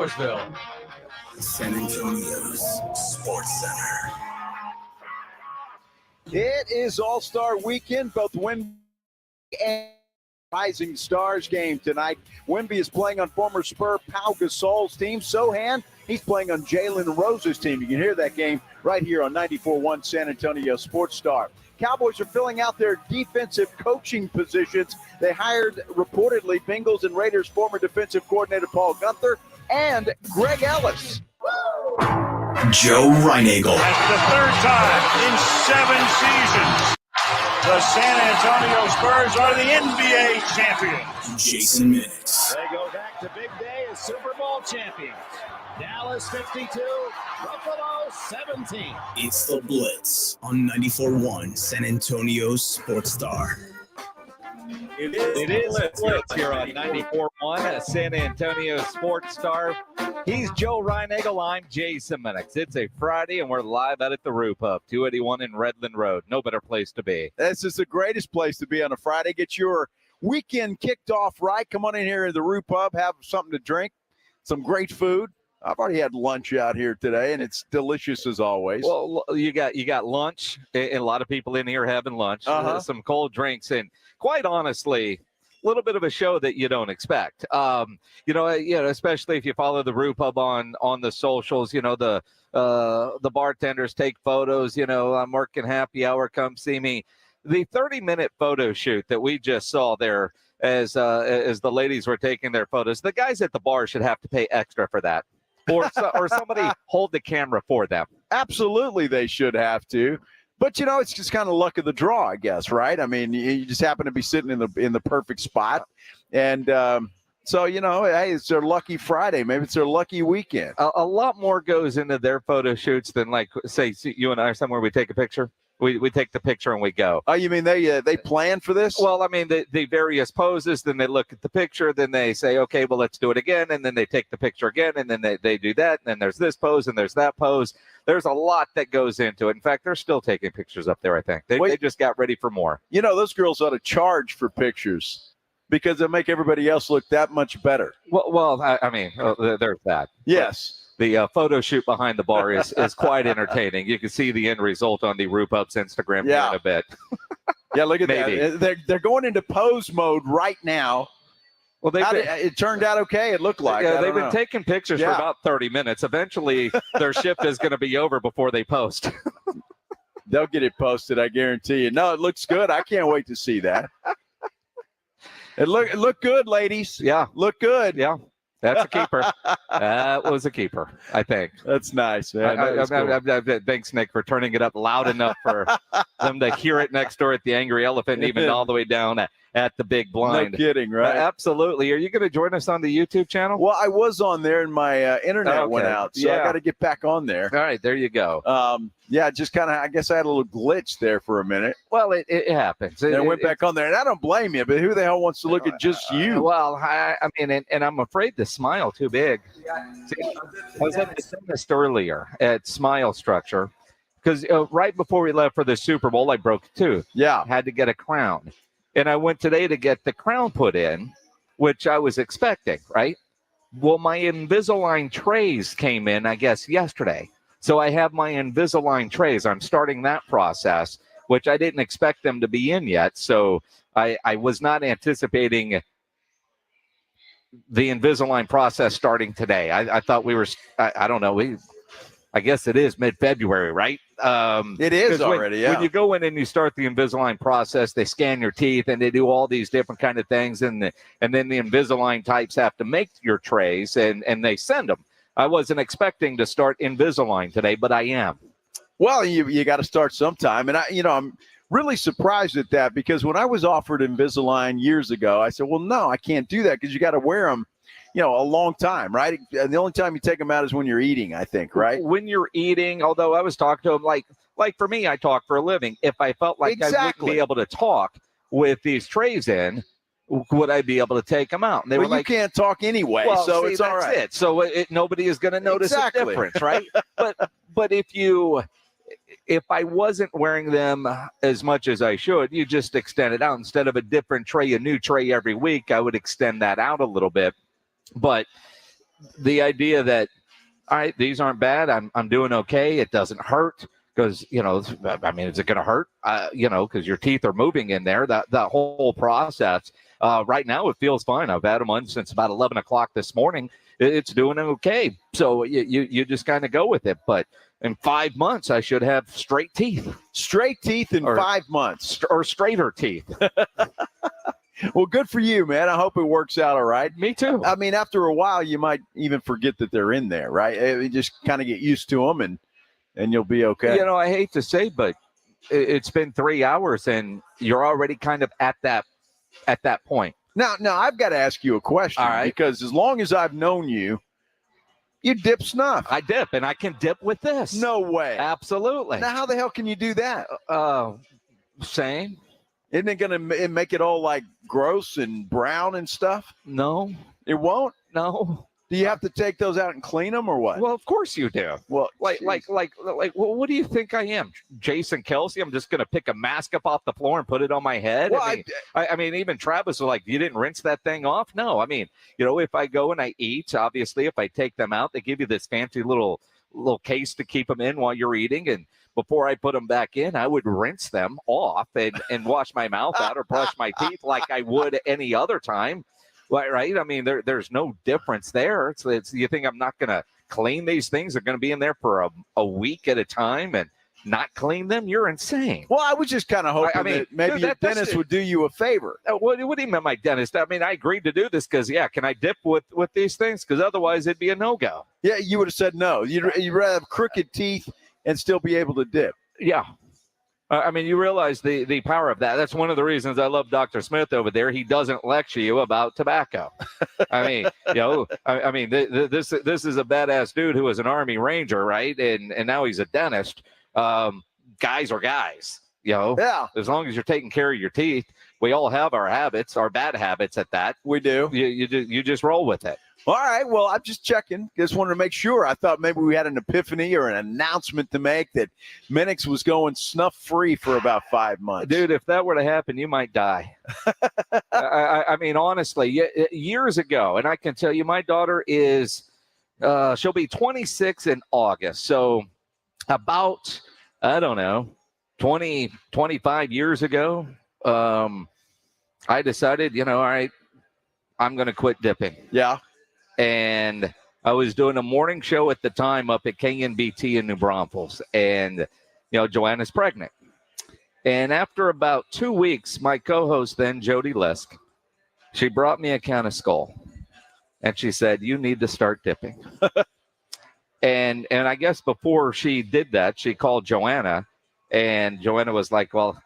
Cowboysville. San Antonio's Sports Center. It is All-Star Weekend, both Wemby and Rising Stars game tonight. Wemby is playing on former Spur Pau Gasol's team. Sochan, he's playing on Jalen Rose's team. You can hear that game right here on 94.1 San Antonio Sports Star. Cowboys are filling out their defensive coaching positions. They hired, reportedly, Bengals and Raiders former defensive coordinator Paul Gunther and Greg Ellis. Joe Reinagel. That's the third time in 7 seasons. The San Antonio Spurs are the NBA champions. Jason Minix. They go back to big day as Super Bowl champions. Dallas 52, Buffalo 17. It's the Blitz on 94.1 San Antonio Sports Star. It is Blitz here on 94.1 San Antonio Sports Star. He's Joe Reinagel. I'm Jason Minix. It's a Friday, and we're live out at the Roo Pub, 281 in Redland Road. No better place to be. This is the greatest place to be on a Friday. Get your weekend kicked off right. Come on in here at the Roo Pub, have something to drink, some great food. I've already had lunch out here today, and it's delicious as always. Well, you got lunch, and a lot of people in here having lunch, some cold drinks, and quite honestly, a little bit of a show that you don't expect. Especially if you follow the Roo Pub on the socials. The bartenders take photos. I'm working happy hour. Come see me. The 30-minute photo shoot that we just saw there, as the ladies were taking their photos, the guys at the bar should have to pay extra for that. Or somebody hold the camera for them. Absolutely, they should have to. But, it's just kind of luck of the draw, I guess, right? I mean, you just happen to be sitting in the perfect spot. And so, hey, it's their lucky Friday. Maybe it's their lucky weekend. A lot more goes into their photo shoots than, like, say, you and I are somewhere we take a picture. We take the picture and we go. Oh, you mean they plan for this? Well, I mean, the various poses, then they look at the picture, then they say, okay, well, let's do it again, and then they take the picture again, and then they do that, and then there's this pose, and there's that pose. There's a lot that goes into it. In fact, they're still taking pictures up there, I think. They just got ready for more. Those girls ought to charge for pictures because they make everybody else look that much better. Well, I mean, there's that. Yes. The photo shoot behind the bar is quite entertaining. You can see the end result on the Roo Pub's Instagram here in a bit. Yeah, look at that. They're going into pose mode right now. Well, it turned out okay, it looked like. Yeah, they've been taking pictures for about 30 minutes. Eventually, their shift is going to be over before they post. They'll get it posted, I guarantee you. No, it looks good. I can't wait to see that. It look good, ladies. Yeah. Look good. Yeah. That's a keeper. That was a keeper, I think. That's nice, man. Cool. Thanks, Nick, for turning it up loud enough for them to hear it next door at the Angry Elephant, and even all the way down at the Big Blind. No kidding, right? Absolutely. Are you going to join us on the YouTube channel? Well, I was on there, and my internet went out, so I got to get back on there. All right, there you go. Just kind of, I guess I had a little glitch there for a minute. Well, it happens. I went back on there, and I don't blame you, but who the hell wants to look at just you? Well, I mean, and I'm afraid to smile too big. See, I was at the dentist earlier at Smile Structure because right before we left for the Super Bowl, I broke a tooth. Yeah. Had to get a crown. And I went today to get the crown put in, which I was expecting, right? Well, my Invisalign trays came in, I guess, yesterday. So I have my Invisalign trays. I'm starting that process, which I didn't expect them to be in yet. So I was not anticipating the Invisalign process starting today. I thought we were, I don't know, I guess it is mid-February, right? It is already, When you go in and you start the Invisalign process, they scan your teeth and they do all these different kind of things. And then the Invisalign types have to make your trays and they send them. I wasn't expecting to start Invisalign today, but I am. Well, you got to start sometime. And I'm really surprised at that because when I was offered Invisalign years ago, I said, well, no, I can't do that because you got to wear them, a long time, right? And the only time you take them out is when you're eating, I think, right? When you're eating, although I was talking to him, like for me, I talk for a living. If I felt like I wouldn't be able to talk with these trays in, would I be able to take them out? And they were like, you can't talk anyway, so it's all right. So nobody is going to notice a difference, right? But if I wasn't wearing them as much as I should, you just extend it out. Instead of a different tray, a new tray every week, I would extend that out a little bit. But the idea that, all right, these aren't bad. I'm doing okay. It doesn't hurt because, is it going to hurt? Because your teeth are moving in there. That whole process. Right now, it feels fine. I've had them on since about 11 o'clock this morning. It's doing okay. So you just kind of go with it. But in 5 months, I should have straight teeth. Straight teeth in 5 months. Or straighter teeth. Well, good for you, man. I hope it works out all right. Me too. I mean, after a while, you might even forget that they're in there, right? You just kind of get used to them, and you'll be okay. I hate to say, but it's been 3 hours, and you're already kind of at that point. Now, I've got to ask you a question, all right, because as long as I've known you, you dip snuff. I dip, and I can dip with this. No way. Absolutely. Now, how the hell can you do that? Same. Isn't it going to make it all like gross and brown and stuff? No. It won't? No. Do you have to take those out and clean them or what? Well, of course you do. Well, like, well, what do you think I am, Jason Kelsey? I'm just going to pick a mask up off the floor and put it on my head. Well, I mean, even Travis was like, "You didn't rinse that thing off?" No, I mean, if I go and I eat, obviously, if I take them out, they give you this fancy little case to keep them in while you're eating, and before I put them back in, I would rinse them off and wash my mouth out or brush my teeth like I would any other time. Right? I mean, there's no difference there. It's you think I'm not going to clean these things? They're going to be in there for a week at a time and not clean them? You're insane. Well, I was just kind of hoping that maybe your dentist would do you a favor. What do you mean, my dentist? I mean, I agreed to do this because, can I dip with these things? Because otherwise it'd be a no-go. Yeah, you would have said no. You'd rather have crooked teeth and still be able to dip. Yeah. I mean, you realize the power of that. That's one of the reasons I love Dr. Smith over there. He doesn't lecture you about tobacco. I mean, this is a badass dude who was an Army Ranger, right? And now he's a dentist. Guys are guys, Yeah. As long as you're taking care of your teeth, we all have our habits, our bad habits at that. We do. You just roll with it. All right. Well, I'm just checking. Just wanted to make sure. I thought maybe we had an epiphany or an announcement to make that Minix was going snuff-free for about 5 months. Dude, if that were to happen, you might die. I mean, honestly, years ago, and I can tell you my daughter is, she'll be 26 in August. So about, I don't know, 20, 25 years ago, I decided, all right, I'm going to quit dipping. Yeah. And I was doing a morning show at the time up at KNBT in New Braunfels. And, Joanna's pregnant. And after about 2 weeks, my co-host then, Jody Lisk, she brought me a can of Skull. And she said, you need to start dipping. and I guess before she did that, she called Joanna. And Joanna was like, well,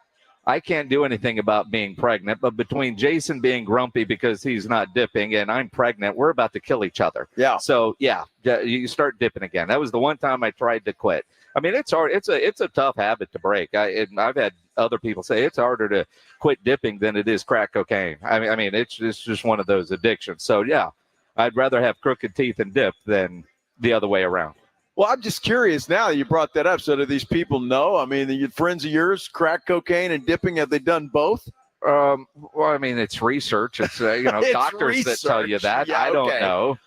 I can't do anything about being pregnant, but between Jason being grumpy because he's not dipping and I'm pregnant, we're about to kill each other. Yeah. So you start dipping again. That was the one time I tried to quit. I mean, it's hard. It's a tough habit to break. I've had other people say it's harder to quit dipping than it is crack cocaine. I mean, it's just one of those addictions. So I'd rather have crooked teeth and dip than the other way around. Well, I'm just curious now that you brought that up. So do these people know? I mean, your friends of yours, crack cocaine and dipping, have they done both? Well, I mean, it's research. It's, It's doctors research. that tell you that. Yeah, I don't know.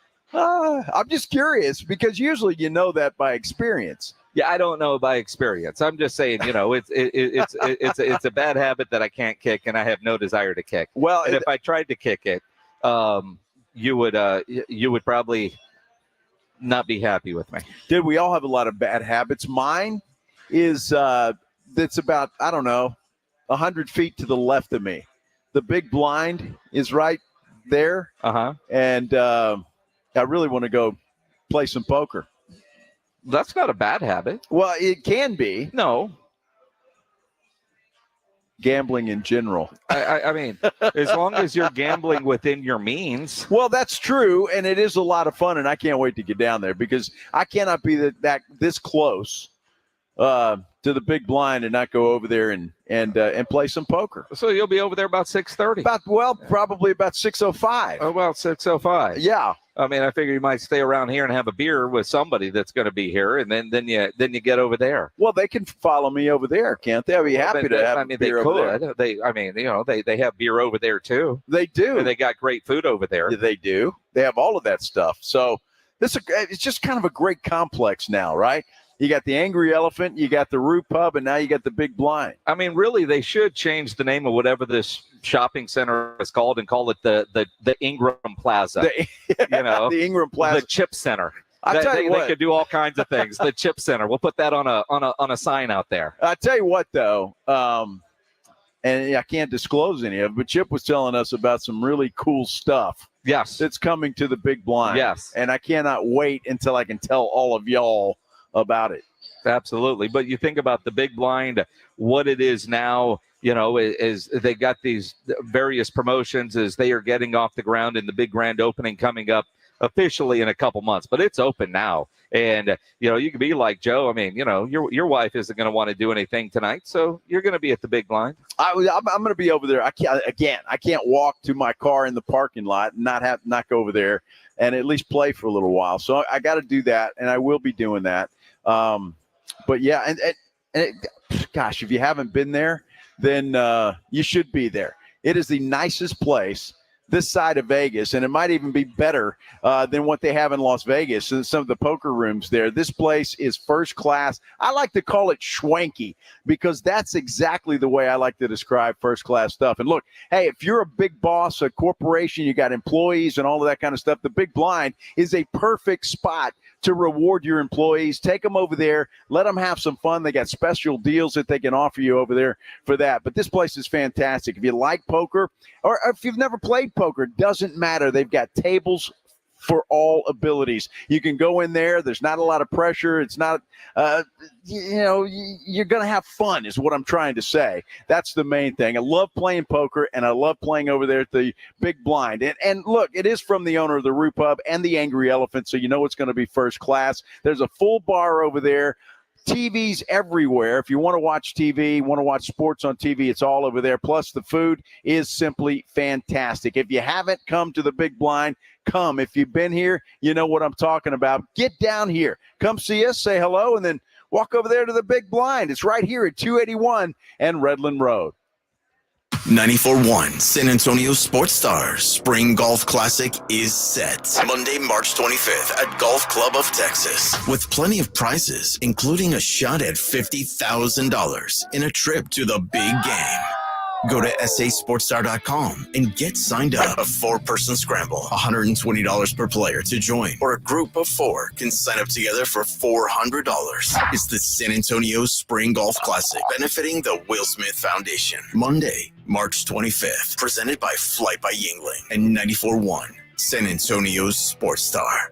I'm just curious because usually you know that by experience. Yeah, I don't know by experience. I'm just saying, it's a bad habit that I can't kick and I have no desire to kick. Well, and if I tried to kick it, you would probably not be happy with me. Dude, we all have a lot of bad habits. Mine is that's about, I don't know, 100 feet to the left of me. The big blind is right there. Uh-huh. And I really want to go play some poker. That's not a bad habit. Well, it can be. No. Gambling in general. I mean, as long as you're gambling within your means. Well, that's true, and it is a lot of fun, and I can't wait to get down there because I cannot be this close to the big blind and not go over there and play some poker. So you'll be over there about 6:30. Probably about 6:05. Oh, about 6:05. Yeah. I mean, I figure you might stay around here and have a beer with somebody that's going to be here, and then you get over there. Well, they can follow me over there, can't they? I'd be happy to have beer over there. They have beer over there too. They do. And they got great food over there. They do. They have all of that stuff. So It's just kind of a great complex now, right? You got the Angry Elephant, you got the Root Pub, and now you got the Big Blind. I mean, really, they should change the name of whatever this shopping center is called and call it the Ingram Plaza. The Ingram Plaza, the Chip Center. They could do all kinds of things. The Chip Center. We'll put that on a sign out there. I tell you what, though, and I can't disclose any of it, but Chip was telling us about some really cool stuff. Yes, that's coming to the Big Blind. Yes, and I cannot wait until I can tell all of y'all about it. Absolutely. But you think about the Big Blind, what it is now, is they got these various promotions as they are getting off the ground in the big grand opening coming up officially in a couple months, but it's open now. And, you can be like Joe. I mean, your wife isn't going to want to do anything tonight, so you're going to be at the Big Blind. I'm going to be over there. I can't walk to my car in the parking lot and not go over there and at least play for a little while. So I got to do that, and I will be doing that. But yeah, and gosh, if you haven't been there, then you should be there. It is the nicest place this side of Vegas, and it might even be better than what they have in Las Vegas and some of the poker rooms there. This place is first class. I like to call it schwanky because that's exactly the way I like to describe first class stuff. And look, hey, if you're a big boss, a corporation, you got employees and all of that kind of stuff, the Big Blind is a perfect spot to reward your employees. Take them over there. Let them have some fun. They got special deals that they can offer you over there for that. But this place is fantastic. If you like poker or if you've never played poker, doesn't matter. They've got tables for all abilities. You can go in there. There's not a lot of pressure. It's not, you're going to have fun is what I'm trying to say. That's the main thing. I love playing poker, and I love playing over there at the Big Blind. And look, it is from the owner of the Root Pub and the Angry Elephant, so you know it's going to be first class. There's a full bar over there. TVs everywhere. If you want to watch TV, want to watch sports on TV, it's all over there. Plus, the food is simply fantastic. If you haven't come to the Big Blind, come. If you've been here, you know what I'm talking about. Get down here. Come see us, say hello, and then walk over there to the Big Blind. It's right here at 281 and Redland Road. 94.1 San Antonio Sports Stars Spring Golf Classic is set. Monday, March 25th at Golf Club of Texas. With plenty of prizes, including a shot at $50,000 in a trip to the big game. Go to sasportstar.com and get signed up. A 4-person scramble, $120 per player to join, or a group of 4 can sign up together for $400. It's the San Antonio Spring Golf Classic, benefiting the Will Smith Foundation. Monday, March 25th, presented by Flight by Yingling and 94.1 San Antonio's Sports Star.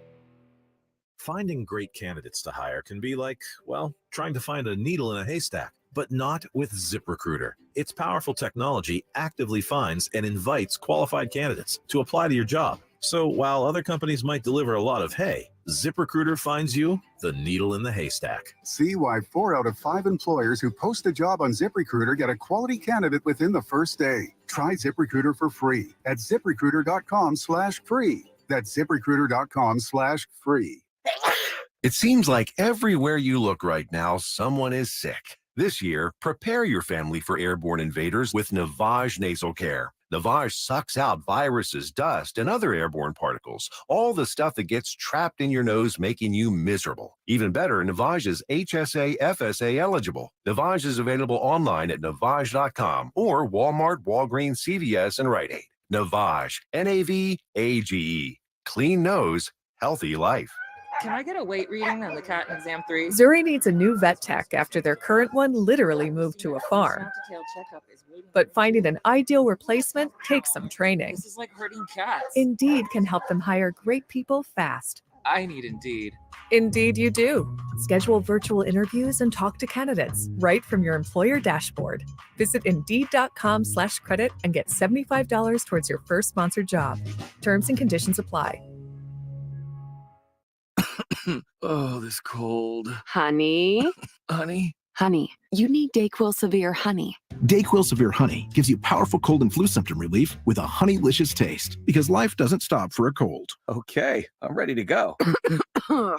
Finding great candidates to hire can be like, well, trying to find a needle in a haystack. But not with ZipRecruiter. Its powerful technology actively finds and invites qualified candidates to apply to your job. So while other companies might deliver a lot of hay, ZipRecruiter finds you the needle in the haystack. See why 4 out of 5 employers who post a job on ZipRecruiter get a quality candidate within the first day. Try ZipRecruiter for free at ZipRecruiter.com/free. That's ZipRecruiter.com/free. It seems like everywhere you look right now, someone is sick. This year, prepare your family for airborne invaders with Navage Nasal Care. Navage sucks out viruses, dust, and other airborne particles, all the stuff that gets trapped in your nose, making you miserable. Even better, Navage is HSA, FSA eligible. Navage is available online at Navage.com or Walmart, Walgreens, CVS, and Rite Aid. Navage, Navage. Clean nose, healthy life. Can I get a weight reading on the cat in exam 3? Zuri needs a new vet tech after their current one literally moved to a farm. But finding an ideal replacement takes some training. This is like herding cats. Indeed can help them hire great people fast. I need Indeed. Indeed you do. Schedule virtual interviews and talk to candidates right from your employer dashboard. Visit Indeed.com/credit and get $75 towards your first sponsored job. Terms and conditions apply. Oh, this cold. Honey? Honey? Honey, you need DayQuil Severe Honey. DayQuil Severe Honey gives you powerful cold and flu symptom relief with a honeylicious taste, because life doesn't stop for a cold. Okay, I'm ready to go. No,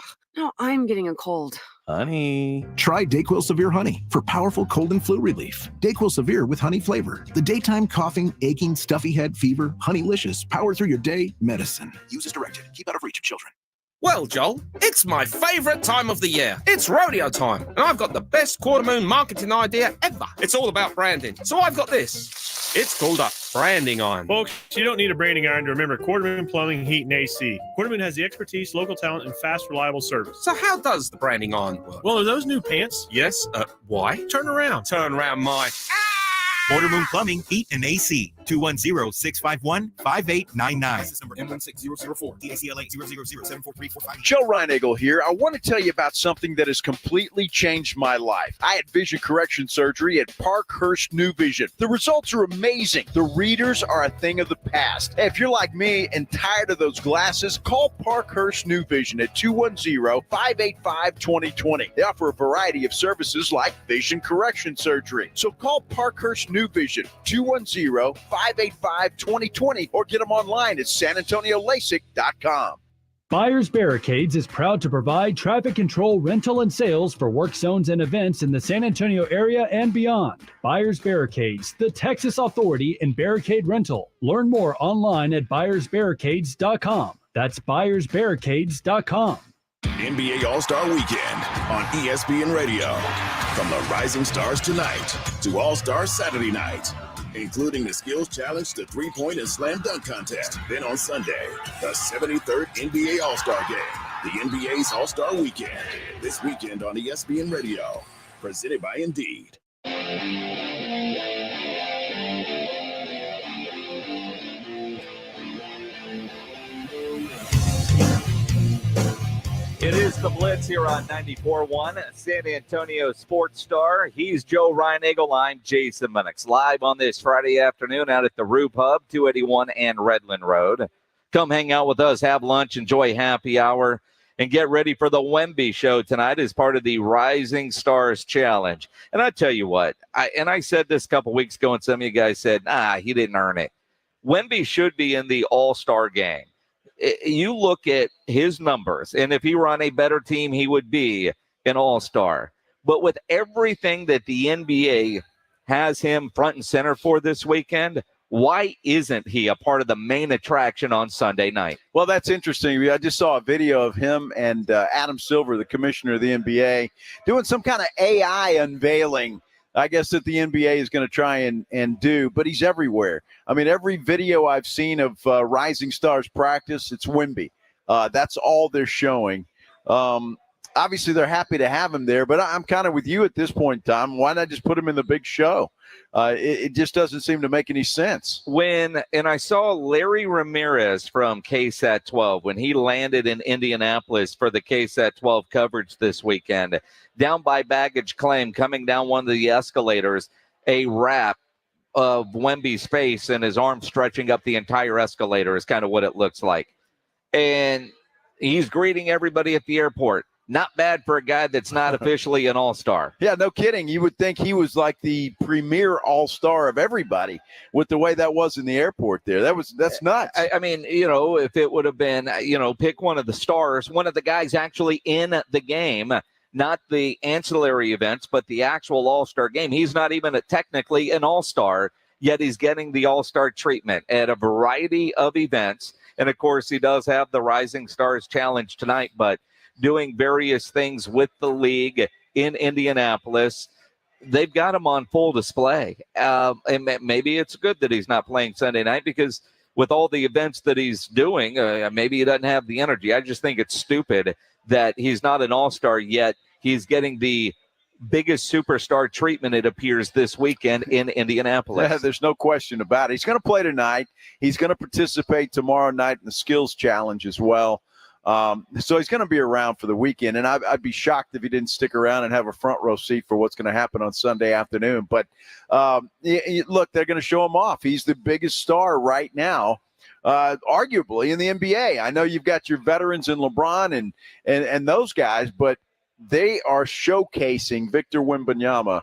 I'm getting a cold. Honey. Try DayQuil Severe Honey for powerful cold and flu relief. DayQuil Severe with honey flavor. The daytime coughing, aching, stuffy head, fever, honeylicious, power through your day medicine. Use as directed. Keep out of reach of children. Well, Joel, it's my favourite time of the year. It's rodeo time, and I've got the best quarter moon marketing idea ever. It's all about branding. So I've got this. It's called a branding iron. Folks, you don't need a branding iron to remember Quarter Moon Plumbing, Heat, and AC. Quarter Moon has the expertise, local talent, and fast, reliable service. So how does the branding iron work? Well, are those new pants? Yes. Why? Turn around. Turn around my... Quarter Moon Plumbing, Heat, and AC. 210-651-5899. Number M16004. DACLA 000743458. Joe Reinagle here. I want to tell you about something that has completely changed my life. I had vision correction surgery at Parkhurst New Vision. The results are amazing. The readers are a thing of the past. Hey, if you're like me and tired of those glasses, call Parkhurst New Vision at 210-585-2020. They offer a variety of services like vision correction surgery. So call Parkhurst New Vision, 210-585-2020, or get them online at sanantoniolasik.com. Buyers Barricades is proud to provide traffic control, rental, and sales for work zones and events in the San Antonio area and beyond. Buyers Barricades, the Texas authority in barricade rental. Learn more online at buyersbarricades.com. That's buyersbarricades.com. NBA All-Star Weekend on ESPN Radio. From the Rising Stars tonight to All-Star Saturday night, including the Skills Challenge, the three-point and slam dunk contest. Then on Sunday, the 73rd NBA All-Star Game, the NBA's All-Star Weekend. This weekend on ESPN Radio, presented by Indeed. It is the Blitz here on 94.1 San Antonio Sports Star. He's Joe Reinagle. I'm Jason Minix. Live on this Friday afternoon out at the Rube Hub, 281 and Redland Road. Come hang out with us, have lunch, enjoy happy hour, and get ready for the Wemby show tonight as part of the Rising Stars Challenge. And I tell you what, I said this a couple weeks ago, and some of you guys said, he didn't earn it. Wemby should be in the All-Star game. You look at his numbers, and if he were on a better team, he would be an all-star. But with everything that the NBA has him front and center for this weekend, why isn't he a part of the main attraction on Sunday night? Well, that's interesting. I just saw a video of him and Adam Silver, the commissioner of the NBA, doing some kind of AI unveiling, I guess, that the NBA is going to try and do, but he's everywhere. I mean, every video I've seen of Rising Stars practice, it's Wemby. That's all they're showing. Obviously, they're happy to have him there, but I'm kind of with you at this point, Tom. Why not just put him in the big show? It just doesn't seem to make any sense. And I saw Larry Ramirez from KSAT 12 when he landed in Indianapolis for the KSAT 12 coverage this weekend, down by baggage claim, coming down one of the escalators, a wrap of Wemby's face and his arm stretching up the entire escalator is kind of what it looks like. And he's greeting everybody at the airport. Not bad for a guy that's not officially an all-star. Yeah, no kidding. You would think he was like the premier all-star of everybody with the way that was in the airport there. That's nuts. I mean, if it would have been, pick one of the stars, one of the guys actually in the game, not the ancillary events, but the actual all-star game. He's not even technically an all-star, yet he's getting the all-star treatment at a variety of events. And, of course, he does have the Rising Stars Challenge tonight, but doing various things with the league in Indianapolis. They've got him on full display. And maybe it's good that he's not playing Sunday night because with all the events that he's doing, maybe he doesn't have the energy. I just think it's stupid that he's not an all-star yet. He's getting the biggest superstar treatment, it appears, this weekend in Indianapolis. Yeah, there's no question about it. He's going to play tonight. He's going to participate tomorrow night in the Skills Challenge as well. So he's going to be around for the weekend, and I'd be shocked if he didn't stick around and have a front row seat for what's going to happen on Sunday afternoon. But look, they're going to show him off. He's the biggest star right now, arguably in the NBA. I know you've got your veterans in LeBron and those guys, but they are showcasing Victor Wembanyama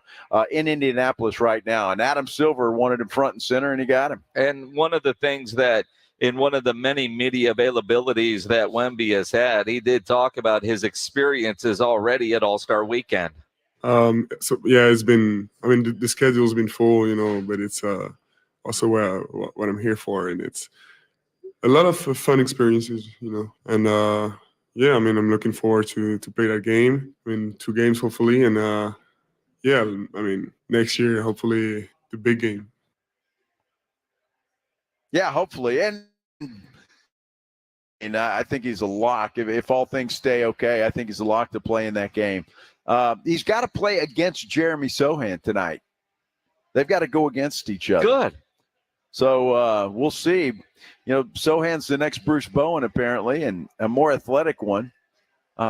in Indianapolis right now. And Adam Silver wanted him front and center, and he got him. And one of the things that in one of the many media availabilities that Wemby has had, he did talk about his experiences already at All-Star Weekend. It's been, the schedule's been full, but it's also what I'm here for. And it's a lot of fun experiences, and, yeah, I mean, I'm looking forward to play that game. I mean, 2 games hopefully, and yeah, I mean, next year hopefully the big game. Yeah, hopefully, and I think he's a lock. If all things stay okay, I think he's a lock to play in that game. He's got to play against Jeremy Sochan tonight. They've got to go against each other. Good. So we'll see. You know, Sochan's the next Bruce Bowen, apparently, and a more athletic one.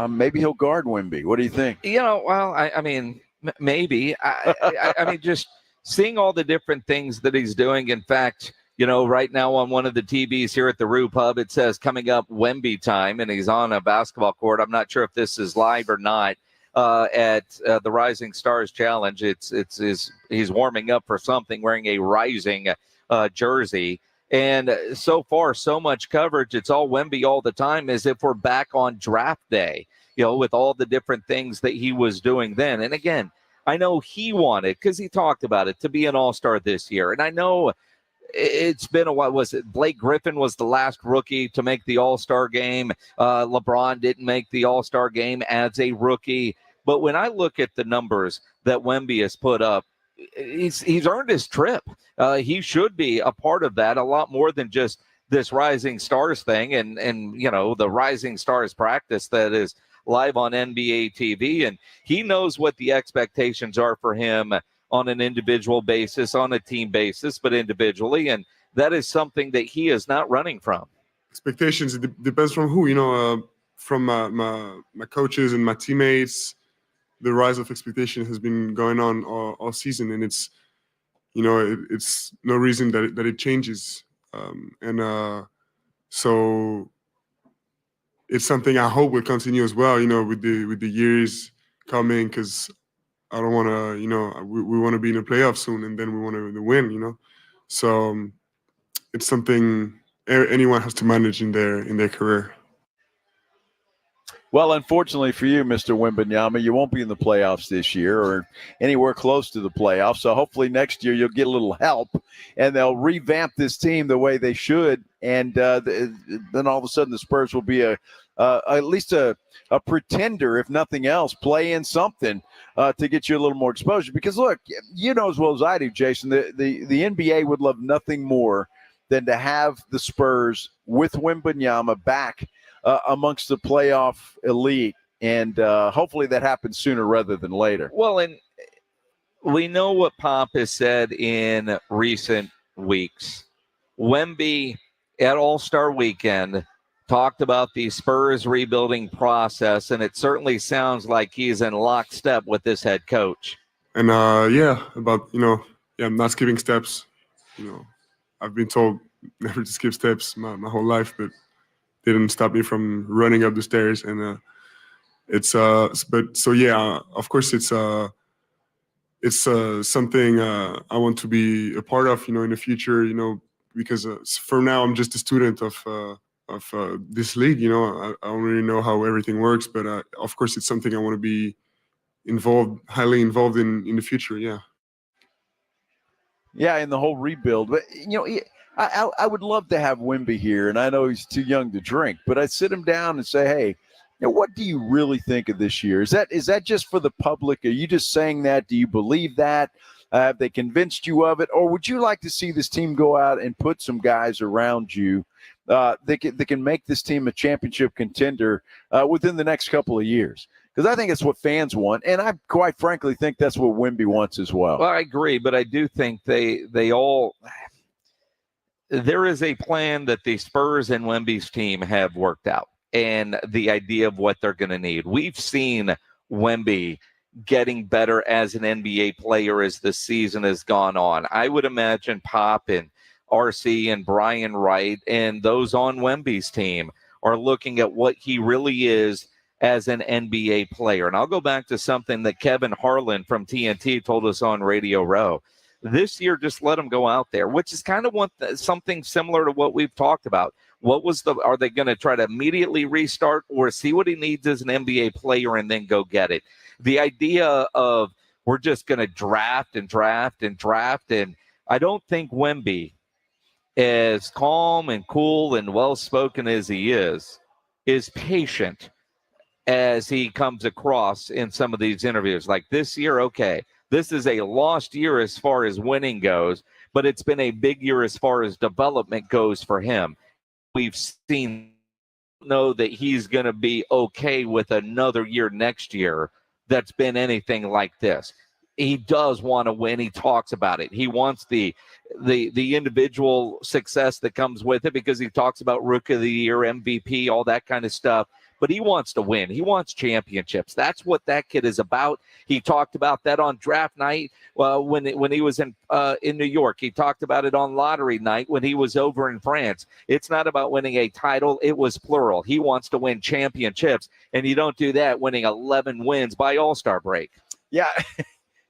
Maybe he'll guard Wemby. What do you think? You know, well, I mean, maybe. I mean, just seeing all the different things that he's doing. In fact, you know, right now on one of the TVs here at the Rue Pub, it says coming up Wemby time, and he's on a basketball court. I'm not sure if this is live or not. At the Rising Stars Challenge, he's warming up for something, wearing a Rising jersey. And so far, so much coverage. It's all Wemby all the time, as if we're back on draft day, you know, with all the different things that he was doing then. And again, I know he wanted, because he talked about it, to be an all-star this year. And I know it's been a while. Was it Blake Griffin was the last rookie to make the all-star game? LeBron didn't make the all-star game as a rookie. But when I look at the numbers that Wemby has put up, he's earned his trip. He should be a part of that a lot more than just this Rising Stars thing and you know, the Rising Stars practice that is live on NBA TV. And he knows what the expectations are for him on an individual basis, on a team basis, but individually. And that is something that he is not running from. Expectations, it depends from who, you know, from my coaches and my teammates. The rise of expectation has been going on all season, and it's, you know, it's no reason that it changes. So it's something I hope will continue as well, you know, with the years coming, because I don't want to, you know, we want to be in the playoffs soon, and then we want to win, you know. So it's something anyone has to manage in their career. Well, unfortunately for you, Mr. Wembanyama, you won't be in the playoffs this year or anywhere close to the playoffs. So hopefully next year you'll get a little help and they'll revamp this team the way they should. And then all of a sudden the Spurs will be at least a pretender, if nothing else, play in something to get you a little more exposure. Because, look, you know as well as I do, Jason, the NBA would love nothing more than to have the Spurs with Wembanyama back amongst the playoff elite, and hopefully that happens sooner rather than later. Well, and we know what Pop has said in recent weeks. Wemby at All-Star Weekend talked about the Spurs rebuilding process, and it certainly sounds like he's in lockstep with this head coach. And about, you know, I'm not skipping steps. You know, I've been told never to skip steps my whole life, but didn't stop me from running up the stairs. And of course it's something I want to be a part of, you know, in the future, you know, because for now I'm just a student of this league, you know. I don't really know how everything works, but of course it's something I want to be highly involved in the future. Yeah, in the whole rebuild. But, you know, I would love to have Wemby here, and I know he's too young to drink, but I'd sit him down and say, hey, you know, what do you really think of this year? Is that just for the public? Are you just saying that? Do you believe that? Have they convinced you of it? Or would you like to see this team go out and put some guys around you that can make this team a championship contender within the next couple of years? Because I think it's what fans want, and I quite frankly think that's what Wemby wants as well. Well, I agree, but I do think they all – there is a plan that the Spurs and Wemby's team have worked out, and the idea of what they're going to need. We've seen Wemby getting better as an NBA player as the season has gone on. I would imagine Pop and RC and Brian Wright and those on Wemby's team are looking at what he really is as an NBA player. And I'll go back to something that Kevin Harlan from TNT told us on Radio Row. This year, just let him go out there, which is kind of something similar to what we've talked about. Are they going to try to immediately restart or see what he needs as an NBA player and then go get it? The idea of we're just going to draft, and I don't think Wemby, as calm and cool and well-spoken as he is patient as he comes across in some of these interviews. Like this year, okay, this is a lost year as far as winning goes, but it's been a big year as far as development goes for him. We've seen know that he's going to be okay with another year next year that's been anything like this. He does want to win. He talks about it. He wants the individual success that comes with it because he talks about Rookie of the Year, MVP, all that kind of stuff. But he wants to win. He wants championships. That's what that kid is about. He talked about that on draft night when he was in New York. He talked about it on lottery night when he was over in France. It's not about winning a title. It was plural. He wants to win championships, and you don't do that winning 11 wins by All-Star break. Yeah.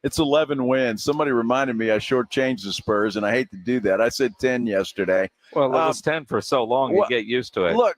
It's 11 wins. Somebody reminded me I shortchanged the Spurs, and I hate to do that. I said 10 yesterday. Well, it was 10 for so long, you get used to it. Look,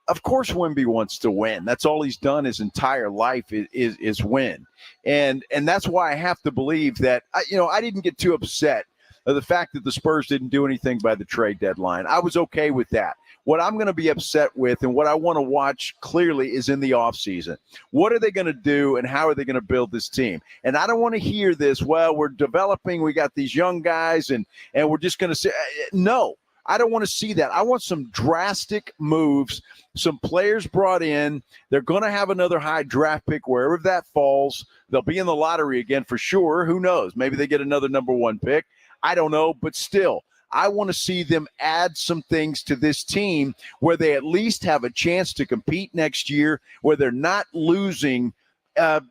of course Wemby wants to win. That's all he's done his entire life is win. And that's why I have to believe that, I didn't get too upset of the fact that the Spurs didn't do anything by the trade deadline. I was okay with that. What I'm going to be upset with and what I want to watch clearly is in the offseason. What are they going to do and how are they going to build this team? And I don't want to hear this, well, we're developing, we got these young guys, and we're just going to say, no, I don't want to see that. I want some drastic moves, some players brought in. They're going to have another high draft pick wherever that falls. They'll be in the lottery again for sure. Who knows? Maybe they get another number one pick. I don't know, but still, I want to see them add some things to this team where they at least have a chance to compete next year, where they're not losing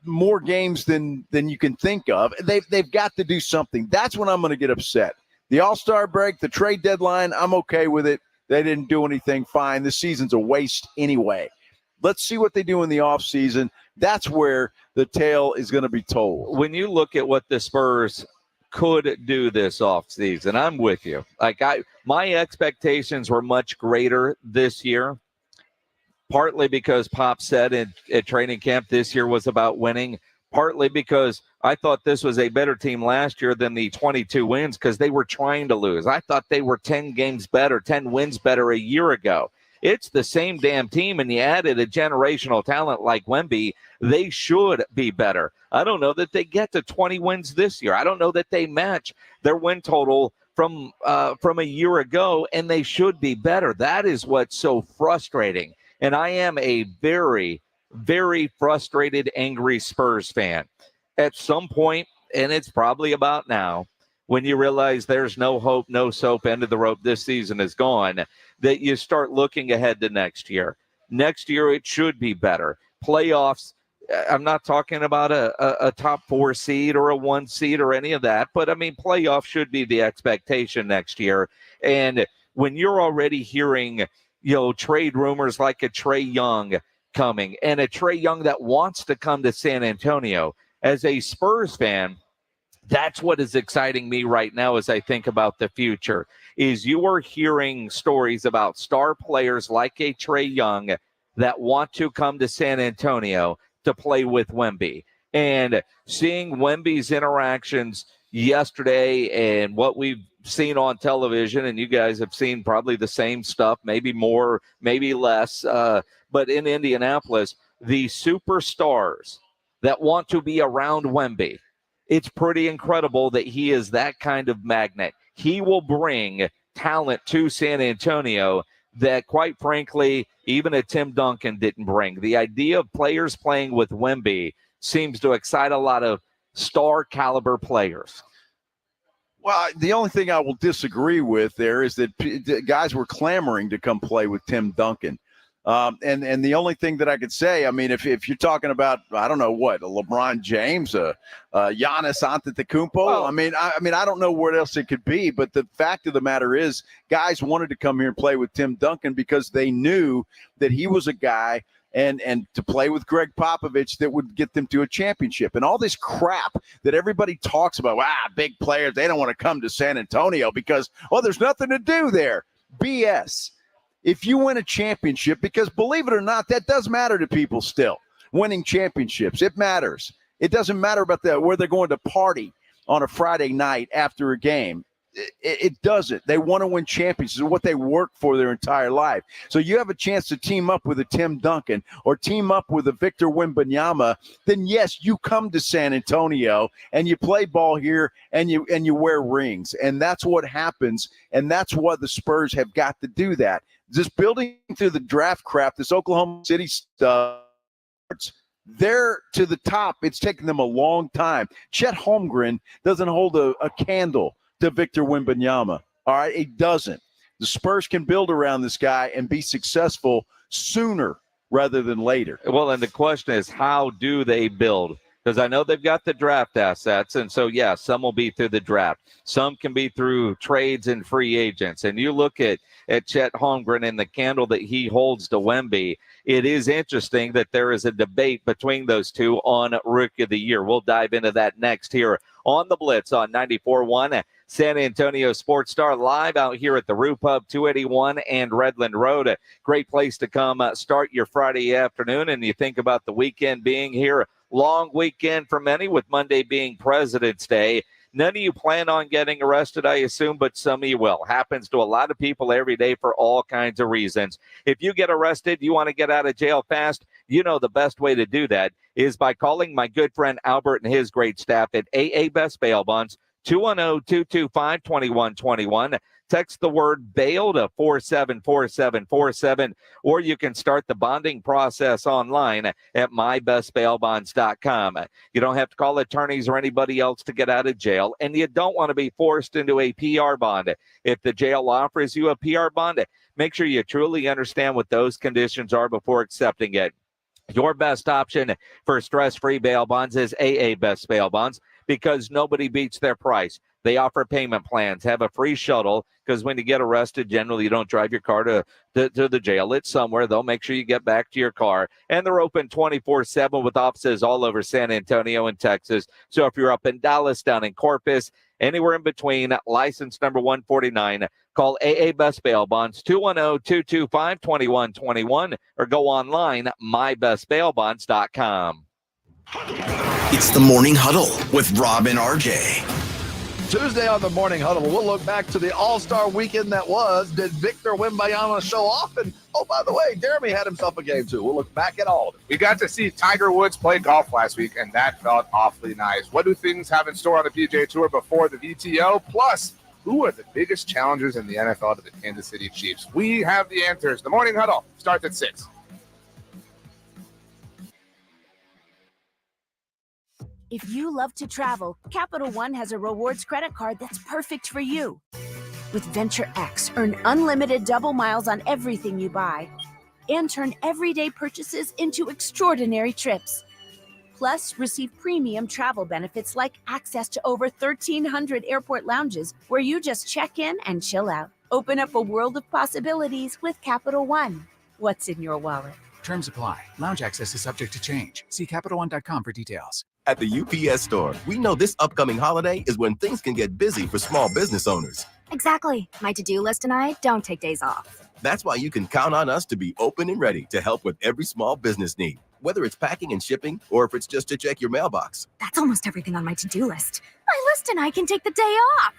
more games than you can think of. They've got to do something. That's when I'm going to get upset. The All-Star break, the trade deadline, I'm okay with it. They didn't do anything, fine. This season's a waste anyway. Let's see what they do in the offseason. That's where the tale is going to be told. When you look at what the Spurs could do this offseason, I'm with you. My expectations were much greater this year, partly because Pop said at training camp this year was about winning, partly because I thought this was a better team last year than the 22 wins because they were trying to lose. I thought they were 10 games better, 10 wins better a year ago. It's the same damn team, and you added a generational talent like Wemby. They should be better. I don't know that they get to 20 wins this year. I don't know that they match their win total from a year ago, and they should be better. That is what's so frustrating. And I am a very, very frustrated, angry Spurs fan. At some point, and it's probably about now, when you realize there's no hope, no soap, end of the rope, this season is gone, that you start looking ahead to next year. Next year, it should be better. Playoffs, I'm not talking about a top 4 seed or a 1 seed or any of that, but I mean, playoffs should be the expectation next year. And when you're already hearing, trade rumors like a Trae Young coming and a Trae Young that wants to come to San Antonio, as a Spurs fan, that's what is exciting me right now as I think about the future, is you are hearing stories about star players like a Trae Young that want to come to San Antonio to play with Wemby. And seeing Wemby's interactions yesterday and what we've seen on television, and you guys have seen probably the same stuff, maybe more, maybe less, but in Indianapolis, the superstars that want to be around Wemby, it's pretty incredible that he is that kind of magnet. He will bring talent to San Antonio that, quite frankly, even a Tim Duncan didn't bring. The idea of players playing with Wemby seems to excite a lot of star caliber players. Well, the only thing I will disagree with there is that guys were clamoring to come play with Tim Duncan. And the only thing that I could say, I mean, if you're talking about, I don't know what, a LeBron James, Giannis Antetokounmpo, well, I mean, I don't know what else it could be, but the fact of the matter is, guys wanted to come here and play with Tim Duncan because they knew that he was a guy and to play with Greg Popovich that would get them to a championship. And all this crap that everybody talks about, big players, they don't want to come to San Antonio because, there's nothing to do there. BS. If you win a championship, because believe it or not, that does matter to people still. Winning championships, it matters. It doesn't matter about where they're going to party on a Friday night after a game. it doesn't. They want to win championships. It's what they work for their entire life. So you have a chance to team up with a Tim Duncan or team up with a Victor Wembanyama, then yes, you come to San Antonio and you play ball here and you wear rings. And that's what happens. And that's what the Spurs have got to do that. Just building through the draft crap, this Oklahoma City stuff, they're to the top. It's taken them a long time. Chet Holmgren doesn't hold a candle to Victor Wembanyama. All right, it doesn't. The Spurs can build around this guy and be successful sooner rather than later. Well, and the question is, how do they build? Because I know they've got the draft assets, and so, yeah, some will be through the draft. Some can be through trades and free agents. And you look at Chet Holmgren and the candle that he holds to Wemby, it is interesting that there is a debate between those two on Rookie of the Year. We'll dive into that next here on the Blitz on 94.1 San Antonio Sports Star, live out here at the Roo Pub, 281 and Redland Road. A great place to come start your Friday afternoon. And you think about the weekend being here, long weekend for many, with Monday being President's Day. None of you plan on getting arrested, I assume, but some of you will. Happens to a lot of people every day for all kinds of reasons. If you get arrested, you want to get out of jail fast, you know the best way to do that is by calling my good friend Albert and his great staff at AA Best Bail Bonds, 210-225-2121. Text the word bail to 474747, or you can start the bonding process online at mybestbailbonds.com. You don't have to call attorneys or anybody else to get out of jail, and you don't want to be forced into a PR bond. If the jail offers you a PR bond, make sure you truly understand what those conditions are before accepting it. Your best option for stress-free bail bonds is AA Best Bail Bonds, because nobody beats their price. They offer payment plans, have a free shuttle, because when you get arrested, generally you don't drive your car to the jail. It's somewhere. They'll make sure you get back to your car. And they're open 24/7 with offices all over San Antonio and Texas. So if you're up in Dallas, down in Corpus, anywhere in between, license number 149, call AA Best Bail Bonds, 210-225-2121, or go online, mybestbailbonds.com. It's the Morning Huddle with Rob and RJ. Tuesday on the Morning Huddle, we'll look back to the All-Star weekend that was. Did Victor Wembanyama show off? And, oh, by the way, Jeremy had himself a game, too. We'll look back at all of it. We got to see Tiger Woods play golf last week, and that felt awfully nice. What do things have in store on the PGA Tour before the VTO? Plus, who are the biggest challengers in the NFL to the Kansas City Chiefs? We have the answers. The Morning Huddle starts at 6. If you love to travel, Capital One has a rewards credit card that's perfect for you. With Venture X, earn unlimited double miles on everything you buy and turn everyday purchases into extraordinary trips. Plus, receive premium travel benefits like access to over 1,300 airport lounges where you just check in and chill out. Open up a world of possibilities with Capital One. What's in your wallet? Terms apply. Lounge access is subject to change. See CapitalOne.com for details. At the UPS Store, we know this upcoming holiday is when things can get busy for small business owners. Exactly. My to-do list and I don't take days off. That's why you can count on us to be open and ready to help with every small business need, whether it's packing and shipping or if it's just to check your mailbox. That's almost everything on my to-do list. My list and I can take the day off.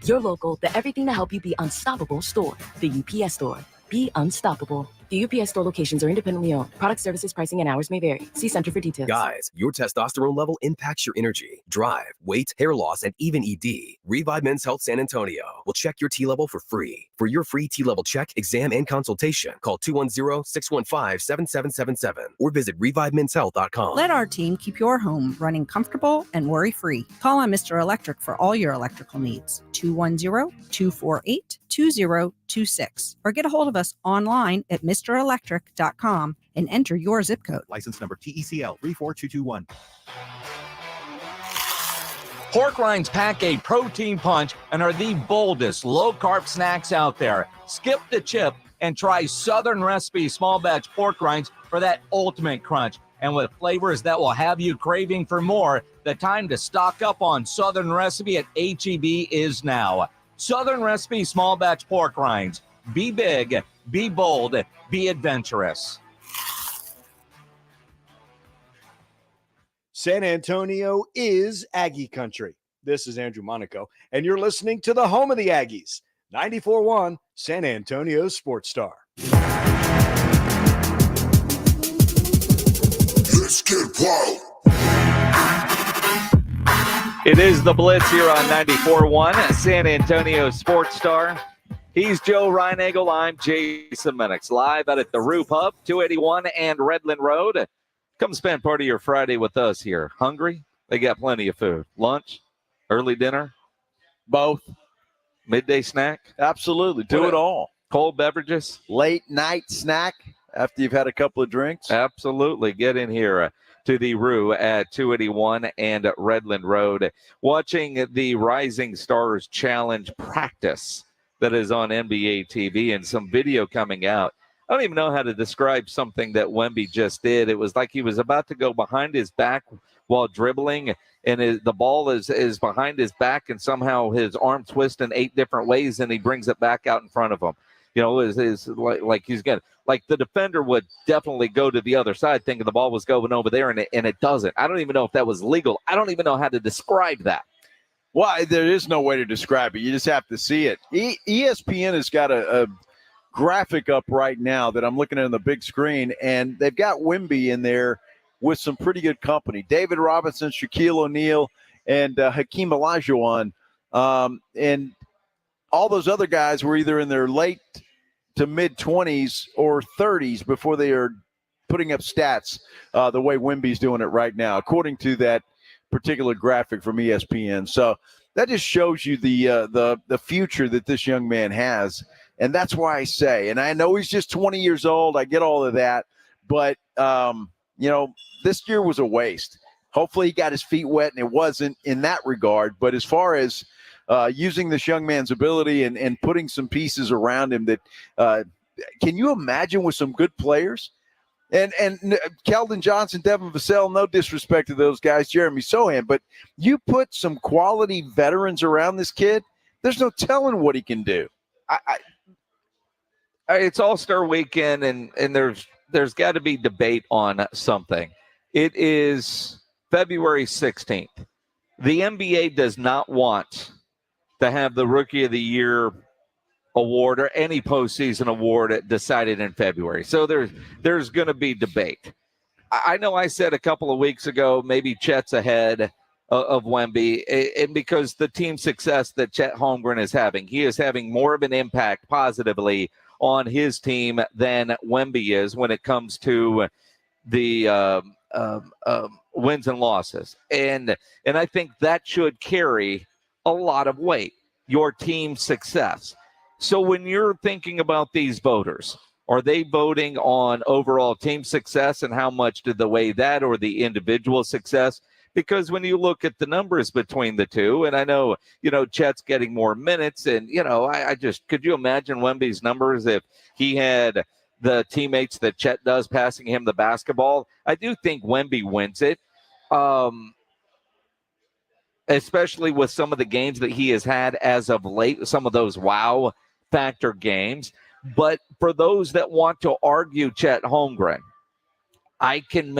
Your local, the everything to help you be unstoppable store. The UPS Store. Be unstoppable. The UPS Store locations are independently owned. Product, services, pricing, and hours may vary. See Center for details. Guys, your testosterone level impacts your energy, drive, weight, hair loss, and even ED. Revive Men's Health San Antonio will check your T level for free. For your free T level check, exam, and consultation, call 210-615-7777 or visit revivemenshealth.com. Let our team keep your home running comfortable and worry-free. Call on Mr. Electric for all your electrical needs. 210-248-2026 or get a hold of us online at MrElectric.com and enter your zip code. License number TECL 34221. Pork rinds pack a protein punch and are the boldest low-carb snacks out there. Skip the chip and try Southern Recipe small batch pork rinds for that ultimate crunch. And with flavors that will have you craving for more, the time to stock up on Southern Recipe at H-E-B is now. Southern Recipe small batch pork rinds. Be big, be bold, be adventurous. San Antonio is Aggie country. This is Andrew Monaco, and you're listening to the home of the Aggies, 94.1 San Antonio Sports Star. Let's get wild. It is the Blitz here on 94.1 San Antonio Sports Star. He's Joe Reinagel. I'm Jason Minix, live out at the Roo Pub, 281 and Redland Road. Come spend part of your Friday with us here. Hungry? They got plenty of food. Lunch? Early dinner? Both. Midday snack? Absolutely. Do it all. Cold beverages? Late night snack after you've had a couple of drinks? Absolutely. Get in here to the Roo at 281 and Redland Road. Watching the Rising Stars Challenge practice that is on NBA TV and some video coming out. I don't even know how to describe something that Wemby just did. It was like he was about to go behind his back while dribbling, and the ball is behind his back, and somehow his arm twists in 8 different ways, and he brings it back out in front of him. You know, is like he's getting, like the defender would definitely go to the other side thinking the ball was going over there, and it doesn't. I don't even know if that was legal. I don't even know how to describe that. Well, there is no way to describe it. You just have to see it. ESPN has got a graphic up right now that I'm looking at on the big screen, and they've got Wemby in there with some pretty good company. David Robinson, Shaquille O'Neal, and Hakeem Olajuwon. And all those other guys were either in their late to mid-20s or 30s before they are putting up stats the way Wemby's doing it right now, according to that particular graphic from ESPN. So that just shows you the future that this young man has. And that's why I say, and I know he's just 20 years old. I get all of that. But, this year was a waste. Hopefully he got his feet wet, and it wasn't in that regard. But as far as using this young man's ability and putting some pieces around him that can you imagine with some good players? And Keldon Johnson, Devin Vassell, no disrespect to those guys, Jeremy Sochan, but you put some quality veterans around this kid, there's no telling what he can do. It's All-Star Weekend, and there's got to be debate on something. It is February 16th. The NBA does not want to have the Rookie of the Year award or any postseason award decided in February. So there's going to be debate. I know I said a couple of weeks ago maybe Chet's ahead of Wemby, and because the team success that Chet Holmgren is having. He is having more of an impact positively on his team than Wemby is when it comes to the wins and losses. And I think that should carry a lot of weight, your team's success. So when you're thinking about these voters, are they voting on overall team success and how much did they weigh that, or the individual success? Because when you look at the numbers between the two, and I know, Chet's getting more minutes, and, I just, could you imagine Wemby's numbers if he had the teammates that Chet does passing him the basketball? I do think Wemby wins it, especially with some of the games that he has had as of late, some of those wow factor games. But for those that want to argue Chet Holmgren, I can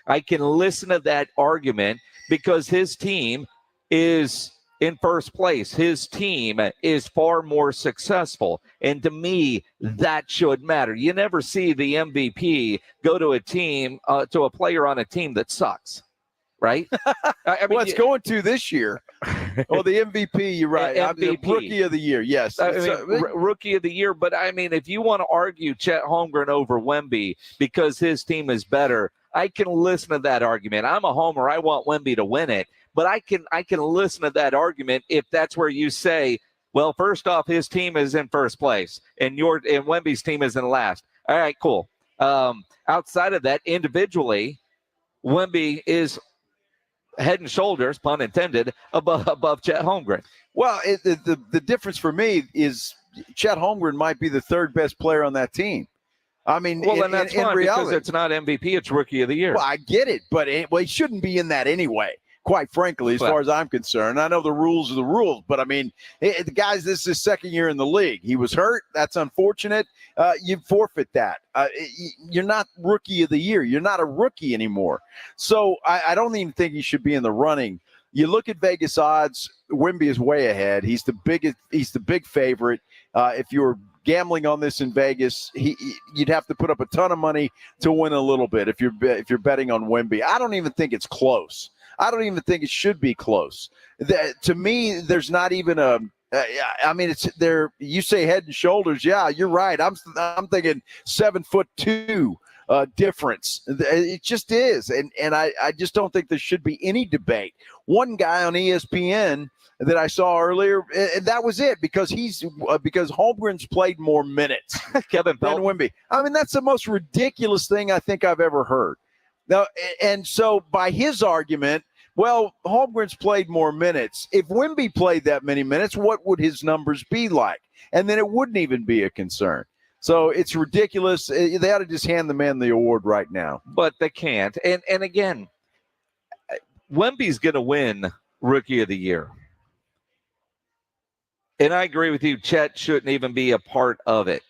listen to that argument because his team is in first place. His team is far more successful. And to me, that should matter. You never see the MVP go to a team, to a player on a team that sucks. Right? It's going to this year. Oh, the MVP, you're right. MVP. Rookie of the Year, yes. Rookie of the Year. But, if you want to argue Chet Holmgren over Wemby because his team is better, I can listen to that argument. I'm a homer. I want Wemby to win it. But I can listen to that argument if that's where you say, well, first off, his team is in first place, and Wemby's team is in last. All right, cool. Outside of that, individually, Wemby is head and shoulders, pun intended, above Chet Holmgren. Well, the difference for me is Chet Holmgren might be the third best player on that team. I mean, then that's fine because it's not MVP, it's Rookie of the Year. Well, I get it, but he shouldn't be in that anyway, quite frankly, as far as I'm concerned. I know the rules are the rules, but, the guys, this is his second year in the league. He was hurt. That's unfortunate. You forfeit that. You're not Rookie of the Year. You're not a rookie anymore. So I don't even think he should be in the running you look at Vegas odds, Wemby is way ahead. He's the big favorite. If you were gambling on this in Vegas, you'd have to put up a ton of money to win a little bit if you're betting on Wemby. I don't even think it's close. I don't even think it should be close. To me, there's not even a it's there. You say head and shoulders. Yeah, you're right. I'm thinking 7'2" difference. It just is. And I just don't think there should be any debate. One guy on ESPN that I saw earlier, and that was it, because Holmgren's played more minutes Kevin than Wemby. I mean, that's the most ridiculous thing I think I've ever heard. Now, and so by his argument, well, Holmgren's played more minutes. If Wemby played that many minutes, what would his numbers be like? And then it wouldn't even be a concern. So it's ridiculous. They ought to just hand the man the award right now. But they can't. And again, Wemby's going to win Rookie of the Year. And I agree with you, Chet shouldn't even be a part of it.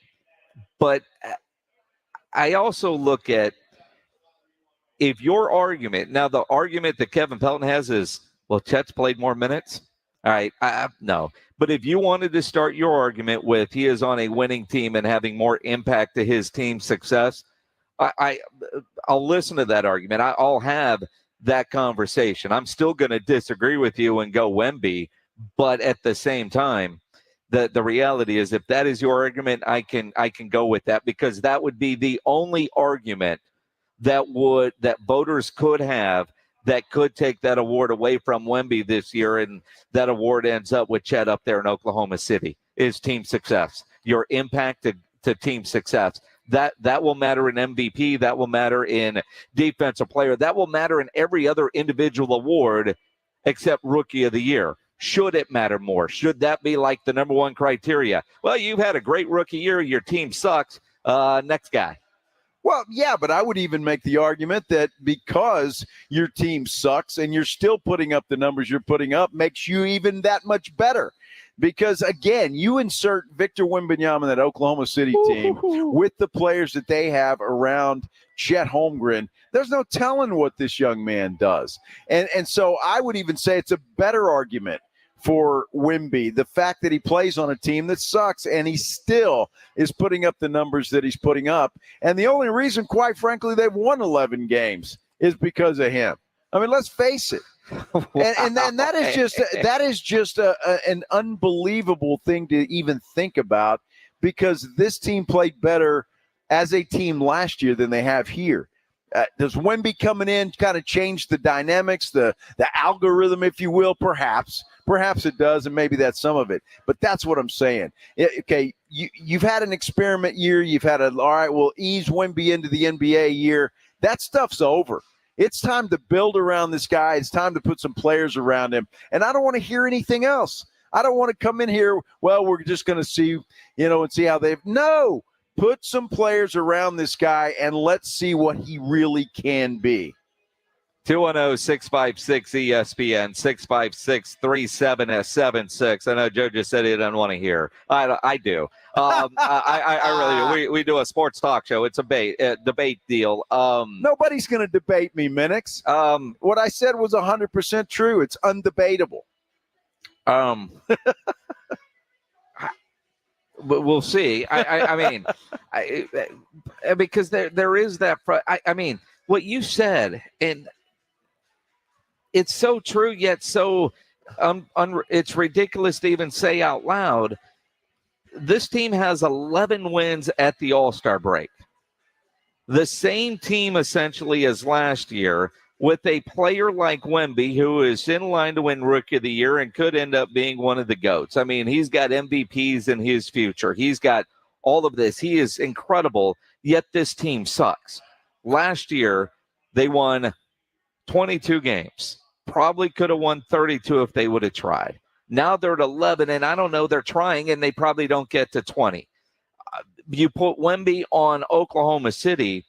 But I also look at, if your argument, now the argument that Kevin Pelton has is, well, Chet's played more minutes. All right, no. But if you wanted to start your argument with he is on a winning team and having more impact to his team's success, I'll listen to that argument. I'll have that conversation. I'm still going to disagree with you and go Wemby, but at the same time, the reality is, if that is your argument, I can go with that, because that would be the only argument that voters could have that could take that award away from Wemby this year, and that award ends up with Chet up there in Oklahoma City, is team success. Your impact to team success. That will matter in MVP. That will matter in defensive player. That will matter in every other individual award except Rookie of the Year. Should it matter more? Should that be like the number one criteria? Well, you've had a great rookie year. Your team sucks. Next guy. Well, yeah, but I would even make the argument that because your team sucks and you're still putting up the numbers you're putting up makes you even that much better. Because, again, you insert Victor Wembanyama, that Oklahoma City team, with the players that they have around Chet Holmgren, there's no telling what this young man does. And so I would even say it's a better argument for Wemby, the fact that he plays on a team that sucks and he still is putting up the numbers that he's putting up. And the only reason, quite frankly, they've won 11 games is because of him. I mean, let's face it. Wow. And that is just an unbelievable thing to even think about, because this team played better as a team last year than they have here. Does Wemby coming in kind of change the dynamics, the algorithm, if you will? Perhaps it does, and maybe that's some of it. But that's what I'm saying. Okay, you've had an experiment year. You've had we'll ease Wemby into the NBA year. That stuff's over. It's time to build around this guy. It's time to put some players around him. And I don't want to hear anything else. I don't want to come in here, well, we're just going to see, and see how they've. No. Put some players around this guy and let's see what he really can be. 210-656-ESPN, 656-3776. I know Joe just said he doesn't want to hear. I do. I really do. We do a sports talk show. It's a debate deal. Nobody's going to debate me, Minix. What I said was 100% true. It's undebatable. But we'll see. I mean, because there is that. I mean, what you said, and it's so true, yet so it's ridiculous to even say out loud. This team has 11 wins at the All-Star break. The same team essentially as last year, with a player like Wemby, who is in line to win Rookie of the Year and could end up being one of the GOATs. I mean, he's got MVPs in his future. He's got all of this. He is incredible, yet this team sucks. Last year, they won 22 games. Probably could have won 32 if they would have tried. Now they're at 11, and I don't know, they're trying, and they probably don't get to 20. You put Wemby on Oklahoma City,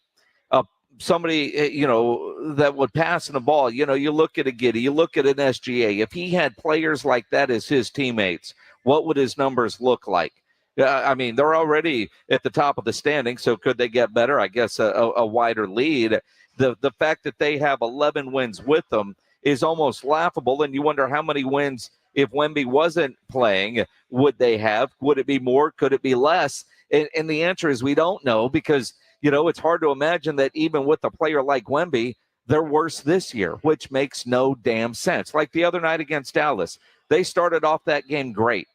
somebody, that would pass in the ball. You look at a Giddey, you look at an SGA. If he had players like that as his teammates, what would his numbers look like? I mean, they're already at the top of the standing, so could they get better? I guess a wider lead. The fact that they have 11 wins with them is almost laughable. And you wonder how many wins, if Wemby wasn't playing, would they have? Would it be more? Could it be less? And the answer is we don't know, because, it's hard to imagine that even with a player like Wemby, they're worse this year, which makes no damn sense. Like the other night against Dallas, they started off that game great.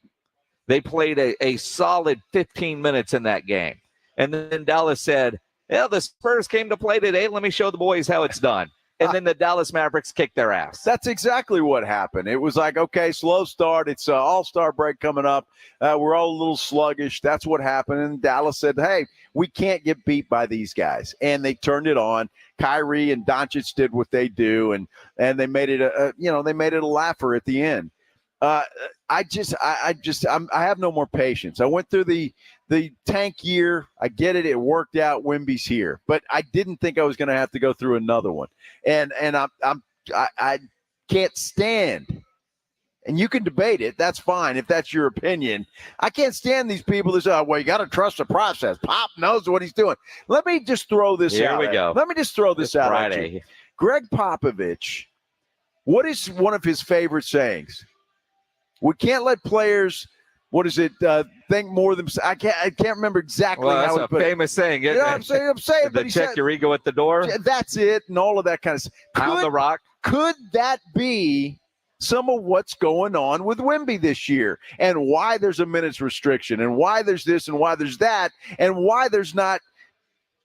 They played a solid 15 minutes in that game. And then Dallas said, yeah, the Spurs came to play today. Let me show the boys how it's done. And then the Dallas Mavericks kicked their ass. That's exactly what happened. It was like, okay, slow start. It's an all-star break coming up. We're all a little sluggish. That's what happened. And Dallas said, hey, we can't get beat by these guys. And they turned it on. Kyrie and Doncic did what they do, and they made it a laugher at the end. I have no more patience. I went through the tank year. I get it. It worked out. Wemby's here, but I didn't think I was going to have to go through another one. And I can't stand. And you can debate it. That's fine if that's your opinion. I can't stand these people that say, well, you got to trust the process. Pop knows what he's doing. Let me just throw this out. Here we go. Let me just throw this out Friday. at you. Greg Popovich, what is one of his favorite sayings? We can't let players, think more than I can't remember exactly well, how that's a famous saying. You know what I'm saying? But check your ego at the door. That's it, and all of that kind of stuff. Pound the rock. Could that be some of what's going on with Wemby this year, and why there's a minutes restriction, and why there's this, and why there's that, and why there's not,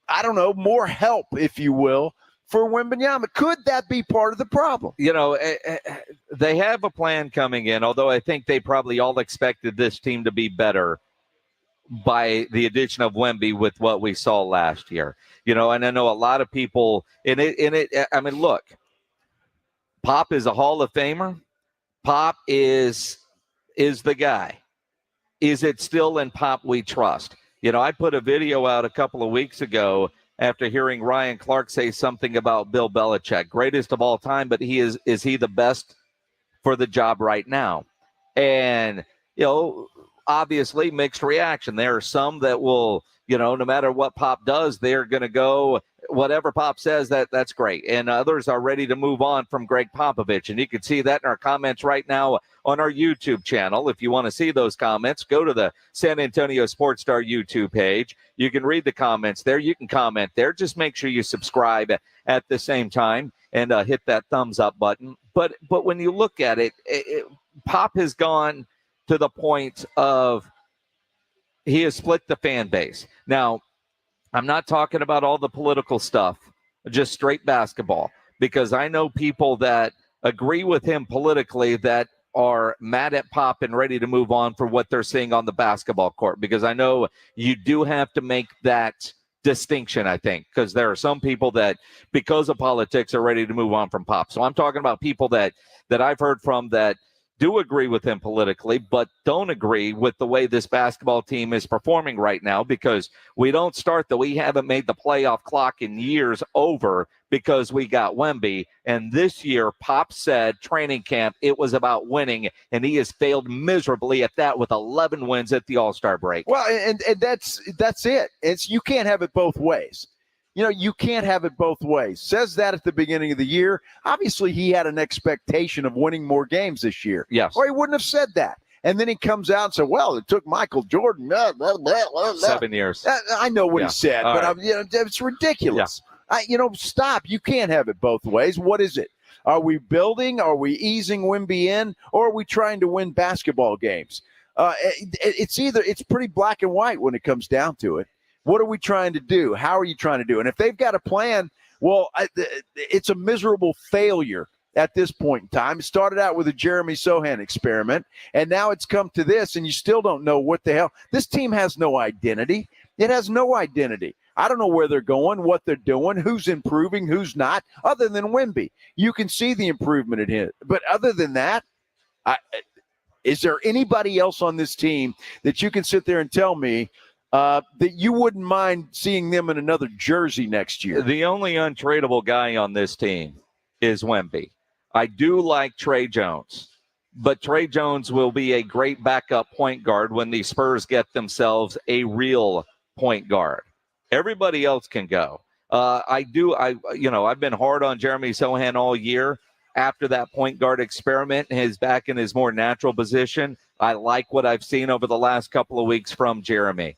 I don't know, more help, if you will, for Wembanyama? Could that be part of the problem? They have a plan coming in, although I think they probably all expected this team to be better by the addition of Wemby with what we saw last year. And I know a lot of people look, Pop is a Hall of Famer. Pop is the guy. Is it still in Pop we trust? I put a video out a couple of weeks ago after hearing Ryan Clark say something about Bill Belichick, greatest of all time, but is he the best for the job right now? And, obviously mixed reaction. There are some that will, no matter what Pop does, they're going to go, whatever Pop says, that's great. And others are ready to move on from Greg Popovich. And you can see that in our comments right now on our YouTube channel. If you want to see those comments, go to the San Antonio Sports Star YouTube page. You can read the comments there. You can comment there. Just make sure you subscribe at the same time and hit that thumbs up button. But when you look at it, Pop has gone to the point of he has split the fan base. Now, I'm not talking about all the political stuff, just straight basketball, because I know people that agree with him politically that are mad at Pop and ready to move on for what they're seeing on the basketball court, because I know you do have to make that distinction, I think, because there are some people that, because of politics, are ready to move on from Pop. So I'm talking about people that I've heard from that do agree with him politically, but don't agree with the way this basketball team is performing right now, because we haven't made the playoff clock in years over because we got Wemby. And this year, Pop said training camp, it was about winning, and he has failed miserably at that with 11 wins at the All-Star break. Well, and that's it. You can't have it both ways. You can't have it both ways. Says that at the beginning of the year. Obviously, he had an expectation of winning more games this year. Yes. Or he wouldn't have said that. And then he comes out and said, well, it took Michael Jordan 7 years. I know what he said, all but right. It's ridiculous. Yeah. Stop. You can't have it both ways. What is it? Are we building? Are we easing Wemby in? Or are we trying to win basketball games? It's pretty black and white when it comes down to it. What are we trying to do? How are you trying to do? And if they've got a plan, well, it's a miserable failure at this point in time. It started out with a Jeremy Sochan experiment, and now it's come to this, and you still don't know what the hell. This team has no identity. It has no identity. I don't know where they're going, what they're doing, who's improving, who's not, other than Wemby. You can see the improvement in him. But other than that, is there anybody else on this team that you can sit there and tell me that you wouldn't mind seeing them in another jersey next year? The only untradeable guy on this team is Wemby. I do like Trey Jones, but Trey Jones will be a great backup point guard when the Spurs get themselves a real point guard. Everybody else can go. I've been hard on Jeremy Sochan all year. after that point guard experiment is back in his more natural position. I like what I've seen over the last couple of weeks from Jeremy.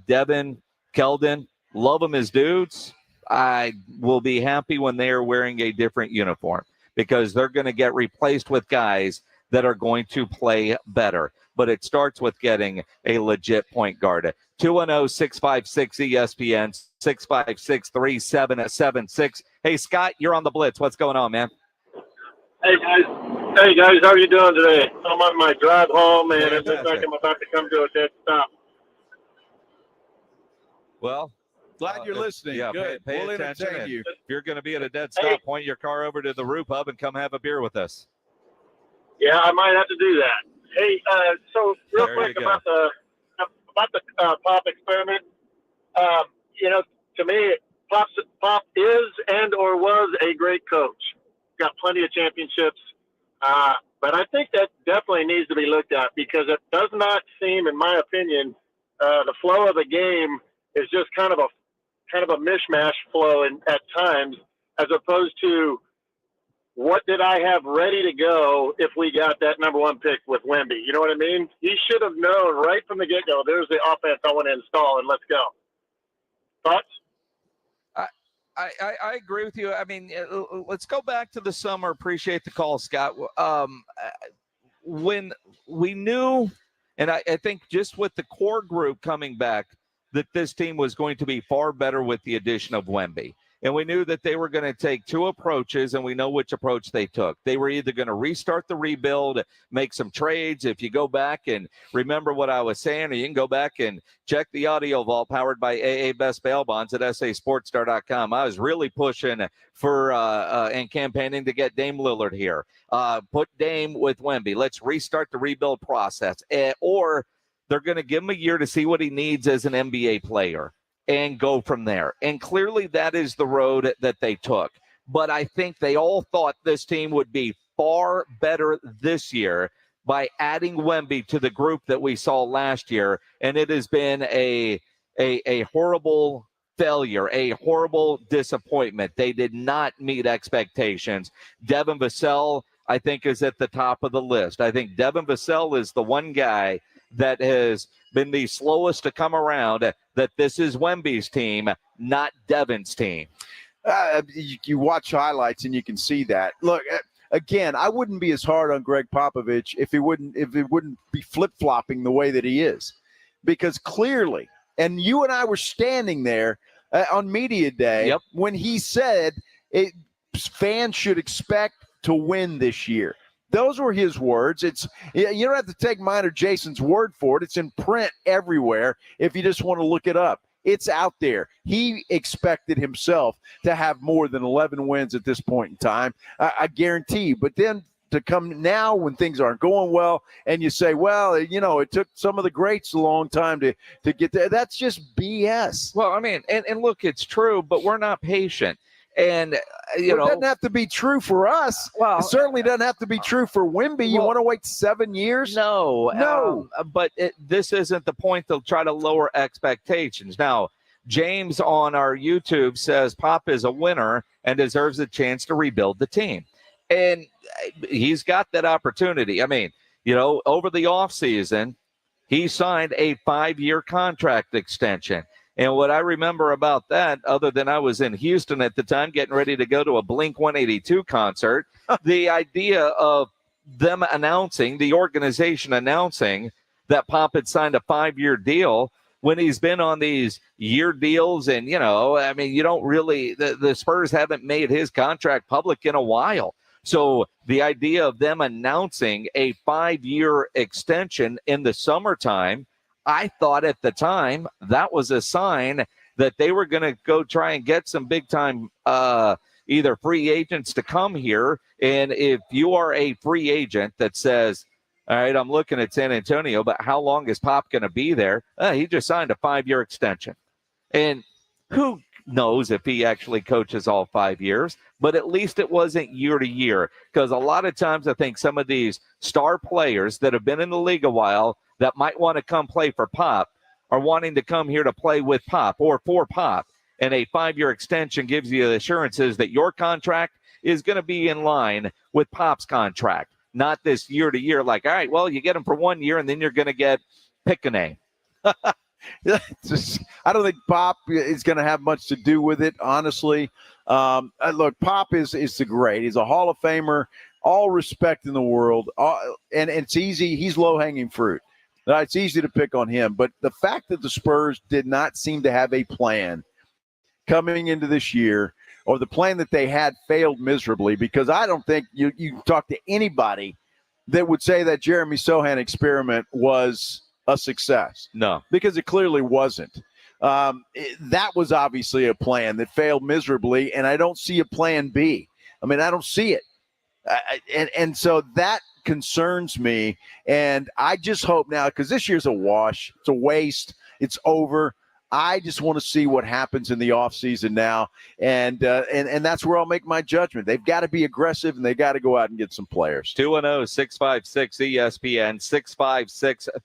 Devin, Keldon, love them as dudes. I will be happy when they are wearing a different uniform because they're going to get replaced with guys that are going to play better. But it starts with getting a legit point guard. 210-656-ESPN, 656-3776. Hey, Scott, you're on the Blitz. What's going on, man? Hey, guys, how are you doing today? I'm on my drive home, and it looks like I'm about to come to a dead stop. Well, glad you're listening. Yeah, good. Pay We'll attention. entertain you. If you're going to be at a dead stop, point your car over to the Roo Pub and come have a beer with us. Yeah, I might have to do that. Hey, so real There quick you go. about the Pop experiment. To me, Pop is and or was a great coach. Got plenty of championships, but I think that definitely needs to be looked at because it does not seem, in my opinion, the flow of the game is just kind of a mishmash flow at times, as opposed to what did I have ready to go if we got that number one pick with Wemby? You know what I mean? He should have known right from the get-go, there's the offense I want to install, and let's go. Thoughts? I agree with you. I mean, let's go back to the summer. Appreciate the call, Scott. When we knew, and I think just with the core group coming back, that this team was going to be far better with the addition of Wemby. And we knew that they were going to take two approaches, and we know which approach they took. They were either going to restart the rebuild, make some trades. If you go back and remember what I was saying, or you can go back and check the audio vault powered by AA Best Bail Bonds at sasportstar.com. I was really pushing for and campaigning to get Dame Lillard here. Put Dame with Wemby. Let's restart the rebuild process. Or they're going to give him a year to see what he needs as an NBA player and go from there. And clearly that is the road that they took. But I think they all thought this team would be far better this year by adding Wemby to the group that we saw last year. And it has been a horrible failure, a horrible disappointment. They did not meet expectations. Devin Vassell, I think, is at the top of the list. I think Devin Vassell is the one guy that has been the slowest to come around, that this is Wemby's team, not Devin's team. You watch highlights and you can see that. Look, again, I wouldn't be as hard on Greg Popovich if he wouldn't be flip-flopping the way that he is. Because clearly, and you and I were standing there on media day when he said fans should expect to win this year. Those were his words. You don't have to take mine or Jason's word for it. It's in print everywhere if you just want to look it up. It's out there. He expected himself to have more than 11 wins at this point in time, I guarantee. But then to come now when things aren't going well and you say, well, it took some of the greats a long time to get there. That's just BS. Well, I mean, and look, it's true, but we're not patient. And, it doesn't have to be true for us. Well, it certainly doesn't have to be true for Wemby. You want to wait 7 years? No. But this isn't the point. They'll try to lower expectations. Now, James on our YouTube says Pop is a winner and deserves a chance to rebuild the team. And he's got that opportunity. I mean, over the offseason, he signed a 5-year contract extension. And what I remember about that, other than I was in Houston at the time getting ready to go to a Blink-182 concert, the idea of them announcing, the organization announcing that Pop had signed a 5-year deal when he's been on these year deals. And, you don't really, the Spurs haven't made his contract public in a while. So the idea of them announcing a 5-year extension in the summertime, I thought at the time that was a sign that they were going to go try and get some big time either free agents to come here. And if you are a free agent that says, all right, I'm looking at San Antonio, but how long is Pop going to be there? He just signed a 5-year extension. And who knows if he actually coaches all 5 years, but at least it wasn't year to year. Because a lot of times I think some of these star players that have been in the league a while that might want to come play for Pop are wanting to come here to play with Pop or for Pop. And a 5-year extension gives you the assurances that your contract is going to be in line with Pop's contract, not this year to year. Like, all right, well, you get him for 1 year and then you're going to get pick a name. I don't think Pop is going to have much to do with it, honestly. Look, Pop is the great. He's a Hall of Famer, all respect in the world. And it's easy. He's low-hanging fruit. It's easy to pick on him. But the fact that the Spurs did not seem to have a plan coming into this year, or the plan that they had failed miserably, because I don't think you talk to anybody that would say that Jeremy Sochan experiment was a success. No. Because it clearly wasn't. That was obviously a plan that failed miserably, and I don't see a plan B. I mean, I don't see it. And so that concerns me, and I just hope now, because this year's a wash. It's a waste. It's over. I just want to see what happens in the offseason now, and that's where I'll make my judgment. They've got to be aggressive, and they got to go out and get some players. 210-656-ESPN,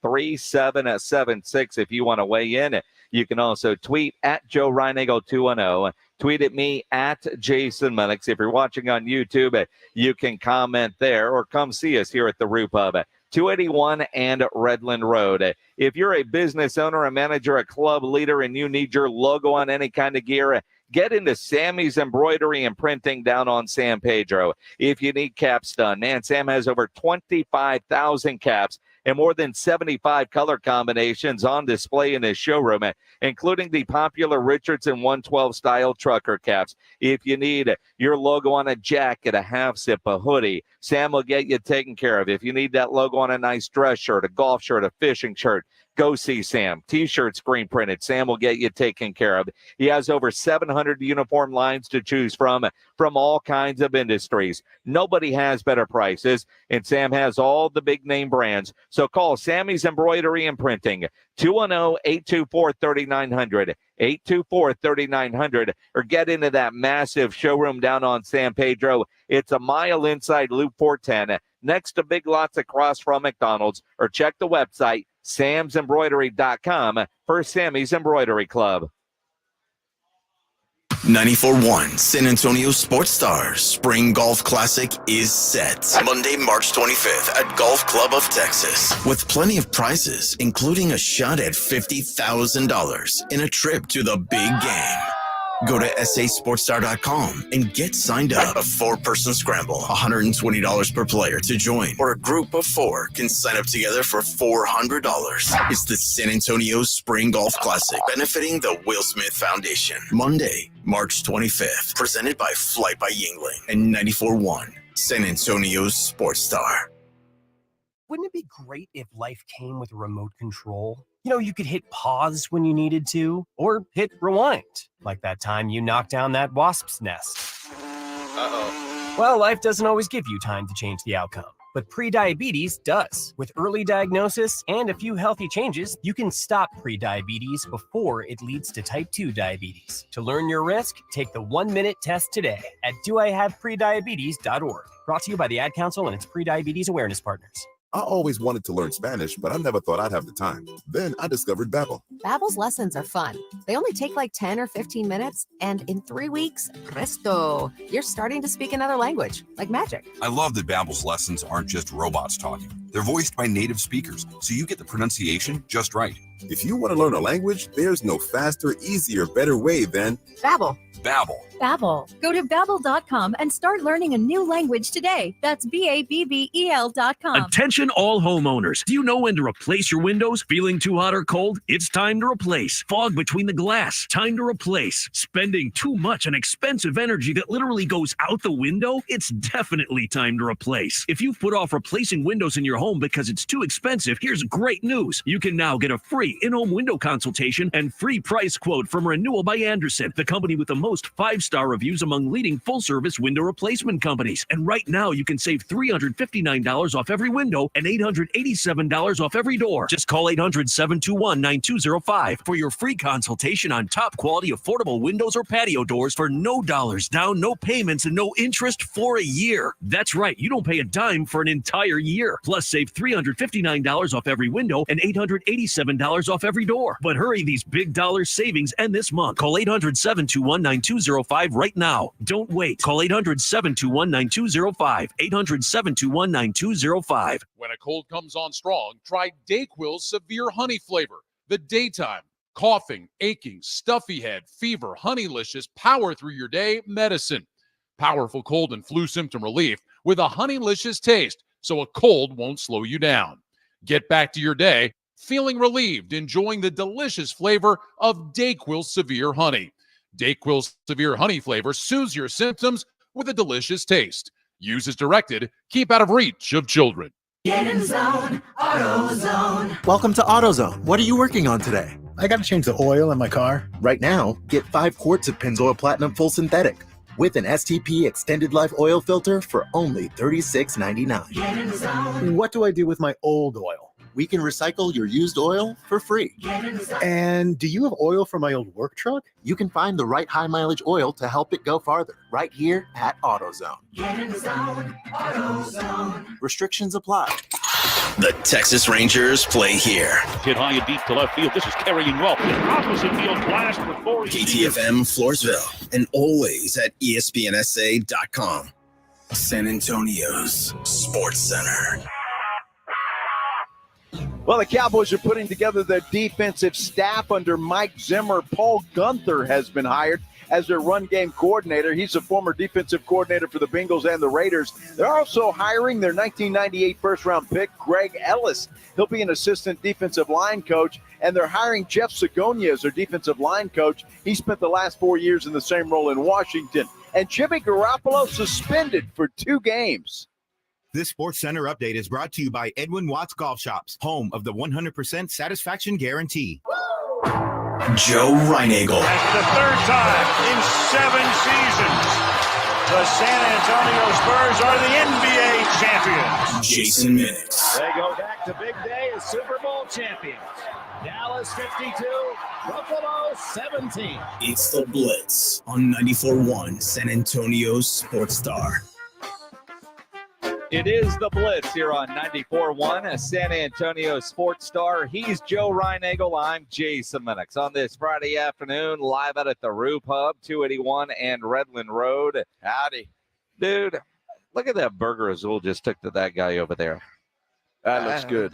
656-3776 if you want to weigh in. You can also tweet at Joe Reinagle 210. Tweet at me at Jason Munnix. If you're watching on YouTube, you can comment there or come see us here at the Roo Pub. 281 and Redland Road. If you're a business owner, a manager, a club leader, and you need your logo on any kind of gear, get into Sammy's Embroidery and Printing down on San Pedro. If you need caps done, man, Sam has over 25,000 caps and more than 75 color combinations on display in his showroom, including the popular Richardson 112 style trucker caps. If you need your logo on a jacket, a half zip, a hoodie, Sam will get you taken care of. If you need that logo on a nice dress shirt, a golf shirt, a fishing shirt, go see Sam. T-shirts screen printed. Sam will get you taken care of. He has over 700 uniform lines to choose from all kinds of industries. Nobody has better prices, and Sam has all the big name brands. So call Sammy's Embroidery and Printing, 210-824-3900, 824-3900, or get into that massive showroom down on San Pedro. It's a mile inside Loop 410, next to Big Lots across from McDonald's, or check the website, samsembroidery.com for Sammy's Embroidery Club. 94.1 San Antonio Sports Stars Spring Golf Classic is set. Monday, March 25th at Golf Club of Texas. With plenty of prizes, including a shot at $50,000 in a trip to the big game. Go to sasportstar.com and get signed up. A 4-person scramble, $120 per player to join, or a group of 4 can sign up together for $400. It's the San Antonio Spring Golf Classic, benefiting the Will Smith Foundation. Monday, March 25th, presented by Flight by Yingling and 94.1 San Antonio's Sports Star. Wouldn't it be great if life came with a remote control? You know, you could hit pause when you needed to, or hit rewind, like that time you knocked down that wasp's nest. Uh-oh. Well, life doesn't always give you time to change the outcome, but prediabetes does. With early diagnosis and a few healthy changes, you can stop prediabetes before it leads to type 2 diabetes. To learn your risk, take the 1-minute test today at doihaveprediabetes.org. Brought to you by the Ad Council and its prediabetes awareness partners. I always wanted to learn Spanish, but I never thought I'd have the time. Then I discovered Babbel. Babbel's lessons are fun. They only take like 10 or 15 minutes, and in 3 weeks, presto, you're starting to speak another language, like magic. I love that Babbel's lessons aren't just robots talking. They're voiced by native speakers, so you get the pronunciation just right. If you want to learn a language, there's no faster, easier, better way than Babbel. Babbel. Babbel. Go to Babbel.com and start learning a new language today. That's Babbel.com. Attention all homeowners. Do you know when to replace your windows? Feeling too hot or cold? It's time to replace. Fog between the glass? Time to replace. Spending too much on expensive energy that literally goes out the window? It's definitely time to replace. If you've put off replacing windows in your home because it's too expensive, here's great news. You can now get a free in-home window consultation and free price quote from Renewal by Andersen, the company with the most 5 5-star reviews among leading full-service window replacement companies. And right now, you can save $359 off every window and $887 off every door. Just call 800-721-9205 for your free consultation on top-quality affordable windows or patio doors for no dollars down, no payments, and no interest for a year. That's right. You don't pay a dime for an entire year. Plus, save $359 off every window and $887 off every door. But hurry, these big dollar savings end this month. Call 800-721-9205 right now. Don't wait. Call 800-721-9205. 800-721-9205. When a cold comes on strong, try DayQuil's Severe Honey Flavor. The daytime, coughing, aching, stuffy head, fever, Honeylicious, power through your day medicine. Powerful cold and flu symptom relief with a Honeylicious taste, so a cold won't slow you down. Get back to your day feeling relieved, enjoying the delicious flavor of DayQuil Severe Honey. DayQuil Severe Honey flavor soothes your symptoms with a delicious taste. Use as directed. Keep out of reach of children. Get in the zone, AutoZone. Welcome to AutoZone. What are you working on today? I got to change the oil in my car. Right now, get 5 quarts of Pennzoil Platinum Full Synthetic with an STP Extended Life Oil Filter for only $36.99. Get in the zone. What do I do with my old oil? We can recycle your used oil for free. Get in the zone. And do you have oil for my old work truck? You can find the right high mileage oil to help it go farther right here at AutoZone. Get in the zone, AutoZone. Restrictions apply. The Texas Rangers play here. Hit high and deep to left field. This is carrying well. Opposite field blast for 40. KTFM Floresville and always at ESPNSA.com. San Antonio's Sports Center. Well, the Cowboys are putting together their defensive staff under Mike Zimmer. Paul Gunther has been hired as their run game coordinator. He's a former defensive coordinator for the Bengals and the Raiders. They're also hiring their 1998 first-round pick, Greg Ellis. He'll be an assistant defensive line coach, and they're hiring Jeff Sagonia as their defensive line coach. He spent the last 4 years in the same role in Washington. And Jimmy Garoppolo suspended for 2 games. This Sports Center update is brought to you by Edwin Watts Golf Shops, home of the 100% satisfaction guarantee. Joe Reinagel. That's the 3rd time in 7 seasons. The San Antonio Spurs are the NBA champions. Jason Minix. They go back to big day as Super Bowl champions. Dallas 52, Buffalo 17. It's the Blitz on 94.1 San Antonio Sports Star. It is the Blitz here on 94.1, a San Antonio Sports Star. He's Joe Reinagel. I'm Jason Minix. On this Friday afternoon, live out at the Rue Pub, 281 and Redland Road. Howdy. Dude, look at that burger Azul just took to that guy over there. That looks good.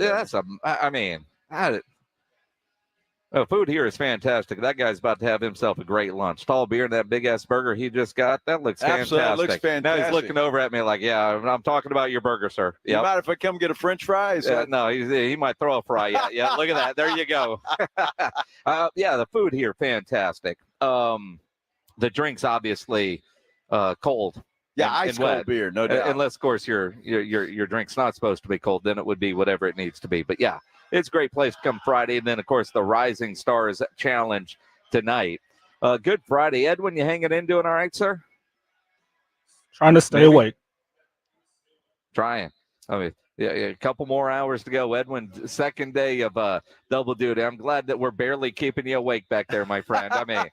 The food here is fantastic. That guy's about to have himself a great lunch. Tall beer and that big-ass burger he just got, that looks fantastic. Absolutely, looks fantastic. Now he's looking over at me like, yeah, I'm talking about your burger, sir. You mind if I come get a French fry? No, he might throw a fry. Yeah, look at that. There you go. Yeah, the food here, fantastic. The drinks, obviously, cold. Yeah, ice cold beer, no doubt. Unless, of course, your drink's not supposed to be cold, then it would be whatever it needs to be. But yeah, it's a great place to come Friday. And then, of course, the Rising Stars Challenge tonight. Good Friday. Edwin, you hanging in, doing all right, sir? Trying to stay awake. Trying. I mean, yeah, a couple more hours to go. Edwin, second day of double duty. I'm glad that we're barely keeping you awake back there, my friend. I mean,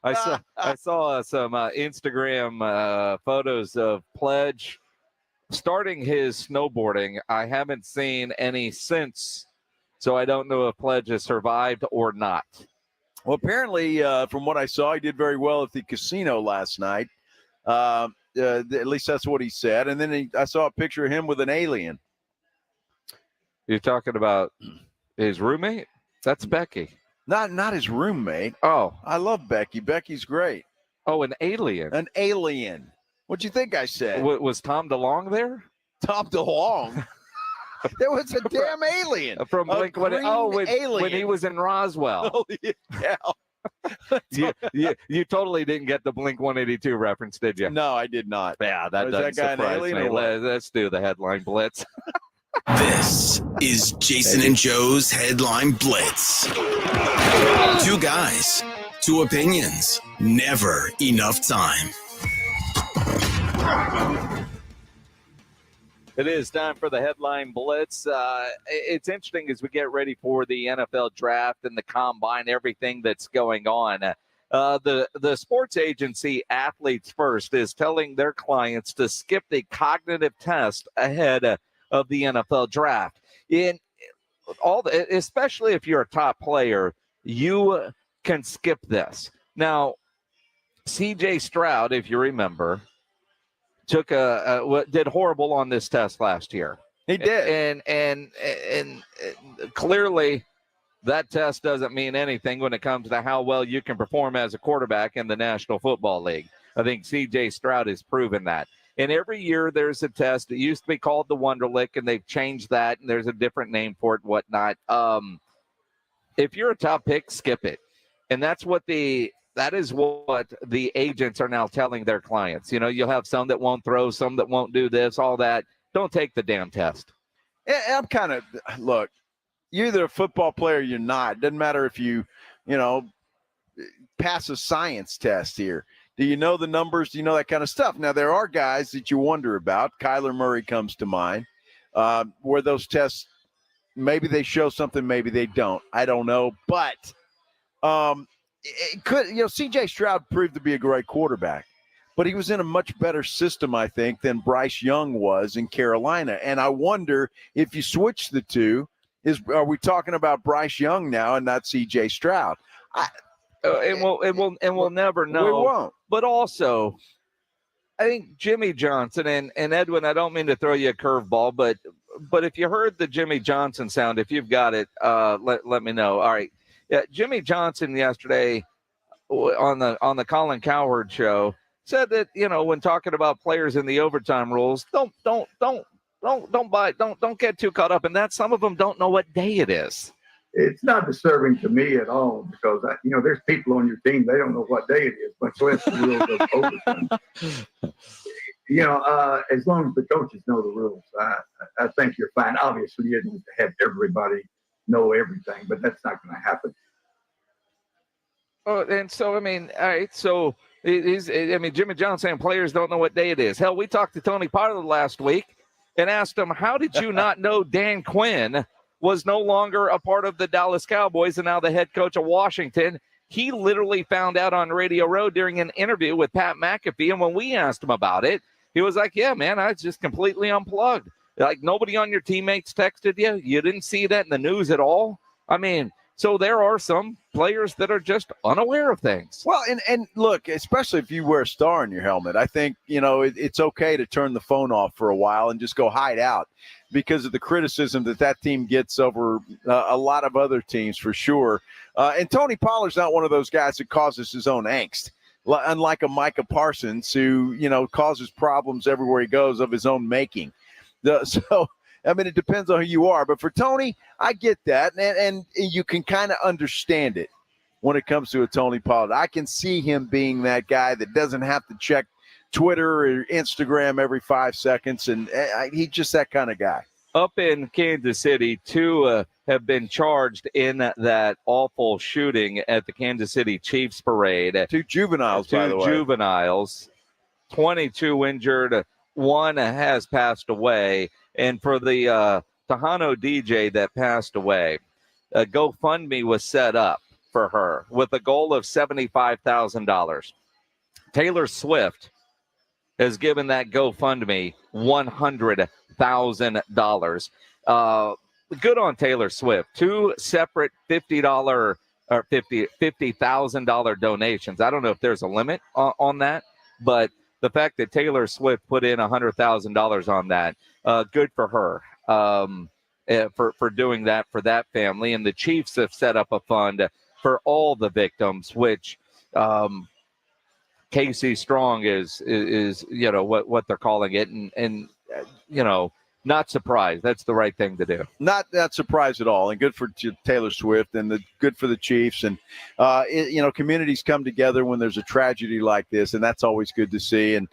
I saw some Instagram photos of Pledge starting his snowboarding. I haven't seen any since, so I don't know if Pledge has survived or not. Well, apparently, from what I saw, he did very well at the casino last night. At least that's what he said. And then I saw a picture of him with an alien. You're talking about his roommate? That's Becky. Not his roommate. Oh. I love Becky. Becky's great. Oh, an alien. An alien. What'd you think I said? Was Tom DeLonge there? Tom DeLonge? There was a damn alien. From Blink. When he was in Roswell. Oh, yeah. You totally didn't get the Blink 182 reference, did you? No, I did not. Yeah, that doesn't surprise me. Let's do the headline blitz. This is Jason and Joe's Headline Blitz. 2 guys, Two opinions, never enough time. It is time for the headline blitz. It's interesting as we get ready for the NFL draft and the combine, everything that's going on. The sports agency Athletes First is telling their clients to skip the cognitive test ahead of the NFL draft. Especially if you're a top player, you can skip this. Now, C.J. Stroud, if you remember, did horrible on this test last year. He did, and clearly that test doesn't mean anything when it comes to how well you can perform as a quarterback in the National Football League. I think C.J. Stroud has proven that. And every year there's a test. It used to be called the Wonderlic, and they've changed that, and there's a different name for it and whatnot. If you're a top pick, skip it. And that is what the agents are now telling their clients. You know, you'll have some that won't throw, some that won't do this, all that. Don't take the damn test. I'm kind of, look, you're either a football player or you're not. Doesn't matter if you pass a science test here. Do you know the numbers? Do you know that kind of stuff? Now, there are guys that you wonder about. Kyler Murray comes to mind, where those tests, maybe they show something, maybe they don't. I don't know. But it could, C.J. Stroud proved to be a great quarterback, but he was in a much better system, I think, than Bryce Young was in Carolina. And I wonder if you switch the two, are we talking about Bryce Young now and not C.J. Stroud? We'll never know. We won't. But also, I think Jimmy Johnson and Edwin, I don't mean to throw you a curveball, but if you heard the Jimmy Johnson sound, if you've got it, let me know. All right. Yeah, Jimmy Johnson yesterday on the Colin Cowherd show said that, when talking about players in the overtime rules, don't get too caught up in that. Some of them don't know what day it is. It's not disturbing to me at all because, there's people on your team, they don't know what day it is, much less the rules of overtime. As long as the coaches know the rules, I think you're fine. Obviously, you need to have everybody know everything, but that's not going to happen. Oh, and so, all right, so Jimmy Johnson saying players don't know what day it is. Hell, we talked to Tony Pollard last week and asked him, how did you not know Dan Quinn was no longer a part of the Dallas Cowboys and now the head coach of Washington? He literally found out on Radio Row during an interview with Pat McAfee, and when we asked him about it, he was like, yeah, man, I was just completely unplugged. Like, nobody on your teammates texted you? You didn't see that in the news at all? So there are some players that are just unaware of things. Well, and look, especially if you wear a star in your helmet, I think, it's okay to turn the phone off for a while and just go hide out because of the criticism that team gets over a lot of other teams for sure. And Tony Pollard's not one of those guys that causes his own angst, unlike a Micah Parsons who, causes problems everywhere he goes of his own making. It depends on who you are. But for Tony, I get that. And you can kind of understand it when it comes to a Tony Pollard. I can see him being that guy that doesn't have to check Twitter or Instagram every 5 seconds. And he's just that kind of guy. Up in Kansas City, two have been charged in that awful shooting at the Kansas City Chiefs parade. Two juveniles, by the way. 22 injured. One has passed away. And for the Tejano DJ that passed away, a GoFundMe was set up for her with a goal of $75,000. Taylor Swift has given that GoFundMe $100,000. Good on Taylor Swift. Two separate $50 or $50,000 donations. I don't know if there's a limit on that, but the fact that Taylor Swift put in $100,000 on that, good for her for doing that for that family. And the Chiefs have set up a fund for all the victims, which Casey Strong is what they're calling it, and not surprised. That's the right thing to do. Not surprised at all, and good for Taylor Swift, and good for the Chiefs. And communities come together when there's a tragedy like this, and that's always good to see. And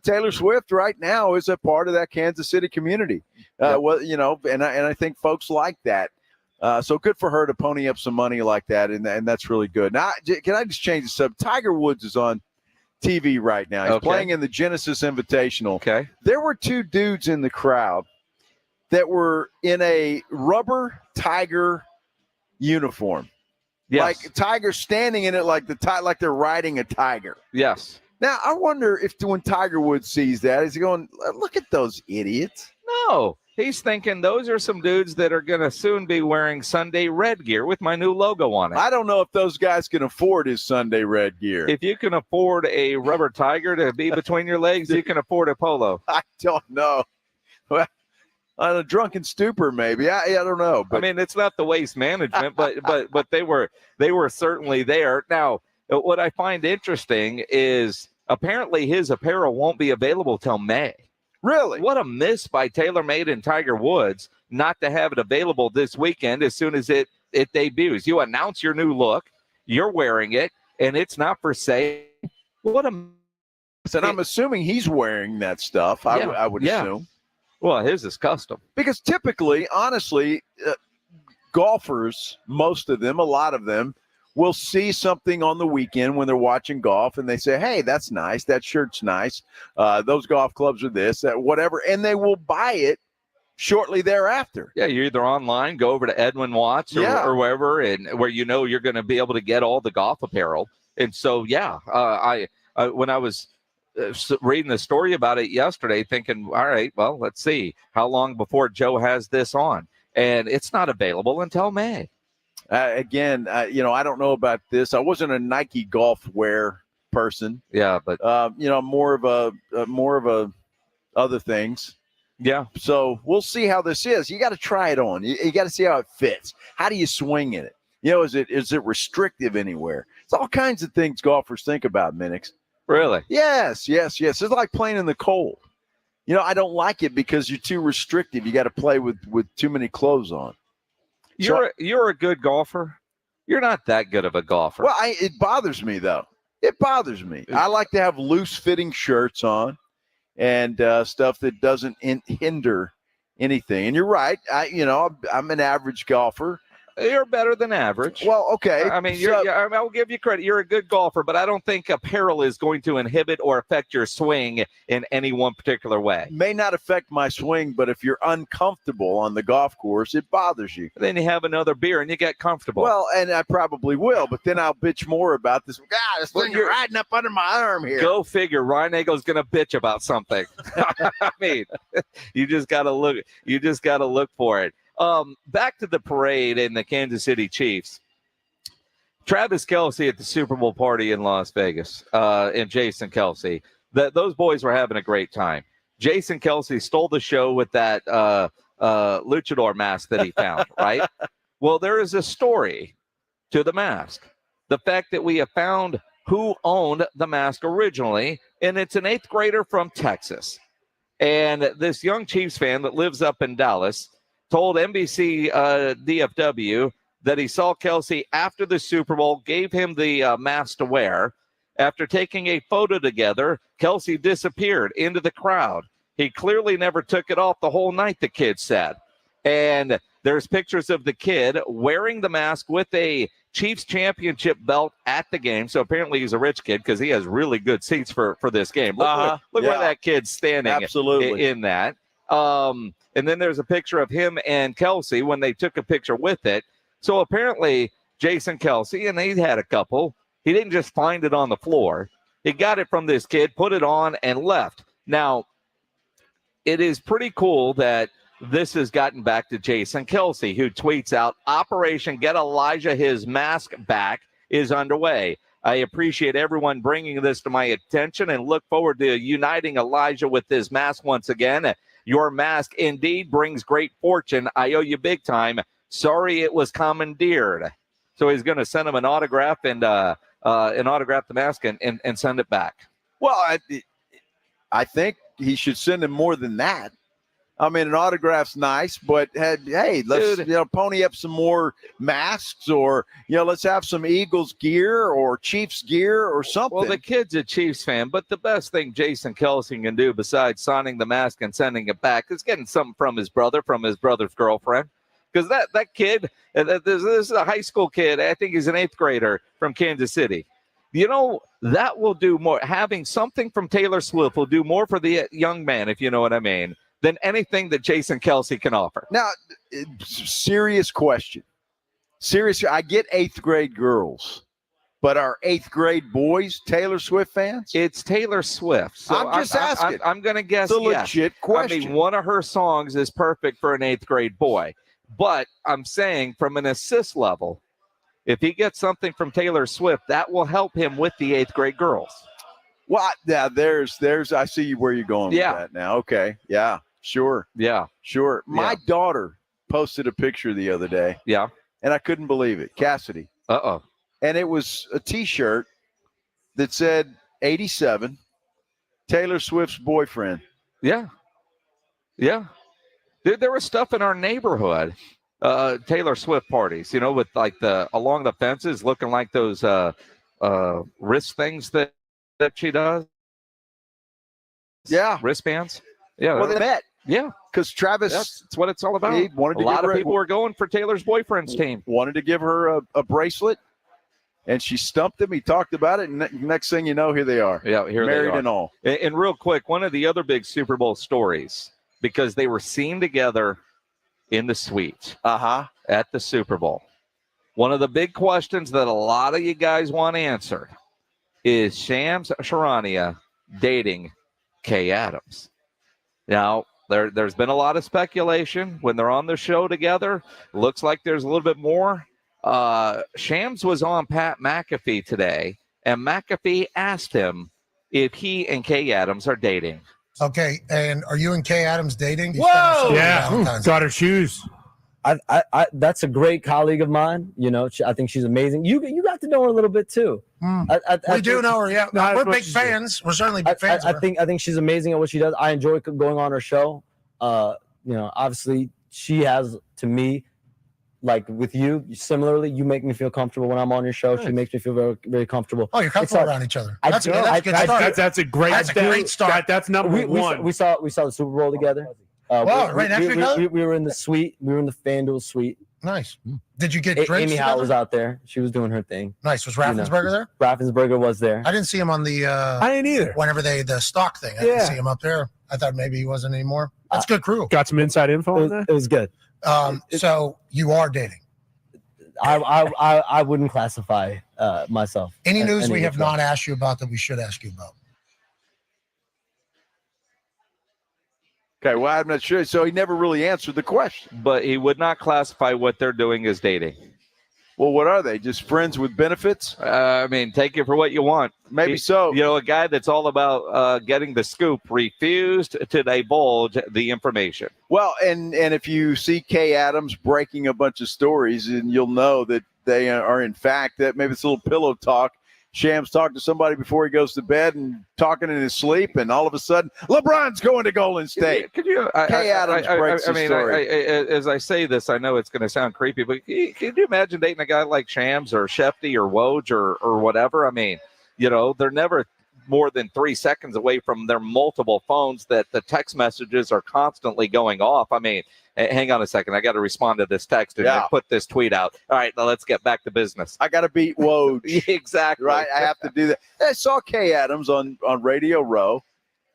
Taylor Swift right now is a part of that Kansas City community. And I think folks like that. So good for her to pony up some money like that, and that's really good. Now, can I just change the subject? Tiger Woods is on TV right now. He's playing in the Genesis Invitational. Okay. There were two dudes in the crowd that were in a rubber tiger uniform. Yes. Like Tiger standing in it like they're riding a tiger. Yes. Now, I wonder if when Tiger Woods sees that, is he going, look at those idiots? No. He's thinking those are some dudes that are going to soon be wearing Sunday red gear with my new logo on it. I don't know if those guys can afford his Sunday red gear. If you can afford a rubber tiger to be between your legs, you can afford a polo. I don't know. Well, on a drunken stupor, maybe. I don't know. But I mean, it's not the waste management, but they were certainly there. Now, what I find interesting is apparently his apparel won't be available till May. Really? What a miss by TaylorMade and Tiger Woods not to have it available this weekend as soon as it debuts. You announce your new look, you're wearing it, and it's not for sale. What a miss. And I'm assuming he's wearing that stuff, I would assume. Well, his is custom. Because typically, honestly, golfers, most of them, a lot of them, will see something on the weekend when they're watching golf, and they say, hey, that's nice. That shirt's nice. Those golf clubs are this, that, whatever. And they will buy it shortly thereafter. Yeah, you're either online, go over to Edwin Watts or wherever, and where you know you're going to be able to get all the golf apparel. And so, I when I was reading the story about it yesterday, thinking, all right, well, let's see how long before Joe has this on, and it's not available until May. Again, I don't know about this. I wasn't a Nike golf wear person. Yeah, but more of a other things. Yeah. So we'll see how this is. You got to try it on. You got to see how it fits. How do you swing in it? Is it restrictive anywhere? It's all kinds of things golfers think about, Minix. Really? Yes. It's like playing in the cold. I don't like it because you're too restrictive. You got to play with too many clothes on. You're a good golfer. You're not that good of a golfer. Well, it bothers me, though. It bothers me. I like to have loose-fitting shirts on and stuff that doesn't hinder anything. And you're right. I'm an average golfer. You're better than average. Well, okay. I mean, I'll give you credit. You're a good golfer, but I don't think apparel is going to inhibit or affect your swing in any one particular way. May not affect my swing, but if you're uncomfortable on the golf course, it bothers you. Then you have another beer and you get comfortable. Well, and I probably will, but then I'll bitch more about this. God, this thing is riding up under my arm here. Go figure. Ryan Eagle's going to bitch about something. I mean, you just got to look. You just got to look for it. Back to the parade and the Kansas City Chiefs. Travis Kelce at the Super Bowl party in Las Vegas, and Jason Kelce. Those boys were having a great time. Jason Kelce stole the show with that luchador mask that he found, right? Well, there is a story to the mask. The fact that we have found who owned the mask originally, and it's an 8th grader from Texas. And this young Chiefs fan that lives up in Dallas told NBC DFW that he saw Kelce after the Super Bowl, gave him the mask to wear. After taking a photo together, Kelce disappeared into the crowd. He clearly never took it off the whole night, the kid said. And there's pictures of the kid wearing the mask with a Chiefs championship belt at the game. So apparently he's a rich kid because he has really good seats for this game. Look where that kid's standing. Absolutely. In that. And then there's a picture of him and Kelce when they took a picture with it. So apparently Jason Kelce, and he had a couple, he didn't just find it on the floor. He got it from this kid, put it on, and left. Now, it is pretty cool that this has gotten back to Jason Kelce, who tweets out, Operation Get Elijah His Mask Back is underway. I appreciate everyone bringing this to my attention and look forward to uniting Elijah with his mask once again. Your mask indeed brings great fortune. I owe you big time. Sorry it was commandeered. So he's going to send him an autograph and autograph the mask and send it back. Well, I think he should send him more than that. I mean, an autograph's nice, but hey, let's pony up some more masks, or let's have some Eagles gear or Chiefs gear or something. Well, the kid's a Chiefs fan, but the best thing Jason Kelce can do besides signing the mask and sending it back is getting something from his brother's girlfriend. Because that kid, this is a high school kid. I think he's an 8th grader from Kansas City. You know, that will do more. Having something from Taylor Swift will do more for the young man, if you know what I mean, than anything that Jason Kelce can offer. Now, serious question. Seriously, I get 8th grade girls, but are 8th grade boys Taylor Swift fans? It's Taylor Swift. So I'm just asking. I'm going to guess it's a yes. legit question. I mean, one of her songs is perfect for an 8th grade boy. But I'm saying from an assist level, if he gets something from Taylor Swift, that will help him with the 8th grade girls. Well, now there's I see where you're going with that now. Okay. Yeah, sure. Yeah. Sure. My daughter posted a picture the other day. Yeah. And I couldn't believe it. Cassidy. Uh-oh. And it was a T-shirt that said 87, Taylor Swift's boyfriend. Yeah. Yeah. There was stuff in our neighborhood, Taylor Swift parties, with like along the fences looking like those wrist things that she does. Yeah. Wristbands. Yeah. Well, they met. Yeah. Because Travis. That's what it's all about. He wanted to a lot of people were going for Taylor's boyfriend's team. Wanted to give her a bracelet, and she stumped him. He talked about it, and next thing you know, here they are. Yeah, here married they are. and all. And real quick, one of the other big Super Bowl stories, because they were seen together in the suite at the Super Bowl. One of the big questions that a lot of you guys want answered is Shams Charania dating Kay Adams? Now, there's been a lot of speculation when they're on the show together. Looks like there's a little bit more. Shams was on Pat McAfee today, and McAfee asked him if he and Kay Adams are dating. Okay, and are you and Kay Adams dating? Whoa! Yeah, got her shoes. I that's a great colleague of mine. I think she's amazing. You got to know her a little bit too. We do know her. Yeah, we're big fans. We're certainly big fans. I think she's amazing at what she does. I enjoy going on her show. Obviously she has, to me, like with you, similarly, you make me feel comfortable when I'm on your show. Nice. She makes me feel very, very comfortable. Oh, you're comfortable around each other. That's a great start. That's number one. We saw the Super Bowl together. Right after each other? We were in the suite. We were in the FanDuel suite. Nice. Did you get drinks? Amy Howe was out there. She was doing her thing. Nice. Was Raffensperger there? Raffensperger was there. I didn't see him on the. I didn't either. Whenever the stock thing, I didn't see him up there. I thought maybe he wasn't anymore. That's good crew. Got some inside info on that. It was good. So you are dating. I wouldn't classify myself. Any news we have not asked you about that we should ask you about? Okay, well, I'm not sure. So he never really answered the question. But he would not classify what they're doing as dating. Well, what are they? Just friends with benefits? I mean, take it for what you want. Maybe so. A guy that's all about getting the scoop refused to divulge the information. Well, and if you see Kay Adams breaking a bunch of stories, and you'll know that they are, in fact, that maybe it's a little pillow talk. Shams talked to somebody before he goes to bed and talking in his sleep, and all of a sudden, LeBron's going to Golden State. Kay Adams breaks the story. As I say this, I know it's going to sound creepy, but can you imagine dating a guy like Shams or Shefty or Woj or whatever? I mean, they're never more than 3 seconds away from their multiple phones that the text messages are constantly going off. I mean, hang on a second. I got to respond to this text and put this tweet out. All right, now let's get back to business. I got to beat Woj. Exactly. Right, I have to do that. I saw Kay Adams on Radio Row,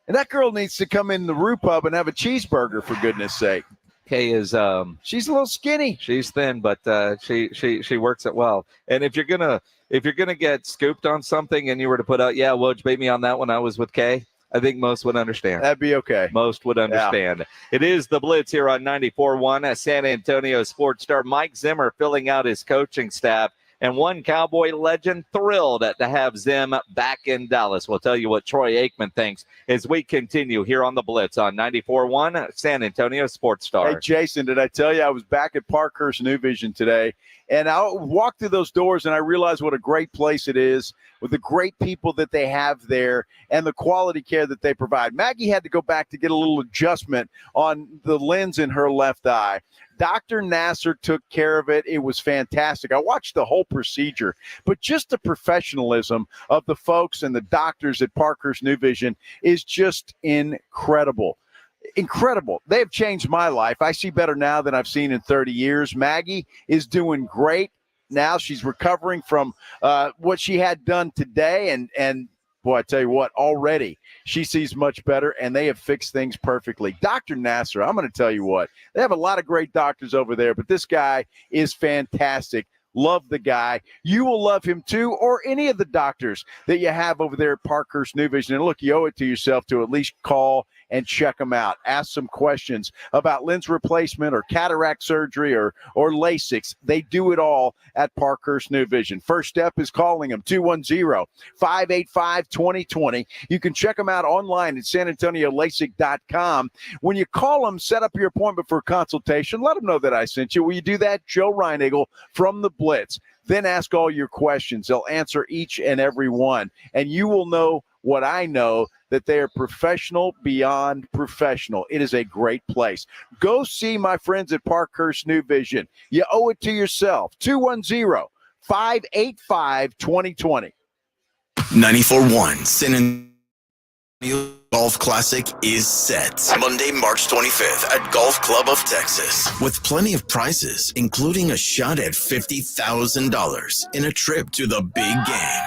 and that girl needs to come in the Roo Pub and have a cheeseburger, for goodness sake. Kay is she's a little skinny. She's thin, but she works it well. And if you're gonna get scooped on something and you were to put out, Woj bait me on that when I was with Kay, I think most would understand. That'd be okay. Most would understand. Yeah. It is the Blitz here on 94.1 San Antonio Sports Star. Mike Zimmer filling out his coaching staff. And one Cowboy legend thrilled to have Zim back in Dallas. We'll tell you what Troy Aikman thinks as we continue here on the Blitz on 94.1 San Antonio Sports Star. Hey, Jason, did I tell you I was back at Parkhurst New Vision today? And I walked through those doors and I realized what a great place it is with the great people that they have there and the quality care that they provide. Maggie had to go back to get a little adjustment on the lens in her left eye. Dr. Nasser took care of it. It was fantastic. I watched the whole procedure, but just the professionalism of the folks and the doctors at Parkhurst New Vision is just incredible. incredible. They have changed my life. I see better now than I've seen in 30 years. Maggie is doing great. Now she's recovering from what she had done today. And boy, I tell you what, already she sees much better, and they have fixed things perfectly. Dr. Nasser, I'm going to tell you what, they have a lot of great doctors over there, but this guy is fantastic. Love the guy. You will love him too, or any of the doctors that you have over there at Parkhurst New Vision. And look, you owe it to yourself to at least call and check them out. Ask some questions about lens replacement or cataract surgery or LASIK. They do it all at Parkhurst New Vision. First step is calling them, 210-585-2020. You can check them out online at sanantoniolasic.com. When you call them, set up your appointment for a consultation. Let them know that I sent you. Will you do that? Joe Reinagle from the Blitz. Then ask all your questions. They'll answer each and every one. And you will know what I know, that they are professional beyond professional. It is a great place. Go see my friends at Parkhurst New Vision. You owe it to yourself. 210-585-2020. 94.1 San Antonio Golf Classic is set. Monday, March 25th at Golf Club of Texas. With plenty of prizes, including a shot at $50,000 in a trip to the big game.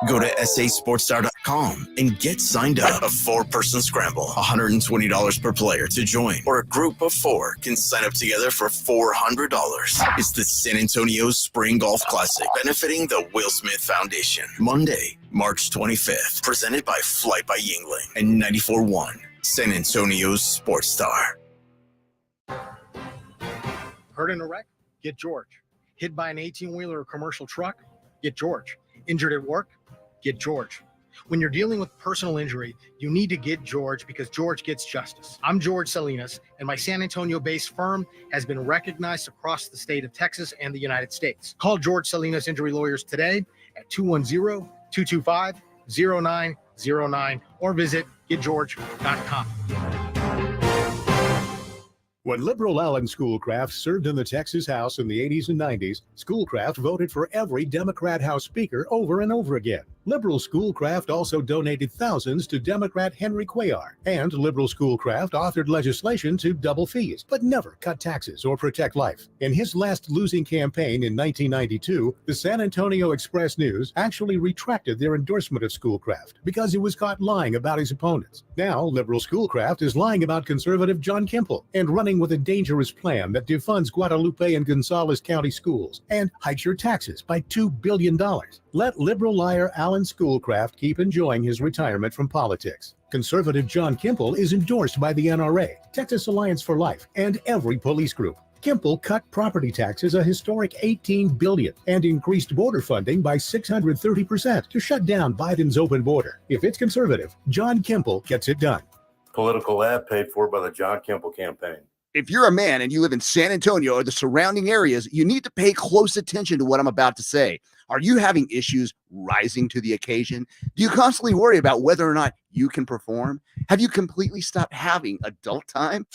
Go to sasportstar.com and get signed up. A 4-person scramble, $120 per player to join, or a group of 4 can sign up together for $400. It's the San Antonio Spring Golf Classic, benefiting the Will Smith Foundation. Monday, March 25th, presented by Flight by Yingling and 94.1 San Antonio's Sports Star. Hurt in a wreck? Get George. Hit by an 18-wheeler or commercial truck? Get George. Injured at work? Get George. When you're dealing with personal injury, you need to get George, because George gets justice. I'm George Salinas, and my San Antonio-based firm has been recognized across the state of Texas and the United States. Call George Salinas Injury Lawyers today at 210-225-0909 or visit getgeorge.com. When liberal Alan Schoolcraft served in the Texas House in the 80s and 90s, Schoolcraft voted for every Democrat House Speaker over and over again. Liberal Schoolcraft also donated thousands to Democrat Henry Cuellar, and Liberal Schoolcraft authored legislation to double fees, but never cut taxes or protect life. In his last losing campaign in 1992, the San Antonio Express-News actually retracted their endorsement of Schoolcraft because he was caught lying about his opponents. Now, Liberal Schoolcraft is lying about conservative Jon Kimple and running with a dangerous plan that defunds Guadalupe and Gonzales County schools and hikes your taxes by $2 billion. Let liberal liar Alan Schoolcraft keep enjoying his retirement from politics. Conservative Jon Kimple is endorsed by the NRA, Texas Alliance for Life, and every police group. Kimple cut property taxes a historic $18 billion and increased border funding by 630% to shut down Biden's open border. If it's conservative, Jon Kimple gets it done. Political ad paid for by the Jon Kimple campaign. If you're a man and you live in San Antonio or the surrounding areas, you need to pay close attention to what I'm about to say. Are you having issues rising to the occasion? Do you constantly worry about whether or not you can perform? Have you completely stopped having adult time?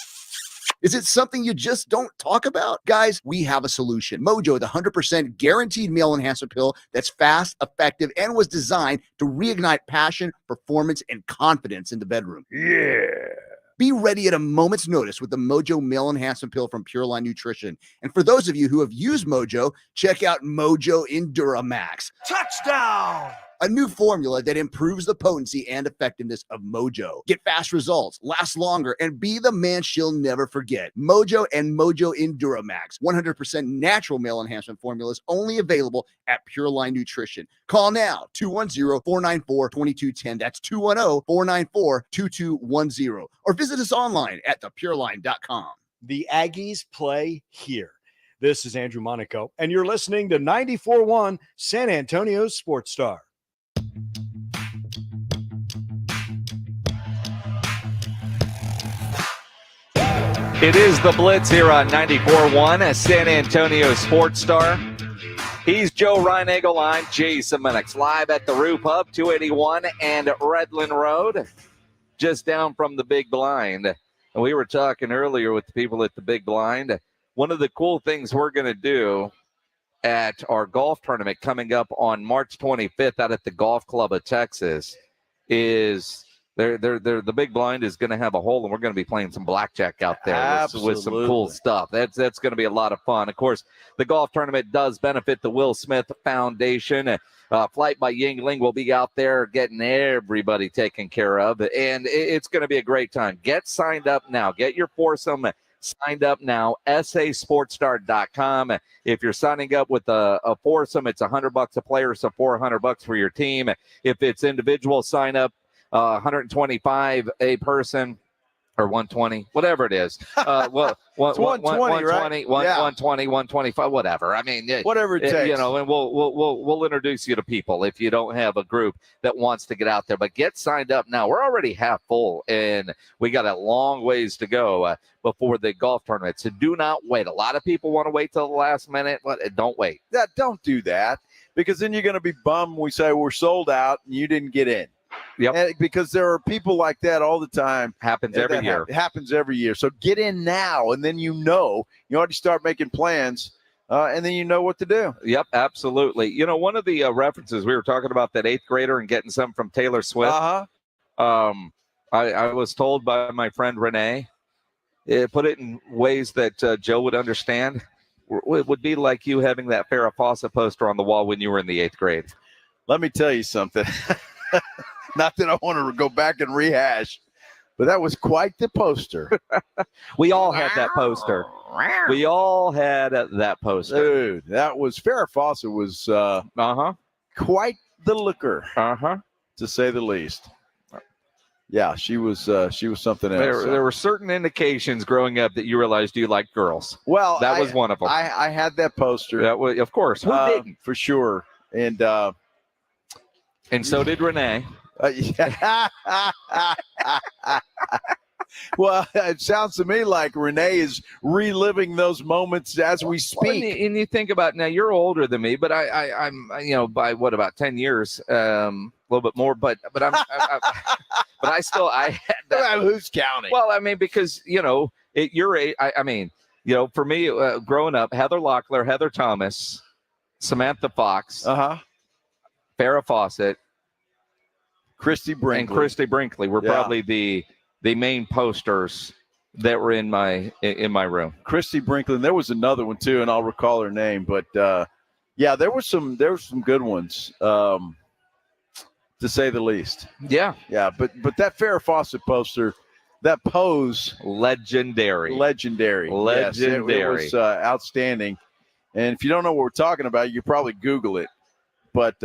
Is it something you just don't talk about? Guys, we have a solution. Mojo, the 100% guaranteed male enhancement pill that's fast, effective, and was designed to reignite passion, performance, and confidence in the bedroom. Yeah. Be ready at a moment's notice with the Mojo Male Enhancement Pill from Pure Line Nutrition. And for those of you who have used Mojo, check out Mojo Enduramax. Touchdown! A new formula that improves the potency and effectiveness of Mojo. Get fast results, last longer, and be the man she'll never forget. Mojo and Mojo Enduramax. 100% natural male enhancement formulas only available at Pure Line Nutrition. Call now, 210-494-2210. That's 210-494-2210. Or visit us online at thepureline.com. The Aggies play here. This is Andrew Monaco, and you're listening to 94.1 San Antonio's Sports Star. It is the Blitz here on 94.1, San Antonio Sports Star. He's Joe Reinagle. I'm Jason Minix, live at the Roo Pub, 281 and Redland Road, just down from the Big Blind. And we were talking earlier with the people at the Big Blind. One of the cool things we're going to do at our golf tournament coming up on March 25th out at the Golf Club of Texas is The big blind is going to have a hole, and we're going to be playing some blackjack out there with some cool stuff. That's going to be a lot of fun. Of course, the golf tournament does benefit the Will Smith Foundation. Flight by Yingling will be out there getting everybody taken care of, and it's going to be a great time. Get signed up now. Get your foursome signed up now. sasportstar.com. If you're signing up with a foursome, it's $100 a player, so $400 for your team. If it's individual sign up, 125 a person, or 120, whatever it is. Well, it's 120, right? 120, 125, whatever. I mean, whatever it takes. You know, and we'll introduce you to people if you don't have a group that wants to get out there. But get signed up now. We're already half full, and we got a long ways to go before the golf tournament. So do not wait. A lot of people want to wait till the last minute. Don't wait. Don't do that, because then you're going to be bummed when we say we're sold out and you didn't get in. Yep. Because there are people like that all the time. Happens every year. It happens every year. So get in now, and then you already start making plans, and then you know what to do. Yep, absolutely. You know, one of the references, we were talking about that 8th grader and getting some from Taylor Swift. I was told by my friend Renee, put it in ways that Joe would understand. It would be like you having that Farrah Fawcett poster on the wall when you were in the 8th grade. Let me tell you something. Not that I want to go back and rehash, but that was quite the poster. We all had that poster. We all had that poster. Dude, that was Farrah Fawcett was quite the looker, to say the least. Yeah, she was something else. There were certain indications growing up that you realized you liked girls. Well, that was one of them. I had that poster. That was, of course, who didn't? For sure, and so did Renee. Well, it sounds to me like Renee is reliving those moments as we speak. Well, and you think about, now you're older than me, but I'm by about 10 years, a little bit more, but I'm but I had that. Who's counting? Well, I mean, because at your age, I mean, for me, growing up, Heather Locklear, Heather Thomas, Samantha Fox, Farrah Fawcett, Christy Brinkley were probably the main posters that were in my room. Christy Brinkley, and there was another one too, and I'll recall her name. But there were some good ones, to say the least. Yeah. But that Farrah Fawcett poster, that pose, legendary. Yes, it was outstanding. And if you don't know what we're talking about, you probably Google it. But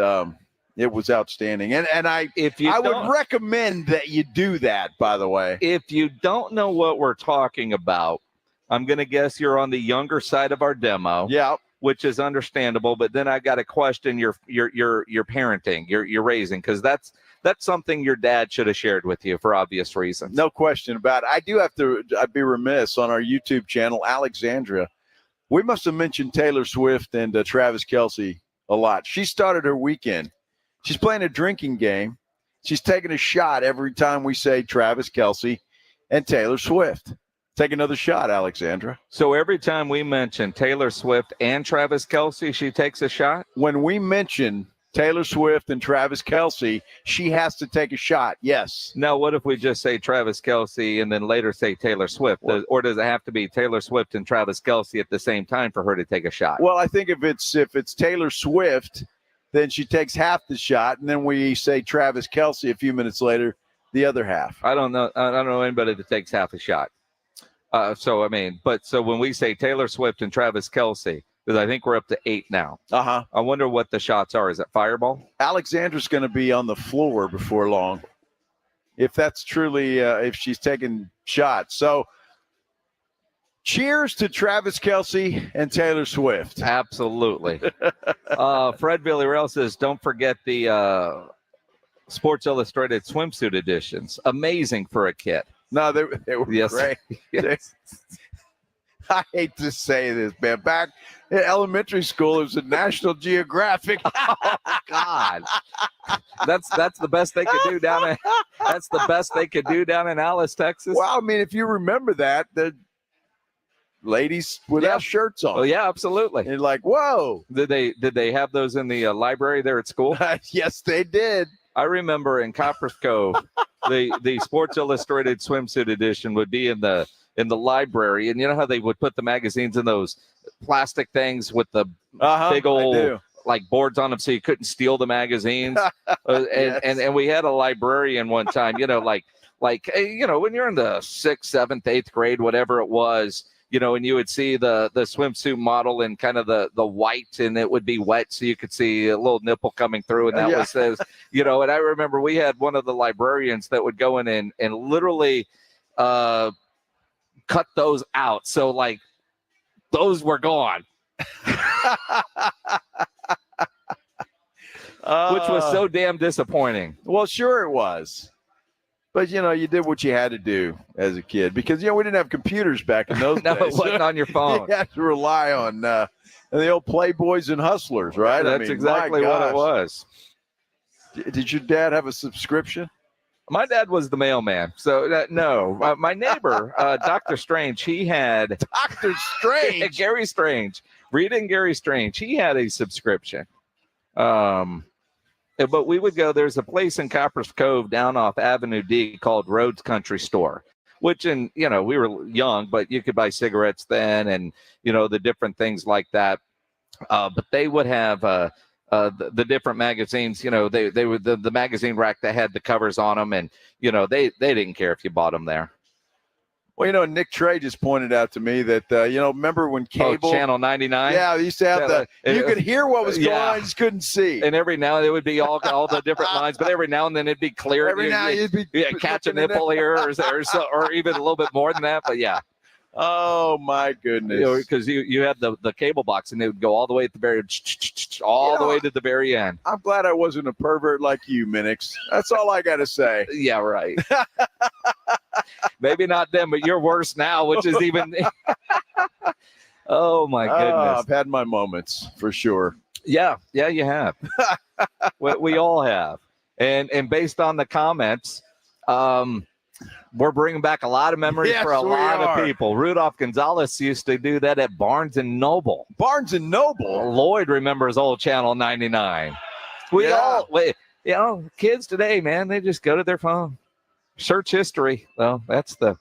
it was outstanding. And I would recommend that you do that, by the way. If you don't know what we're talking about, I'm going to guess you're on the younger side of our demo. Yeah. Which is understandable, but then I got to question your parenting, your raising, because that's something your dad should have shared with you for obvious reasons. No question about it. I do have to, I'd be remiss on our YouTube channel, Alexandra. We must have mentioned Taylor Swift and Travis Kelce a lot. She started her weekend. She's playing a drinking game. She's taking a shot every time we say Travis Kelce and Taylor Swift. Take another shot, Alexandra. So every time we mention Taylor Swift and Travis Kelce, she takes a shot? When we mention Taylor Swift and Travis Kelce, she has to take a shot, yes. Now, what if we just say Travis Kelce and then later say Taylor Swift? Or does it have to be Taylor Swift and Travis Kelce at the same time for her to take a shot? Well, I think if it's Taylor Swift, then she takes half the shot, and then we say Travis Kelce a few minutes later, the other half. I don't know anybody that takes half a shot. So when we say Taylor Swift and Travis Kelce, because I think we're up to 8 now. I wonder what the shots are. Is it Fireball? Alexandra's going to be on the floor before long, if that's truly if she's taking shots. So cheers to Travis Kelce and Taylor Swift. Absolutely. Fred Villarreal says, don't forget the Sports Illustrated swimsuit editions. Amazing for a kid. No, they were great. Yes. I hate to say this, man. Back in elementary school, it was a National Geographic. Oh, God. That's the best they could do down in Alice, Texas. Well, I mean, if you remember that, the ladies without shirts on. Oh, yeah, absolutely. And like, whoa. Did they have those in the library there at school? Yes, they did. I remember in Copper's Cove, the Sports Illustrated swimsuit edition would be in the library, and you know how they would put the magazines in those plastic things with the big old like boards on them, so you couldn't steal the magazines. And we had a librarian one time, like when you're in the 6th, 7th, 8th grade, whatever it was. And you would see the swimsuit model in kind of the white, and it would be wet, so you could see a little nipple coming through, and that was says, and I remember we had one of the librarians that would go in and literally cut those out, so like those were gone, which was so damn disappointing. Well, sure it was. But, you did what you had to do as a kid because, we didn't have computers back in those No, days. it wasn't on your phone. You had to rely on the old Playboys and Hustlers, right? That's exactly what it was. Did your dad have a subscription? My dad was the mailman. So, no. My neighbor, Dr. Strange, he had... Dr. Strange? Gary Strange. Reading Gary Strange. He had a subscription. But we would go, there's a place in Copper's Cove down off Avenue D called Rhodes Country Store, which, we were young, but you could buy cigarettes then and, the different things like that. But they would have the different magazines, they were the magazine rack that had the covers on them. And, they didn't care if you bought them there. Well, Nick Trey just pointed out to me that, remember when cable... Channel 99? Yeah, they used to have you could hear what was going on, you just couldn't see. And every now and then it would be all the different lines, but every now and then it'd be clear. Every now you'd be catch a nipple here or even a little bit more than that, but yeah. Oh, my goodness. Because you had the cable box, and it would go all the way at the very... the way to the very end. I'm glad I wasn't a pervert like you, Minix. That's all I got to say. Yeah, right. Maybe not them, but you're worse now, which is even... Oh, my goodness. I've had my moments, for sure. Yeah, you have. we all have. And based on the comments... we're bringing back a lot of memories for a lot of people. Rudolph Gonzalez used to do that at Barnes & Noble. Barnes & Noble? Lloyd remembers old Channel 99. Kids today, man, they just go to their phone. Search history. Well, it's the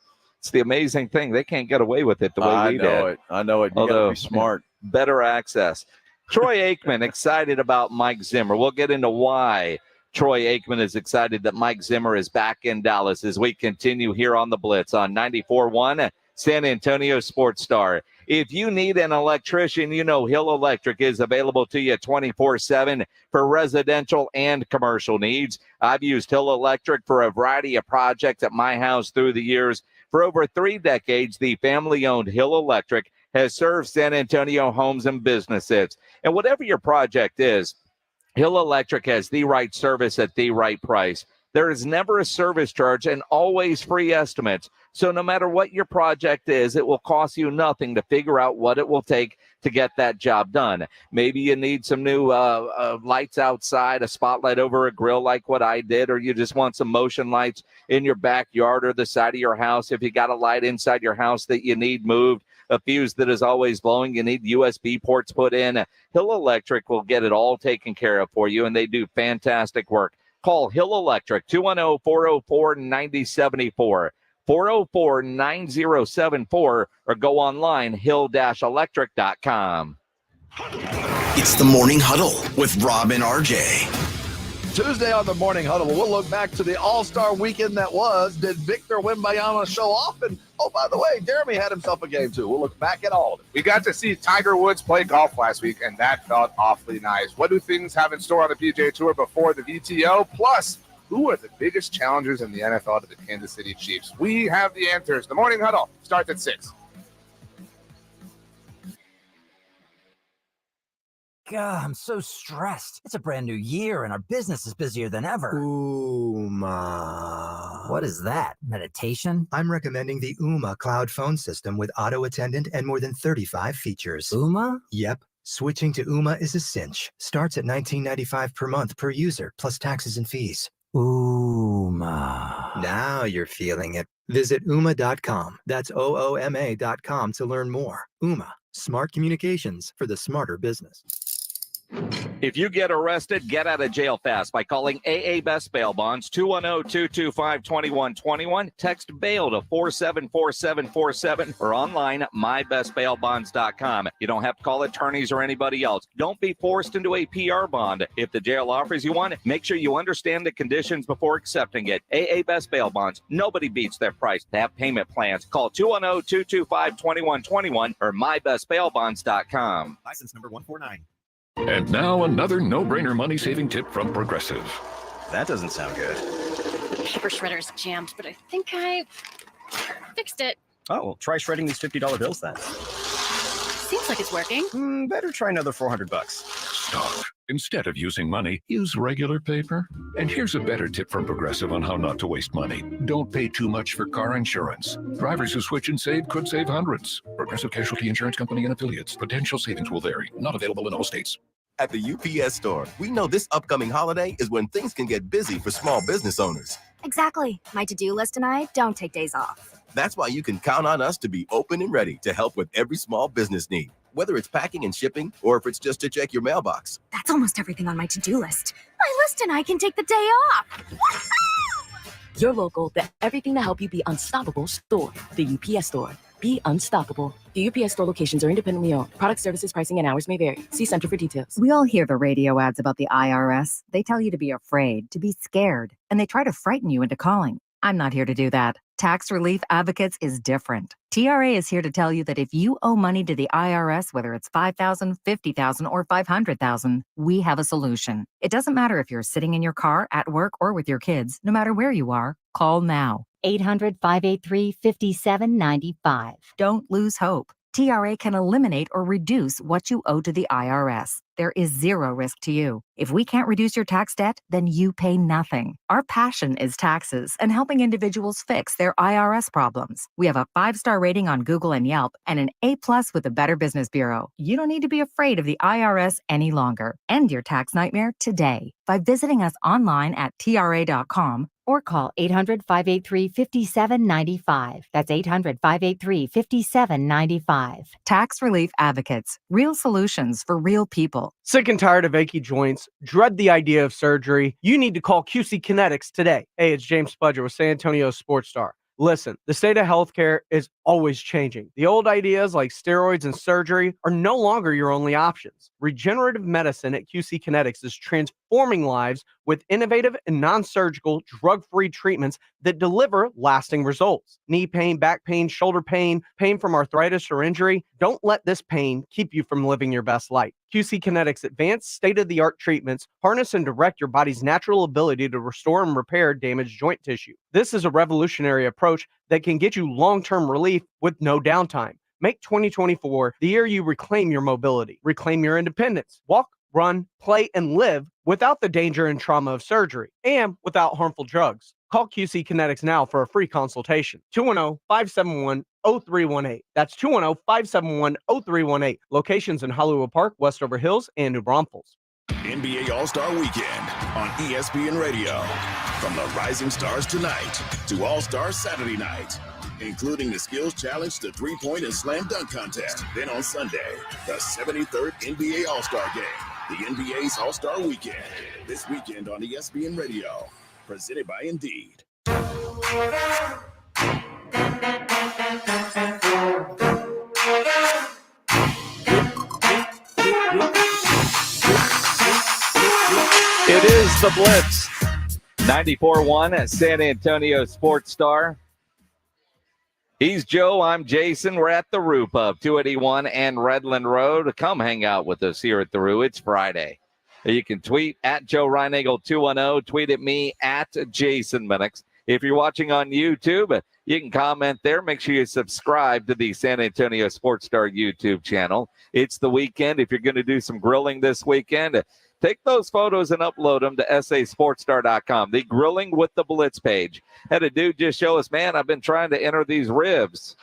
amazing thing. They can't get away with it the way we did. I know it. You got to be smart. Better access. Troy Aikman excited about Mike Zimmer. We'll get into why Troy Aikman is excited that Mike Zimmer is back in Dallas as we continue here on the Blitz on 94.1 San Antonio Sports Star. If you need an electrician, Hill Electric is available to you 24/7 for residential and commercial needs. I've used Hill Electric for a variety of projects at my house through the years. For over 3 decades, the family-owned Hill Electric has served San Antonio homes and businesses. And whatever your project is, Hill Electric has the right service at the right price. There is never a service charge and always free estimates. So no matter what your project is, it will cost you nothing to figure out what it will take to get that job done. Maybe you need some new lights outside, a spotlight over a grill like what I did, or you just want some motion lights in your backyard or the side of your house. If you got a light inside your house that you need moved, a fuse that is always blowing, you need USB ports put in, Hill Electric will get it all taken care of for you, and they do fantastic work. Call Hill Electric, 210-404-9074, 404-9074, or go online, hill-electric.com. It's the Morning Huddle with Rob and RJ. Tuesday on the Morning Huddle, we'll look back to the All-Star weekend that was. Did Victor Wembanyama show off? And, oh, by the way, Jeremy had himself a game, too. We'll look back at all of it. We got to see Tiger Woods play golf last week, and that felt awfully nice. What do things have in store on the PGA Tour before the VTO? Plus, who are the biggest challengers in the NFL to the Kansas City Chiefs? We have the answers. The Morning Huddle starts at 6. God, I'm so stressed. It's a brand new year and our business is busier than ever. Uma. What is that? Meditation? I'm recommending the Uma cloud phone system with auto attendant and more than 35 features. Uma? Yep. Switching to Uma is a cinch. Starts at $19.95 per month per user, plus taxes and fees. Uma. Now you're feeling it. Visit Uma.com. That's OOMA.com to learn more. Uma. Smart communications for the smarter business. If you get arrested, get out of jail fast by calling AA Best Bail Bonds, 210-225-2121. Text bail to 474747 or online mybestbailbonds.com. You don't have to call attorneys or anybody else. Don't be forced into a PR bond. If the jail offers you one, make sure you understand the conditions before accepting it. AA Best Bail Bonds. Nobody beats their price. They have payment plans. Call 210-225-2121 or mybestbailbonds.com. License number 149. And now another no-brainer money-saving tip from Progressive. That doesn't sound good. Paper shredder is jammed, but I think I fixed it. Oh, well, try shredding these $50 bills then. Seems like it's working. Better try another $400. Stop. Instead of using money, use regular paper. And here's a better tip from Progressive on how not to waste money. Don't pay too much for car insurance. Drivers who switch and save could save hundreds. Progressive Casualty Insurance Company and affiliates. Potential savings will vary. Not available in all states. At the UPS Store, we know this upcoming holiday is when things can get busy for small business owners. Exactly. My to-do list and I don't take days off. That's why you can count on us to be open and ready to help with every small business need, whether it's packing and shipping or if it's just to check your mailbox. That's almost everything on my to-do list. My list and I can take the day off. Your local, the everything to help you be unstoppable store, the UPS Store. Be unstoppable. The UPS Store locations are independently owned. Product, services, pricing, and hours may vary. See Center for details. We all hear the radio ads about the IRS. They tell you to be afraid, to be scared, and they try to frighten you into calling. I'm not here to do that. Tax Relief Advocates is different. TRA is here to tell you that if you owe money to the IRS, whether it's $5,000, $50,000, or $500,000, we have a solution. It doesn't matter if you're sitting in your car, at work, or with your kids. No matter where you are, call now. 800-583-5795. Don't lose hope. TRA can eliminate or reduce what you owe to the IRS. There is zero risk to you. If we can't reduce your tax debt, then you pay nothing. Our passion is taxes and helping individuals fix their IRS problems. We have a 5-star rating on Google and Yelp and an A+ with the Better Business Bureau. You don't need to be afraid of the IRS any longer. End your tax nightmare today by visiting us online at tra.com or call 800-583-5795. That's 800-583-5795. Tax Relief Advocates. Real solutions for real people. Sick and tired of achy joints? Dread the idea of surgery? You need to call QC Kinetics today. Hey, it's James Spudger with San Antonio Sports Star. Listen, the state of healthcare is always changing. The old ideas like steroids and surgery are no longer your only options. Regenerative medicine at QC Kinetics is transforming lives with innovative and non-surgical drug-free treatments that deliver lasting results. Knee pain, back pain, shoulder pain, pain from arthritis or injury. Don't let this pain keep you from living your best life. QC Kinetics' advanced state-of-the-art treatments harness and direct your body's natural ability to restore and repair damaged joint tissue. This is a revolutionary approach that can get you long-term relief with no downtime. Make 2024 the year you reclaim your mobility, reclaim your independence, walk, run, play, and live without the danger and trauma of surgery and without harmful drugs. Call QC Kinetics now for a free consultation. 210-571-0318. That's 210-571-0318. Locations in Hollywood Park, Westover Hills, and New Braunfels. NBA All-Star Weekend on ESPN Radio. From the Rising Stars tonight to All-Star Saturday night, including the Skills Challenge, the three-point and slam dunk contest. Then on Sunday, the 73rd NBA All-Star Game, the NBA's All-Star Weekend. This weekend on ESPN Radio. Presented by Indeed. It is the Blitz. 94.1 at San Antonio Sports Star. He's Joe. I'm Jason. We're at the Roo Pub, 281 and Redland Road. Come hang out with us here at the Roo. It's Friday. You can tweet at Joe Reinagle 210. Tweet at me at Jason Minix. If you're watching on YouTube, you can comment there. Make sure you subscribe to the San Antonio Sports Star YouTube channel. It's the weekend. If you're going to do some grilling this weekend, take those photos and upload them to sasportstar.com. The Grilling with the Blitz page. Had a dude just show us, man, I've been trying to enter these ribs.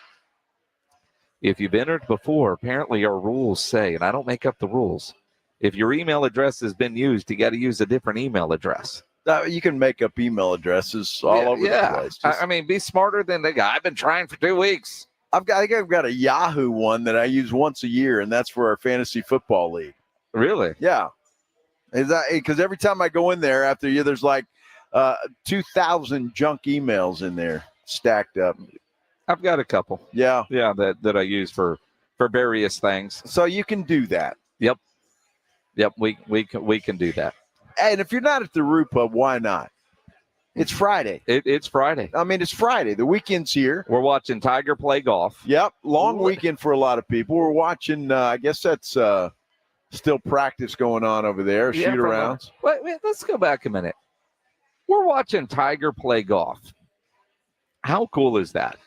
If you've entered before, apparently our rules say, and I don't make up the rules, if your email address has been used, you got to use a different email address. You can make up email addresses all over the place. I mean, be smarter than the guy. I've been trying for 2 weeks. I think I've got a Yahoo one that I use once a year, and that's for our fantasy football league. Really? Yeah. Is that because every time I go in there after you, there's like 2,000 junk emails in there stacked up. I've got a couple. Yeah. That I use for various things. So you can do that. Yep. We can do that. And if you're not at the Root Pub, why not? It's Friday. It's Friday. I mean, it's Friday. The weekend's here. We're watching Tiger play golf. Yep. Long weekend for a lot of people. We're watching, I guess that's still practice going on over there, shoot-arounds. Wait, let's go back a minute. We're watching Tiger play golf. How cool is that?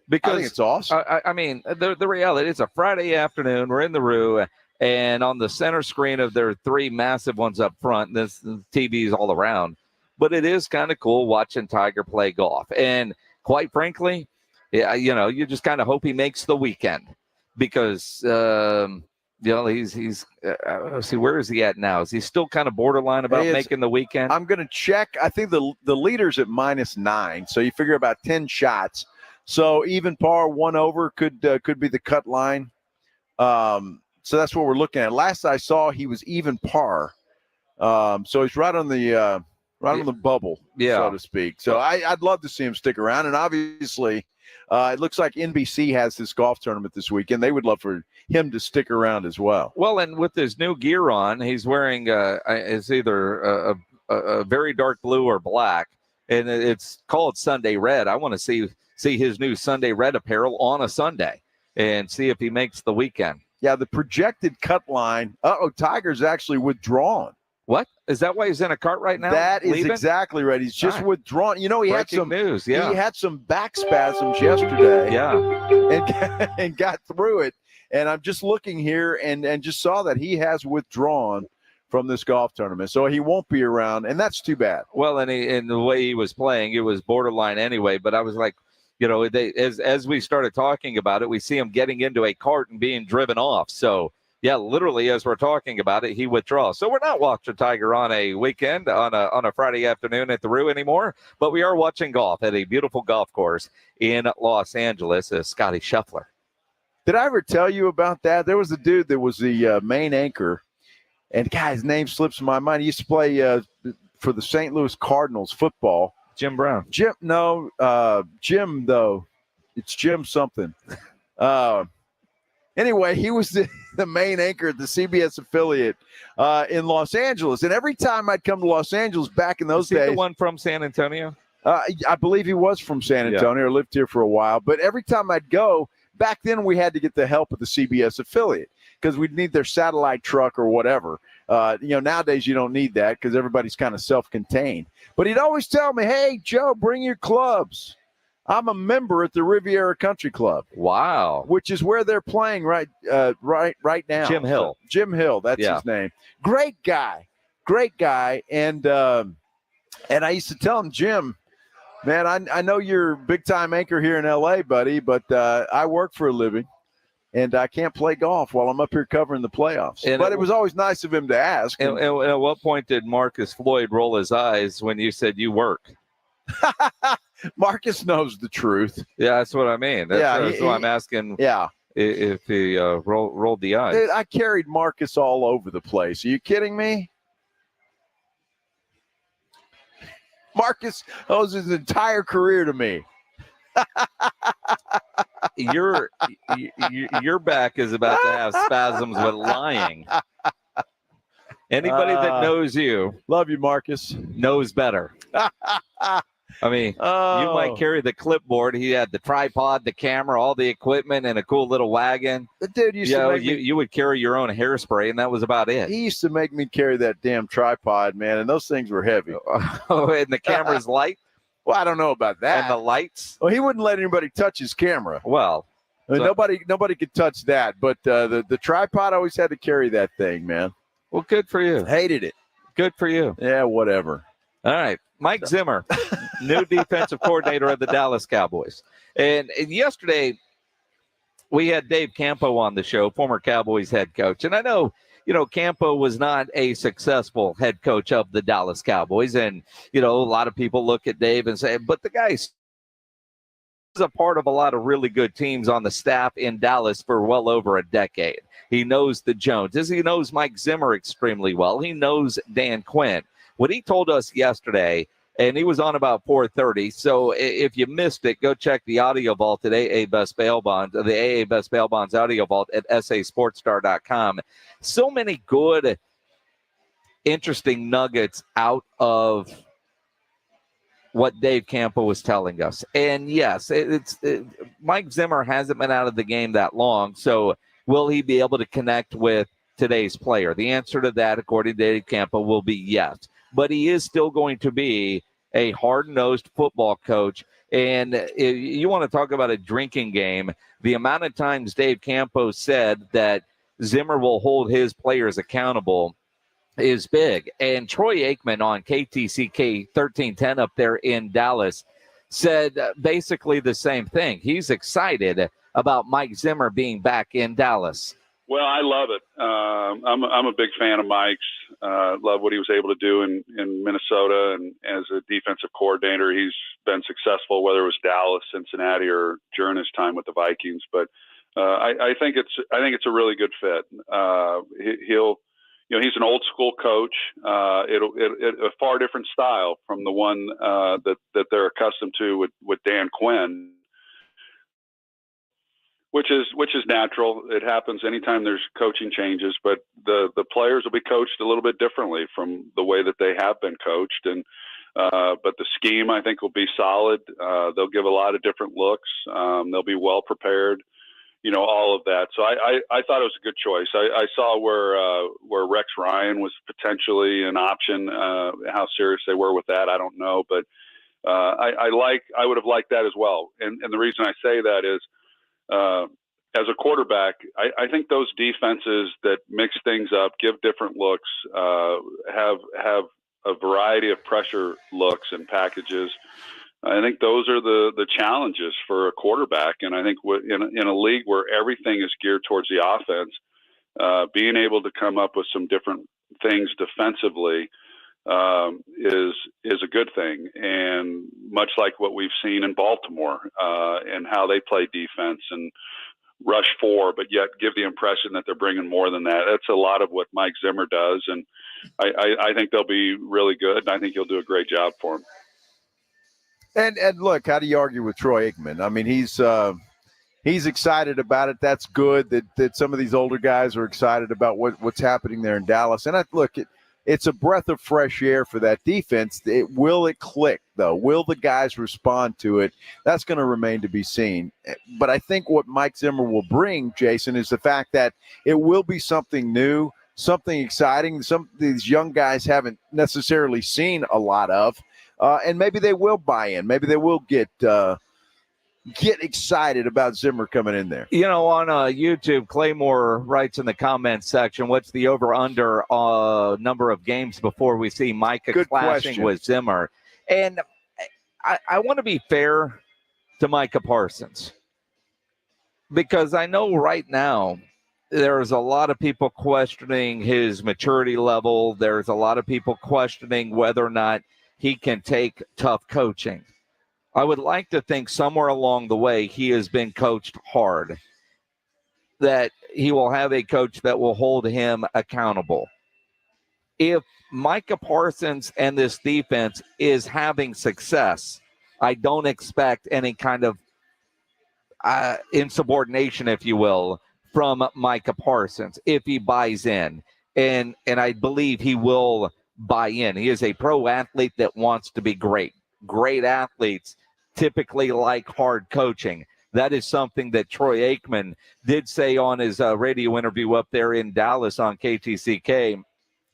Because I think it's awesome. I mean, the reality, it's a Friday afternoon. We're in the Roo, and on the center screen of their three massive ones up front, the TVs all around. But it is kind of cool watching Tiger play golf. And quite frankly, you just kind of hope he makes the weekend because, he's see, where is he at now? Is he still kind of borderline about making the weekend? I'm going to check. I think the leader's at -9, so you figure about 10 shots. So even par, 1 over could be the cut line. So that's what we're looking at. Last I saw, he was even par. So he's right on the bubble, so to speak. So I'd love to see him stick around. And obviously, it looks like NBC has this golf tournament this weekend. They would love for him to stick around as well. Well, and with his new gear on, he's wearing it's either a very dark blue or black, and it's called Sunday Red. I want to see his new Sunday Red apparel on a Sunday and see if he makes the weekend. Yeah, the projected cut line. Tiger's actually withdrawn. What? Is that why he's in a cart right now? That is leaving? exactly right. He's just withdrawn. He had some news. He had some back spasms yesterday. Yeah. And got through it. And I'm just looking here and just saw that he has withdrawn from this golf tournament. So he won't be around, and that's too bad. Well, and the way he was playing, it was borderline anyway. But I was like, as we started talking about it, we see him getting into a cart and being driven off. So, yeah, literally, as we're talking about it, he withdraws. So we're not watching Tiger on a weekend, on a Friday afternoon at the Roo anymore, but we are watching golf at a beautiful golf course in Los Angeles, Scotty Scheffler. Did I ever tell you about that? There was a dude that was the main anchor, and his name slips my mind. He used to play for the St. Louis Cardinals football. Jim Brown. Jim, though. It's Jim something. Anyway, he was the main anchor at the CBS affiliate in Los Angeles. And every time I'd come to Los Angeles back in those days. The one from San Antonio? I believe he was from San Antonio or lived here for a while. But every time I'd go, back then we had to get the help of the CBS affiliate because we'd need their satellite truck or whatever. Nowadays you don't need that because everybody's kind of self-contained. But he'd always tell me, hey, Joe, bring your clubs. I'm a member at the Riviera Country Club. Wow. Which is where they're playing right now. Jim Hill. Jim Hill, that's his name. Great guy. And I used to tell him, Jim, man, I know you're a big-time anchor here in L.A., buddy, but I work for a living, and I can't play golf while I'm up here covering the playoffs. But it was always nice of him to ask. And at what point did Marcus Floyd roll his eyes when you said you work? Marcus knows the truth. Yeah, that's what I mean. That's why I'm asking. Yeah, if he rolled the eyes. Dude, I carried Marcus all over the place. Are you kidding me? Marcus owes his entire career to me. Your back is about to have spasms with lying. Anybody that knows you, love you, Marcus, knows better. I mean, you might carry the clipboard. He had the tripod, the camera, all the equipment, and a cool little wagon. The dude used to make you would carry your own hairspray, and that was about it. He used to make me carry that damn tripod, man, and those things were heavy. Oh, and the camera's light? Well, I don't know about that. And the lights? Well, he wouldn't let anybody touch his camera. Well, nobody could touch that. But the tripod, always had to carry that thing, man. Well, good for you. Hated it. Good for you. Yeah, whatever. All right. Mike Zimmer, new defensive coordinator of the Dallas Cowboys. And yesterday, we had Dave Campo on the show, former Cowboys head coach. And I know, Campo was not a successful head coach of the Dallas Cowboys. And, a lot of people look at Dave and say, but the guy's a part of a lot of really good teams on the staff in Dallas for well over a decade. He knows the Joneses. He knows Mike Zimmer extremely well. He knows Dan Quinn. What he told us yesterday, and he was on about 4:30, so if you missed it, go check the audio vault at AA Best Bail Bonds, the AA Best Bail Bonds audio vault at sasportstar.com. So many good, interesting nuggets out of what Dave Campo was telling us. And yes, Mike Zimmer hasn't been out of the game that long, so will he be able to connect with today's player? The answer to that, according to Dave Campo, will be yes. But he is still going to be a hard-nosed football coach. And if you want to talk about a drinking game, the amount of times Dave Campo said that Zimmer will hold his players accountable is big. And Troy Aikman on KTCK 1310 up there in Dallas said basically the same thing. He's excited about Mike Zimmer being back in Dallas. Well, I love it. I'm a big fan of Mike's. Love what he was able to do in Minnesota, and as a defensive coordinator, he's been successful, whether it was Dallas, Cincinnati, or during his time with the Vikings. But I think it's a really good fit. He's an old school coach. It'll a far different style from the one that they're accustomed to with Dan Quinn. Which is natural. It happens anytime there's coaching changes, but the players will be coached a little bit differently from the way that they have been coached. And but the scheme, I think, will be solid. They'll give a lot of different looks. They'll be well prepared. All of that. So I thought it was a good choice. I saw where Rex Ryan was potentially an option. How serious they were with that, I don't know, but I would have liked that as well. And the reason I say that is, as a quarterback, I think those defenses that mix things up, give different looks, have a variety of pressure looks and packages. I think those are the challenges for a quarterback. And I think in a league where everything is geared towards the offense, being able to come up with some different things defensively is a good thing. And much like what we've seen in Baltimore and how they play defense and rush for, but yet give the impression that they're bringing more than that. That's a lot of what Mike Zimmer does. And I think they'll be really good. And I think he'll do a great job for them. And look, how do you argue with Troy Aikman? I mean, he's excited about it. That's good that some of these older guys are excited about what's happening there in Dallas. And it's a breath of fresh air for that defense. Will it click, though? Will the guys respond to it? That's going to remain to be seen. But I think what Mike Zimmer will bring, Jason, is the fact that it will be something new, something exciting. Some of these young guys haven't necessarily seen a lot of. And maybe they will buy in. Maybe they will get excited about Zimmer coming in there. On YouTube, Claymore writes in the comments section, what's the over-under number of games before we see Micah clashing with Zimmer? And I want to be fair to Micah Parsons, because I know right now there's a lot of people questioning his maturity level. There's a lot of people questioning whether or not he can take tough coaching. I would like to think somewhere along the way he has been coached hard, that he will have a coach that will hold him accountable. If Micah Parsons and this defense is having success, I don't expect any kind of insubordination, if you will, from Micah Parsons if he buys in. And I believe he will buy in. He is a pro athlete that wants to be great. Great athletes typically like hard coaching. That is something that Troy Aikman did say on his radio interview up there in Dallas on KTCK.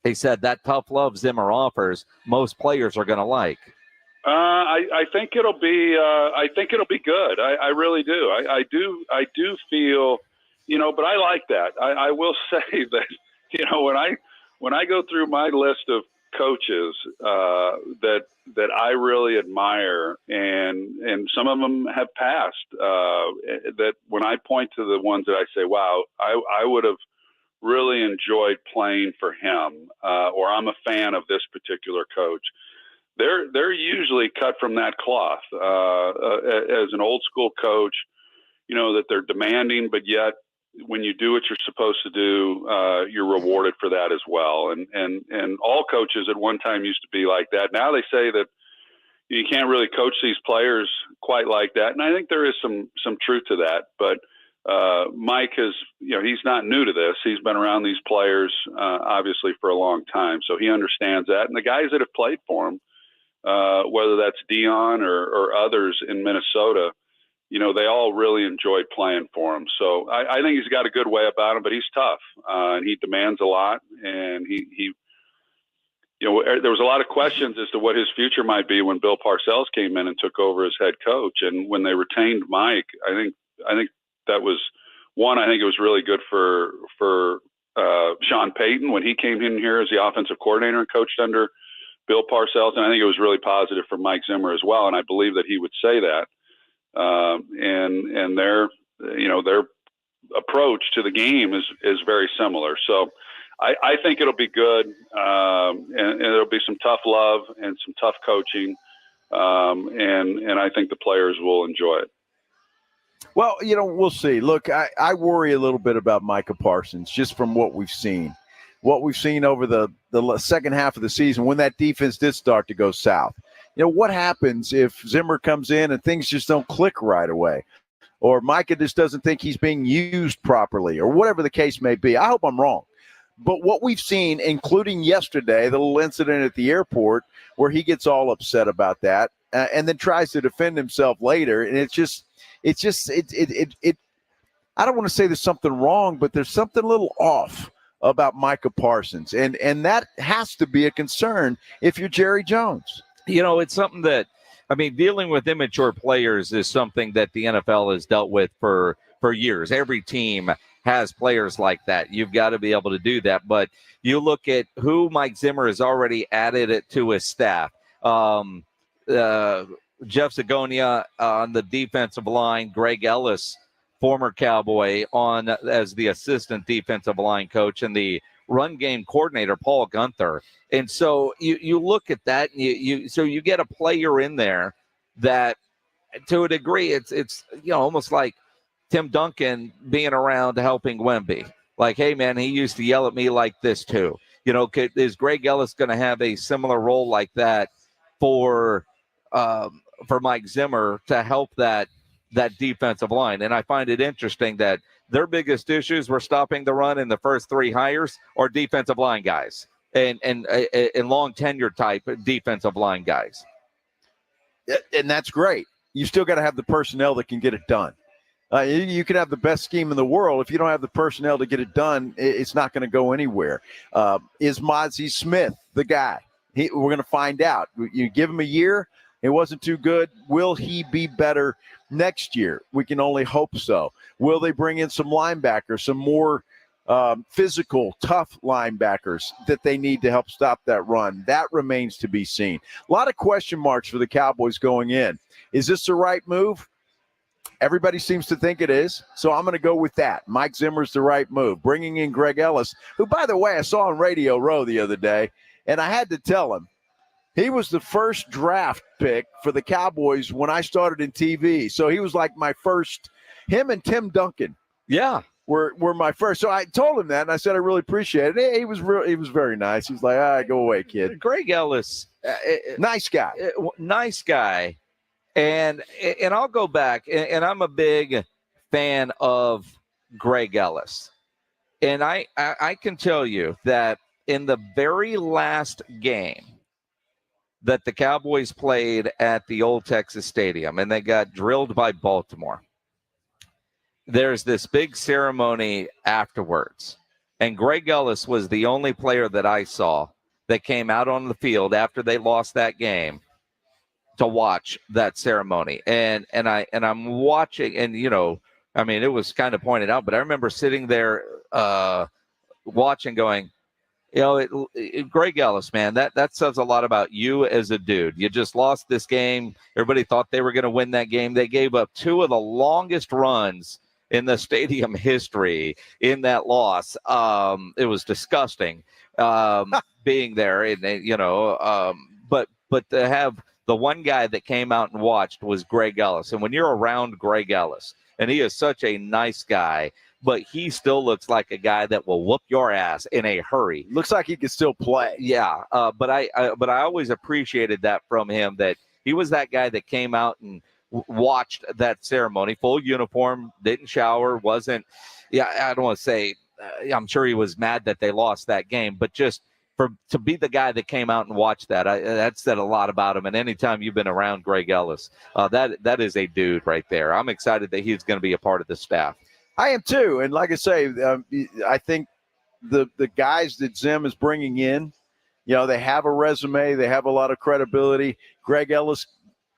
He said that tough love Zimmer offers, most players are going to like. I think it'll be. I think it'll be good. I really do. I do feel, But I like that. I will say that when I go through my list of coaches that I really admire, and some of them have passed, that when I point to the ones that I say, wow, I would have really enjoyed playing for him, or I'm a fan of this particular coach. they're usually cut from that cloth. As an old school coach, that they're demanding, but yet when you do what you're supposed to do, you're rewarded for that as well. And all coaches at one time used to be like that. Now they say that you can't really coach these players quite like that. And I think there is some truth to that, but Mike has, he's not new to this. He's been around these players, obviously for a long time. So he understands that. And the guys that have played for him, whether that's Dion or others in Minnesota, they all really enjoyed playing for him. So I think he's got a good way about him, but he's tough, and he demands a lot. And he there was a lot of questions as to what his future might be when Bill Parcells came in and took over as head coach. And when they retained Mike, I think that was one. I think it was really good for Sean Payton when he came in here as the offensive coordinator and coached under Bill Parcells. And I think it was really positive for Mike Zimmer as well. And I believe that he would say that. And their approach to the game is very similar. So I think it'll be good. And it'll be some tough love and some tough coaching. And I think the players will enjoy it. Well, we'll see. Look, I worry a little bit about Micah Parsons just from what we've seen. What we've seen over the second half of the season when that defense did start to go south. What happens if Zimmer comes in and things just don't click right away? Or Micah just doesn't think he's being used properly or whatever the case may be. I hope I'm wrong. But what we've seen, including yesterday, the little incident at the airport where he gets all upset about that and then tries to defend himself later. And I don't want to say there's something wrong, but there's something a little off about Micah Parsons. And that has to be a concern if you're Jerry Jones. It's something that, dealing with immature players is something that the NFL has dealt with for years. Every team has players like that. You've got to be able to do that. But you look at who Mike Zimmer has already added it to his staff. Jeff Zagonia on the defensive line, Greg Ellis, former Cowboy, on as the assistant defensive line coach, and the run game coordinator, Paul Gunther. And so you look at that, and you get a player in there that, to a degree, it's almost like Tim Duncan being around helping Wemby. Like, hey, man, he used to yell at me like this too. Is Greg Ellis going to have a similar role like that for Mike Zimmer to help that defensive line? And I find it interesting that their biggest issues were stopping the run in the first three hires or defensive line guys and long tenure type defensive line guys. And that's great. You still got to have the personnel that can get it done. You can have the best scheme in the world. If you don't have the personnel to get it done, it's not going to go anywhere. Is Mozzie Smith the guy? We're going to find out. You give him a year. It wasn't too good. Will he be better next year? We can only hope so. Will they bring in some linebackers, some more physical, tough linebackers that they need to help stop that run? That remains to be seen. A lot of question marks for the Cowboys going in. Is this the right move? Everybody seems to think it is, so I'm going to go with that. Mike Zimmer's the right move. Bringing in Greg Ellis, who, by the way, I saw on Radio Row the other day, and I had to tell him, he was the first draft pick for the Cowboys when I started in TV. So he was like my first. Him and Tim Duncan, were my first. So I told him that, and I said I really appreciate it. He was very nice. He's like, all right, go away, kid. Greg Ellis, nice guy, and I'll go back, and I'm a big fan of Greg Ellis, and I can tell you that in the very last game that the Cowboys played at the old Texas Stadium, and they got drilled by Baltimore, there's this big ceremony afterwards. And Greg Ellis was the only player that I saw that came out on the field after they lost that game to watch that ceremony. And I'm watching, and it was kind of pointed out, but I remember sitting there watching going, Greg Ellis, man, that says a lot about you as a dude. You just lost this game. Everybody thought they were going to win that game. They gave up two of the longest runs in the stadium history in that loss. It was disgusting being there, and but but to have the one guy that came out and watched was Greg Ellis. And when you're around Greg Ellis, and he is such a nice guy, but he still looks like a guy that will whoop your ass in a hurry. Looks like he could still play. Yeah, but I always appreciated that from him, that he was that guy that came out and watched that ceremony, full uniform, didn't shower, wasn't. Yeah, I don't want to say. I'm sure he was mad that they lost that game, but just to be the guy that came out and watched that, that said a lot about him. And anytime you've been around Greg Ellis, that is a dude right there. I'm excited that he's going to be a part of the staff. I am too. And like I say, I think the guys that Zim is bringing in, they have a resume. They have a lot of credibility. Greg Ellis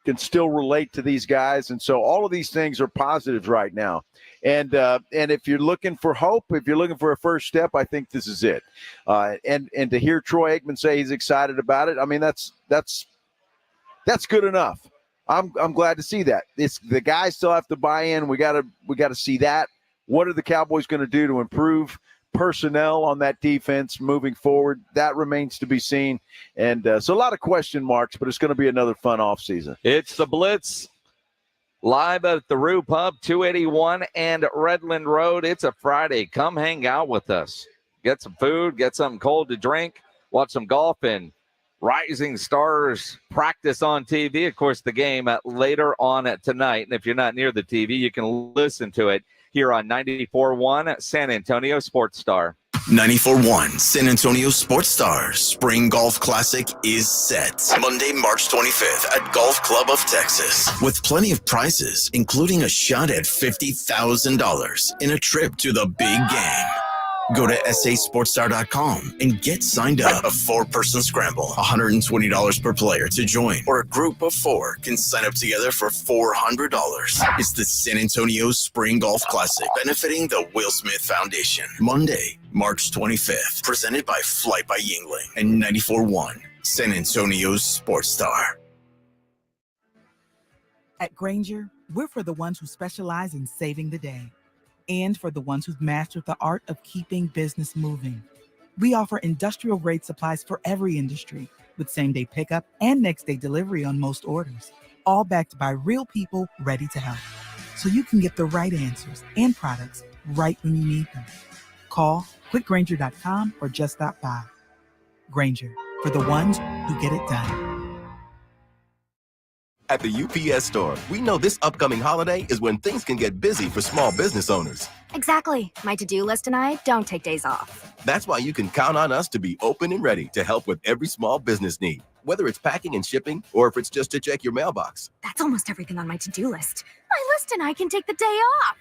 can still relate to these guys. And so all of these things are positives right now. And if you're looking for hope, if you're looking for a first step, I think this is it. And to hear Troy Aikman say he's excited about it, I mean, that's good enough. I'm glad to see that. It's the guys still have to buy in. We got to see that. What are the Cowboys going to do to improve personnel on that defense moving forward? That remains to be seen. And so a lot of question marks, but it's going to be another fun offseason. It's the Blitz live at the Rue Pub, 281 and Redland Road. It's a Friday. Come hang out with us. Get some food, get something cold to drink, watch some golf, and Rising Stars practice on TV. Of course, the game later on tonight. And if you're not near the TV, you can listen to it here on 94.1 San Antonio Sports Star. 94.1 San Antonio Sports Stars Spring Golf Classic is set. Monday, March 25th at Golf Club of Texas. With plenty of prizes, including a shot at $50,000 in a trip to the big game. Go to sasportstar.com and get signed up. A 4-person scramble, $120 per player to join, or a group of 4 can sign up together for $400. It's the San Antonio Spring Golf Classic, benefiting the Will Smith Foundation. Monday, March 25th, presented by Flight by Yingling and 94.1 San Antonio's Sports Star. At Grainger, we're for the ones who specialize in saving the day, and for the ones who've mastered the art of keeping business moving. We offer industrial-grade supplies for every industry, with same-day pickup and next-day delivery on most orders, all backed by real people ready to help, so you can get the right answers and products right when you need them. Call quickgrainger.com or just stop by. Grainger, for the ones who get it done. At the UPS Store, we know this upcoming holiday is when things can get busy for small business owners. Exactly. My to-do list and I don't take days off. That's why you can count on us to be open and ready to help with every small business need, whether it's packing and shipping or if it's just to check your mailbox. That's almost everything on my to-do list. My list and I can take the day off.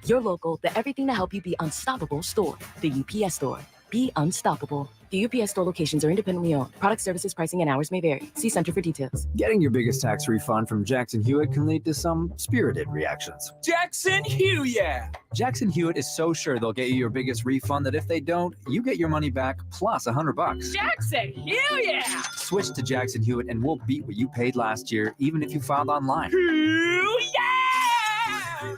Your local, the everything to help you be unstoppable store, the UPS Store. Be unstoppable. The UPS Store locations are independently owned. Product services, pricing, and hours may vary. See Center for details. Getting your biggest tax refund from Jackson Hewitt can lead to some spirited reactions. Jackson Hewitt! Jackson Hewitt is so sure they'll get you your biggest refund that if they don't, you get your money back plus $100. Jackson Hewitt! Switch to Jackson Hewitt and we'll beat what you paid last year, even if you filed online.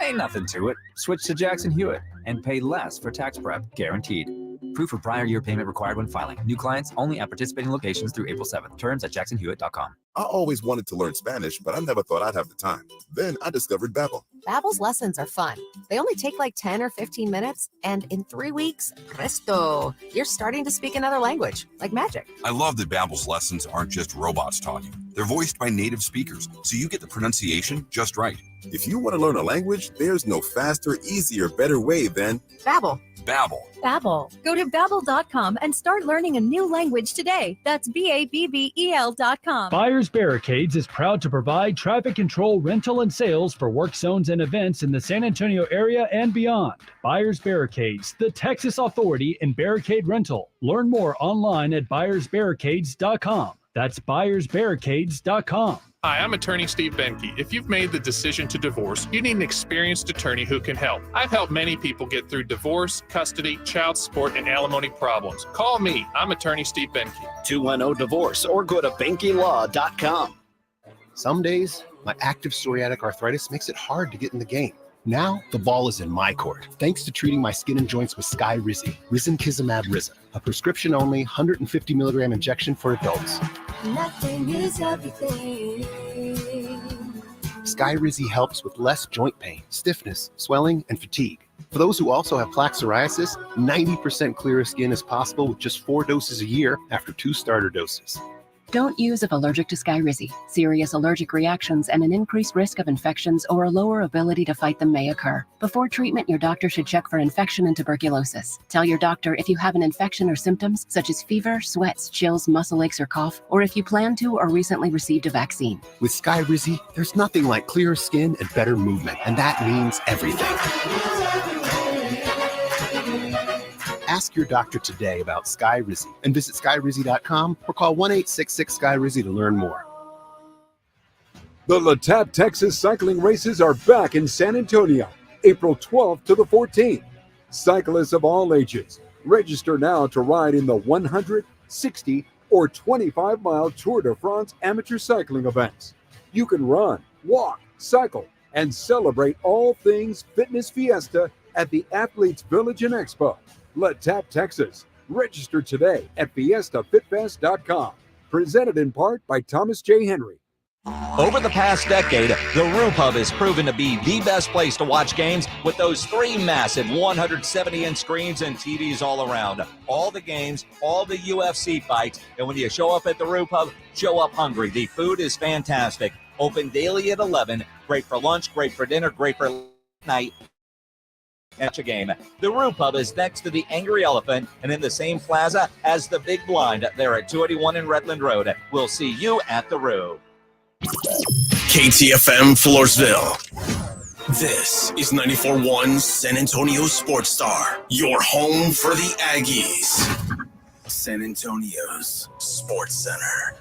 Ain't nothing to it. Switch to Jackson Hewitt and pay less for tax prep, guaranteed. Proof of prior year payment required when filing. New clients only at participating locations through April 7th. Terms at jacksonhewitt.com. I always wanted to learn Spanish, but I never thought I'd have the time. Then I discovered Babbel. Babbel's lessons are fun. They only take like 10 or 15 minutes, and in 3 weeks, presto, you're starting to speak another language, like magic. I love that Babbel's lessons aren't just robots talking. They're voiced by native speakers, so you get the pronunciation just right. If you want to learn a language, there's no faster, easier, better way than Babbel. Babbel. Babbel. Go to Babbel.com and start learning a new language today. That's BABBEL.com. Buyers Barricades is proud to provide traffic control, rental, and sales for work zones and events in the San Antonio area and beyond. Buyers Barricades, the Texas authority in barricade rental. Learn more online at buyersbarricades.com. That's buyersbarricades.com. Hi, I'm attorney Steve Benke. If you've made the decision to divorce, you need an experienced attorney who can help. I've helped many people get through divorce, custody, child support, and alimony problems. Call me. I'm attorney Steve Benke. 210-DIVORCE or go to BenkeLaw.com. Some days, my active psoriatic arthritis makes it hard to get in the game. Now, the ball is in my court, thanks to treating my skin and joints with Sky Rizzy, Risankizumab Rizin, a prescription-only 150 milligram injection for adults. Nothing is everything. Sky Rizzy helps with less joint pain, stiffness, swelling, and fatigue. For those who also have plaque psoriasis, 90% clearer skin is possible with just 4 doses a year after 2 starter doses. Don't use if allergic to Skyrizi. Serious allergic reactions and an increased risk of infections or a lower ability to fight them may occur. Before treatment, your doctor should check for infection and tuberculosis. Tell your doctor if you have an infection or symptoms such as fever, sweats, chills, muscle aches, or cough, or if you plan to or recently received a vaccine. With Sky Rizzy, there's nothing like clearer skin and better movement, and that means everything. Ask your doctor today about Sky Rizzy and visit skyrizzy.com or call 1-866-SKY-RIZZY to learn more. The Latap Texas cycling races are back in San Antonio, April 12th to the 14th. Cyclists of all ages, register now to ride in the 100, 60, or 25-mile Tour de France amateur cycling events. You can run, walk, cycle, and celebrate all things Fitness Fiesta at the Athletes Village and Expo. Latap Texas. Register today at fiestafitfest.com. Presented in part by Thomas J. Henry. Over the past decade, the Roo Pub has proven to be the best place to watch games with those 3 massive 170-inch screens and TVs all around. All the games, all the UFC fights, and when you show up at the Roo Pub, show up hungry. The food is fantastic. Open daily at 11. Great for lunch, great for dinner, great for night. At a game. The Roo Pub is next to the Angry Elephant and in the same plaza as the Big Blind. They're at 281 in Redland Road. We'll see you at the Roo. KTFM Floresville. This is 94.1 San Antonio Sports Star, your home for the Aggies. San Antonio's Sports Center.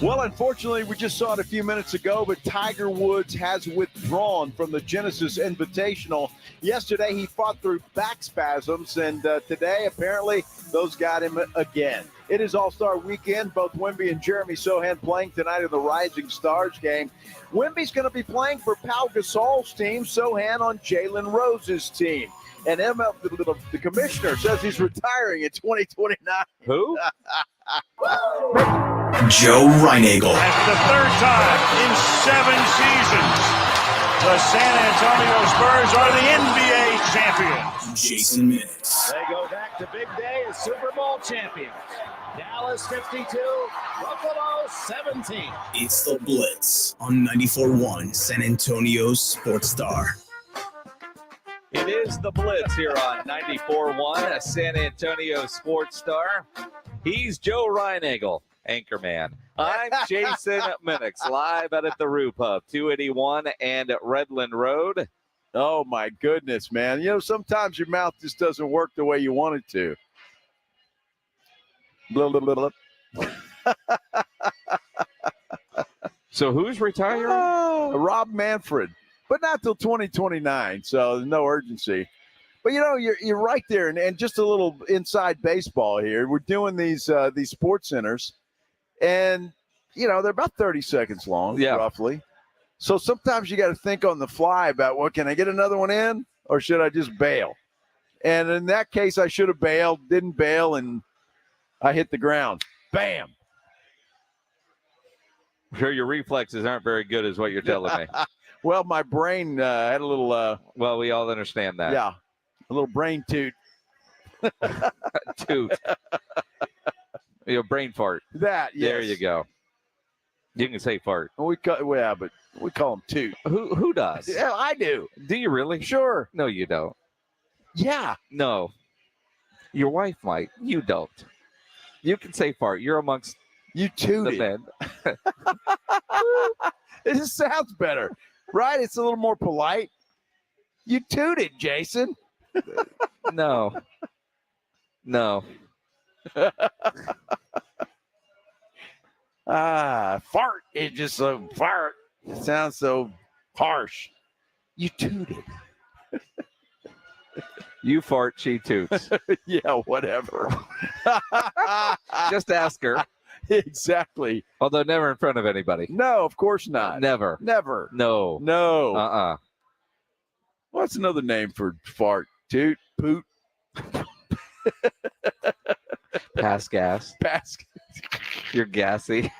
Well, unfortunately, we just saw it a few minutes ago, but Tiger Woods has withdrawn from the Genesis Invitational. Yesterday, he fought through back spasms, and today, apparently, those got him again. It is All-Star Weekend. Both Wemby and Jeremy Sochan playing tonight in the Rising Stars game. Wemby's going to be playing for Pau Gasol's team, Sochan on Jalen Rose's team. And the commissioner says he's retiring in 2029. Who? Joe Reinagel. That's the 3rd time in 7 seasons, the San Antonio Spurs are the NBA champions. Jason Minutes. They go back to big day as Super Bowl champions. Dallas 52, Buffalo 17. It's the Blitz on 94.1 San Antonio Sports Star. It is the Blitz here on 94.1 San Antonio Sports Star. He's Joe Reinagel, anchorman. I'm Jason Minix, live out at the Roo Pub, 281 and Redland Road. Oh, my goodness, man. You know, sometimes your mouth just doesn't work the way you want it to. Blah, blah, blah, blah. So who's retiring? Rob Manfred. But not till 2029, so there's no urgency. But, you know, you're right there. And just a little inside baseball here. We're doing these sports centers, and, you know, they're about 30 seconds long, roughly. So sometimes you got to think on the fly about, well, can I get another one in, or should I just bail? And in that case, I should have bailed, didn't bail, and I hit the ground. Bam. Sure, your reflexes aren't very good is what you're telling me. Well, my brain had a little... well, we all understand that. Yeah, a little brain toot. Toot. Brain fart. That, yes. There you go. You can say fart. But we call them toot. Who does? Yeah, I do. Do you really? Sure. No, you don't. Yeah. No. Your wife might. You don't. You can say fart. You're amongst you tooted. The men. It just sounds better. Right? It's a little more polite. You tooted, Jason. No. Fart is just so fart. It sounds so harsh. You tooted. You fart, she toots. Yeah, whatever. Just ask her. Exactly. Although never in front of anybody. No, of course not. Never. Never. No. No. What's another name for fart? Toot, poot. Pass gas. Pass. You're gassy.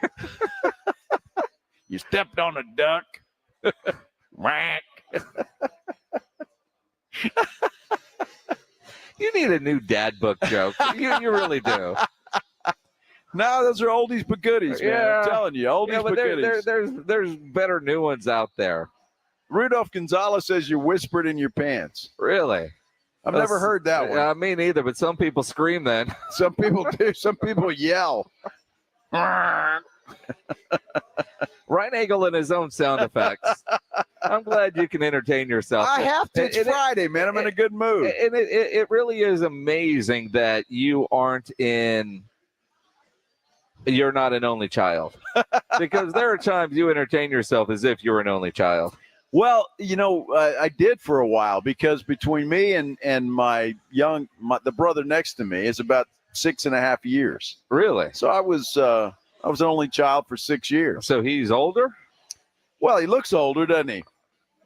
You stepped on a duck. Whack. You need a new dad book joke. You really do. No, those are oldies but goodies, man. Yeah. I'm telling you, oldies but but goodies. there's better new ones out there. Rudolph Gonzalez says you whispered in your pants. Really? I've never heard that one. Me neither, but some people scream then. Some people do. Some people yell. Reinagel and his own sound effects. I'm glad you can entertain yourself. I have to. It's Friday, man. I'm in a good mood. And it really is amazing that you're not an only child. Because there are times you entertain yourself as if you were an only child. Well, I did for a while because between me and the brother next to me is about 6.5 years. Really? So I was an only child for 6 years. So he's older? Well, he looks older, doesn't he?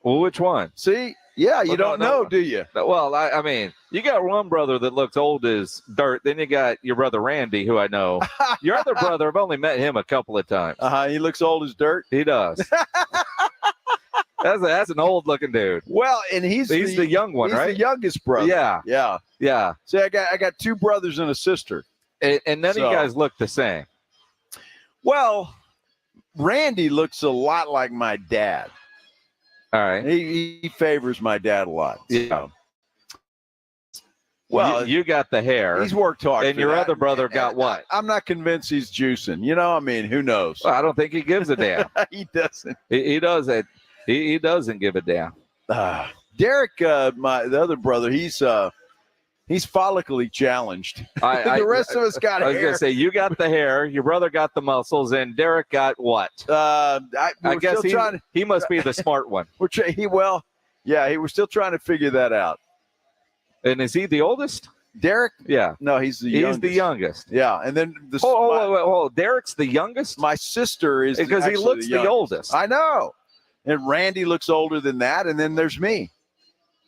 Well, which one? See? Yeah, you don't know, do you? Well, I mean, you got one brother that looks old as dirt. Then you got your brother Randy, who I know. Your other brother, I've only met him a couple of times. He looks old as dirt? He does. That's an old-looking dude. Well, and he's the young one, right? He's the youngest brother. Yeah. See, I got two brothers and a sister. And none of you guys look the same. Well, Randy looks a lot like my dad. All right. He favors my dad a lot. Yeah. Well, you got the hair. He's worked hard. And your other brother got what? I'm not convinced he's juicing. who knows? Well, I don't think he gives a damn. He doesn't. He doesn't. He doesn't give a damn. Derek, the other brother, he's follically challenged. The rest of us got hair. I was going to say, you got the hair, your brother got the muscles, and Derek got what? I guess he must be the smart one. We're still trying to figure that out. And is he the oldest? Derek? Yeah. No, he's the youngest. He's the youngest. Yeah, and then Derek's the youngest? My sister is because he looks the oldest. I know. And Randy looks older than that, and then there's me.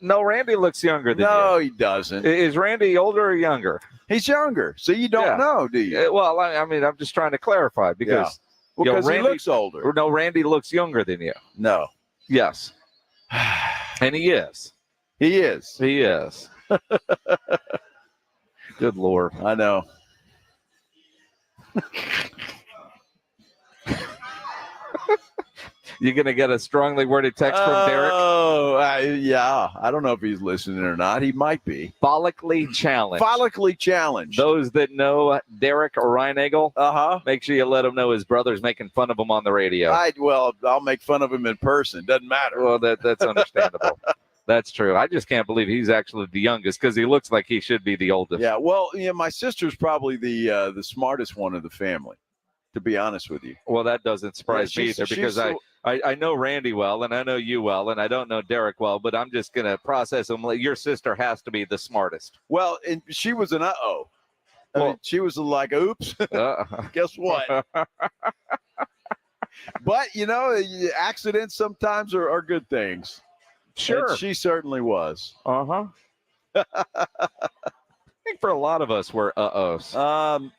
No, Randy looks younger than you. No, he doesn't. Is Randy older or younger? He's younger. So you don't know, do you? Well, I mean, I'm just trying to clarify because Randy, he looks older. No, Randy looks younger than you. No. Yes. And he is. He is. He is. Good Lord. I know. You going to get a strongly worded text from Derek? Oh, yeah. I don't know if he's listening or not. He might be. Follically challenged. Follically challenged. Those that know Derek or Reinagel, make sure you let him know his brother's making fun of him on the radio. I'll make fun of him in person. Doesn't matter. Well, that's understandable. That's true. I just can't believe he's actually the youngest because he looks like he should be the oldest. Yeah, well, my sister's probably the smartest one of the family, to be honest with you. Well, that doesn't surprise me either because I know Randy well, and I know you well, and I don't know Derek well, but I'm just going to process him. Your sister has to be the smartest. Well, and she was an uh-oh. I mean, she was like, oops, guess what? But, accidents sometimes are good things. Sure. And she certainly was. Uh-huh. I think for a lot of us, we're uh-ohs.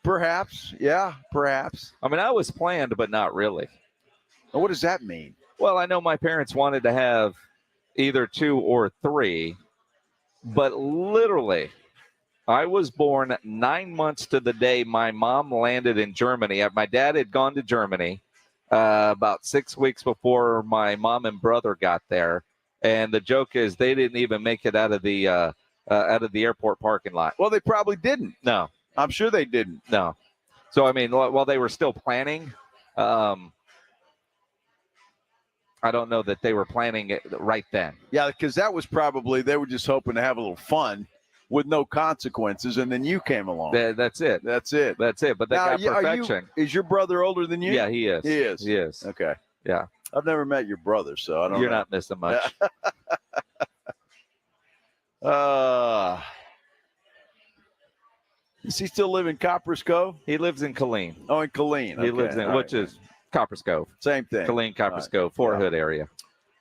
Perhaps. Yeah, perhaps. I mean, I was planned, but not really. What does that mean? Well, I know my parents wanted to have either 2 or 3, but literally, I was born 9 months to the day my mom landed in Germany. My dad had gone to Germany about 6 weeks before my mom and brother got there. And the joke is they didn't even make it out of the airport parking lot. Well, they probably didn't. No. I'm sure they didn't. No. So, I mean, while they were still planning, I don't know that they were planning it right then. Yeah, because that was probably, they were just hoping to have a little fun with no consequences, and then you came along. That's it. That's it. But they got perfection. Is your brother older than you? Yeah, he is. He is. He is. Okay. Yeah. I've never met your brother, so I don't know. You're not missing much. Does he still live in Copper's Cove? He lives in Killeen. Oh, in Killeen. He lives in, which is Copper's Cove. Same thing. Killeen, Copper's Cove, Fort Hood area.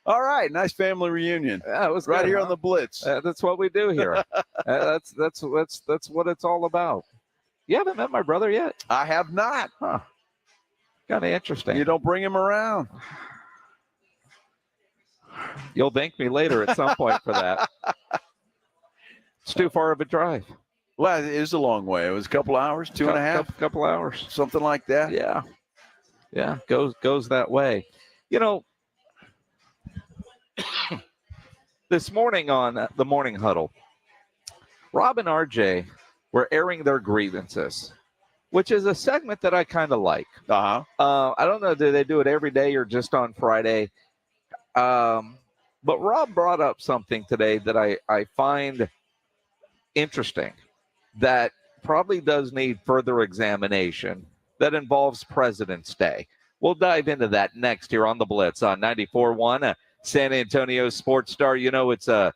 All right, nice family reunion. Yeah, it was right good, here huh? on the Blitz. That's what we do here. That's what it's all about. You haven't met my brother yet? I have not. Huh. Kind of interesting. You don't bring him around. You'll thank me later at some point for that. It's too far of a drive. Well, it is a long way. It was a couple hours, two and a half. Couple hours. Something like that. Yeah. Yeah, goes that way. You know, this morning on the Morning Huddle, Rob and RJ were airing their grievances, which is a segment that I kind of like. I don't know, do they do it every day or just on Friday? But Rob brought up something today that I find interesting that probably does need further examination that involves President's Day. We'll dive into that next here on the Blitz on 94.1, San Antonio Sports Star. You know, it's a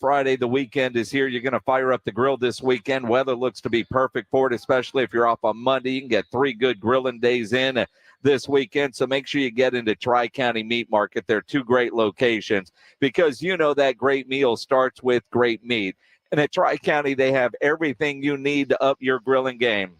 Friday. The weekend is here. You're going to fire up the grill this weekend. Weather looks to be perfect for it, especially if you're off on Monday. You can get 3 good grilling days in this weekend. So make sure you get into Tri-County Meat Market. They're 2 great locations because you know that great meal starts with great meat. And at Tri-County, they have everything you need to up your grilling game.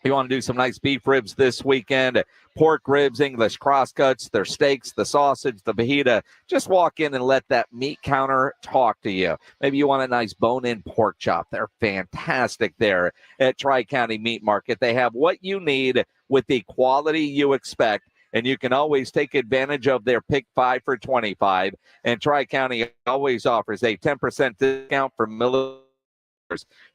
You want to do some nice beef ribs this weekend, pork ribs, English crosscuts, their steaks, the sausage, the fajita. Just walk in and let that meat counter talk to you. Maybe you want a nice bone-in pork chop. They're fantastic there at Tri-County Meat Market. They have what you need with the quality you expect, and you can always take advantage of their Pick 5 for $25. And Tri-County always offers a 10% discount for millers.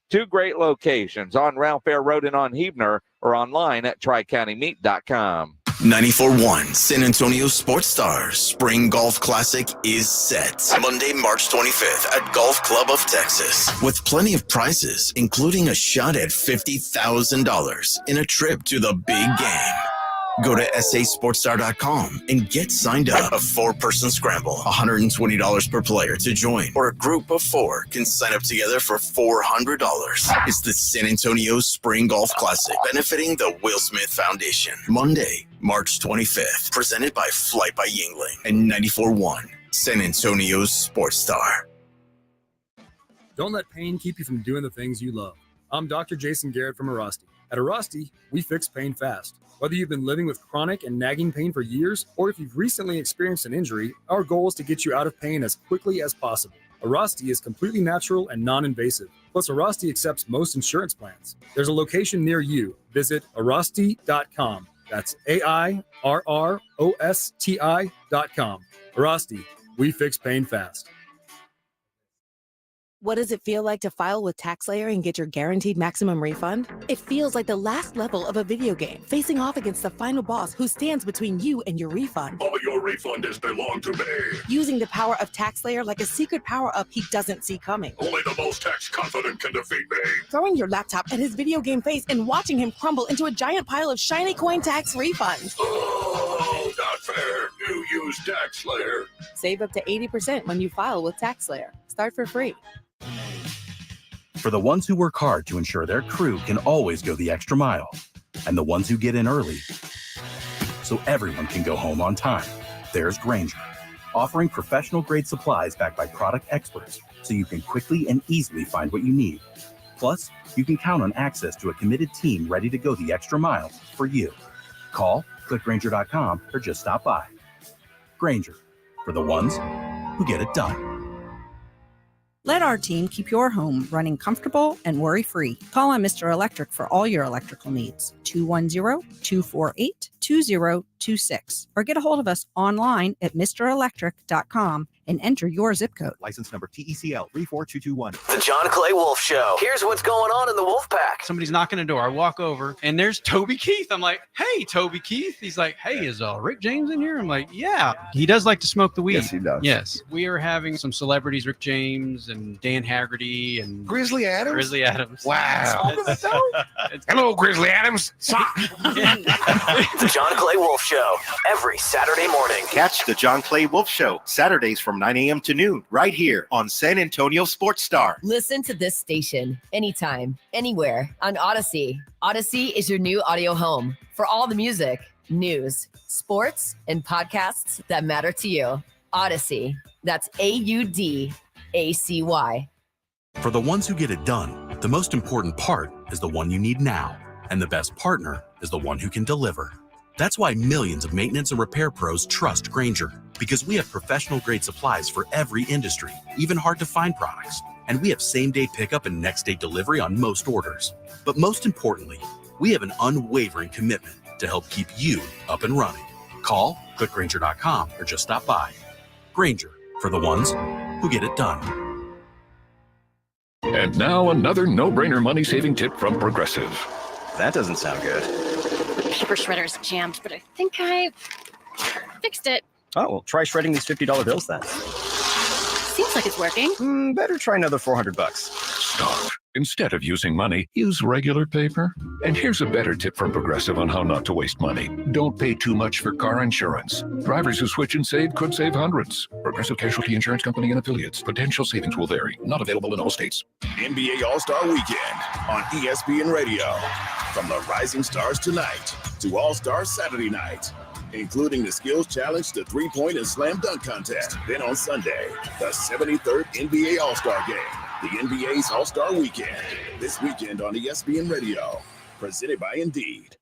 2 great locations on Round Fair Road and on Huebner, or online at tricountymeat.com. 94.1 San Antonio Sports Stars Spring Golf Classic is set Monday, March 25th at Golf Club of Texas with plenty of prizes, including a shot at $50,000 in a trip to the big game. Go to sasportstar.com and get signed up. A 4-person scramble, $120 per player to join, or a group of 4 can sign up together for $400. It's the San Antonio Spring Golf Classic, benefiting the Will Smith Foundation. Monday, March 25th, presented by Flight by Yingling and 94.1 San Antonio Sports Star. Don't let pain keep you from doing the things you love. I'm Dr. Jason Garrett from Arasti. At Arasti, we fix pain fast. Whether you've been living with chronic and nagging pain for years, or if you've recently experienced an injury, our goal is to get you out of pain as quickly as possible. Arasti is completely natural and non-invasive. Plus, Arasti accepts most insurance plans. There's a location near you. Visit Arasti.com. That's AIRROSTI.com. Arasti, we fix pain fast. What does it feel like to file with TaxSlayer and get your guaranteed maximum refund? It feels like the last level of a video game, facing off against the final boss who stands between you and your refund. All your refund is belong to me. Using the power of TaxSlayer like a secret power-up he doesn't see coming. Only the most tax confident can defeat me. Throwing your laptop at his video game face and watching him crumble into a giant pile of shiny coin tax refunds. Oh, not fair. You use TaxSlayer. Save up to 80% when you file with TaxSlayer. Start for free. For the ones who work hard to ensure their crew can always go the extra mile, and the ones who get in early so everyone can go home on time, there's Grainger, offering professional-grade supplies backed by product experts so you can quickly and easily find what you need. Plus, you can count on access to a committed team ready to go the extra mile for you. Call, click Grainger.com, or just stop by. Grainger, for the ones who get it done. Let our team keep your home running comfortable and worry-free. Call on Mr. Electric for all your electrical needs. 210-248-2026. Or get a hold of us online at mrelectric.com and enter your zip code. License number TECL 34221. The John Clay Wolf Show. Here's what's going on in the Wolf Pack. Somebody's knocking the door. I walk over, and there's Toby Keith. I'm like, hey, Toby Keith. He's like, hey, is Rick James in here? I'm like, yeah. He does like to smoke the weed. Yes, he does. Yes. We are having some celebrities, Rick James and Dan Haggerty and Grizzly Adams? Grizzly Adams. Wow. Hello, Grizzly Adams. The John Clay Wolf Show, every Saturday morning. Catch the John Clay Wolf Show, Saturdays from 9 a.m. to noon, right here on San Antonio Sports Star. Listen to this station anytime, anywhere on Odyssey. Odyssey is your new audio home for all the music, news, sports, and podcasts that matter to you. Odyssey. That's AUDACY. For the ones who get it done, the most important part is the one you need now. And the best partner is the one who can deliver. That's why millions of maintenance and repair pros trust Grainger, because we have professional-grade supplies for every industry, even hard-to-find products. And we have same-day pickup and next-day delivery on most orders. But most importantly, we have an unwavering commitment to help keep you up and running. Call, click Grainger.com, or just stop by. Grainger, for the ones who get it done. And now another no-brainer money-saving tip from Progressive. That doesn't sound good. The paper shredder's jammed, but I think I fixed it. Oh, well, try shredding these $50 bills then. Seems like it's working. Better try another $400. Stop. Instead of using money, use regular paper. And here's a better tip from Progressive on how not to waste money. Don't pay too much for car insurance. Drivers who switch and save could save hundreds. Progressive Casualty Insurance Company and affiliates. Potential savings will vary. Not available in all states. NBA All-Star Weekend on ESPN Radio. From the Rising Stars tonight to All-Star Saturday night, including the Skills Challenge, the three-point and slam dunk contest. Then on Sunday, the 73rd NBA All-Star Game, the NBA's All-Star Weekend. This weekend on ESPN Radio, presented by Indeed.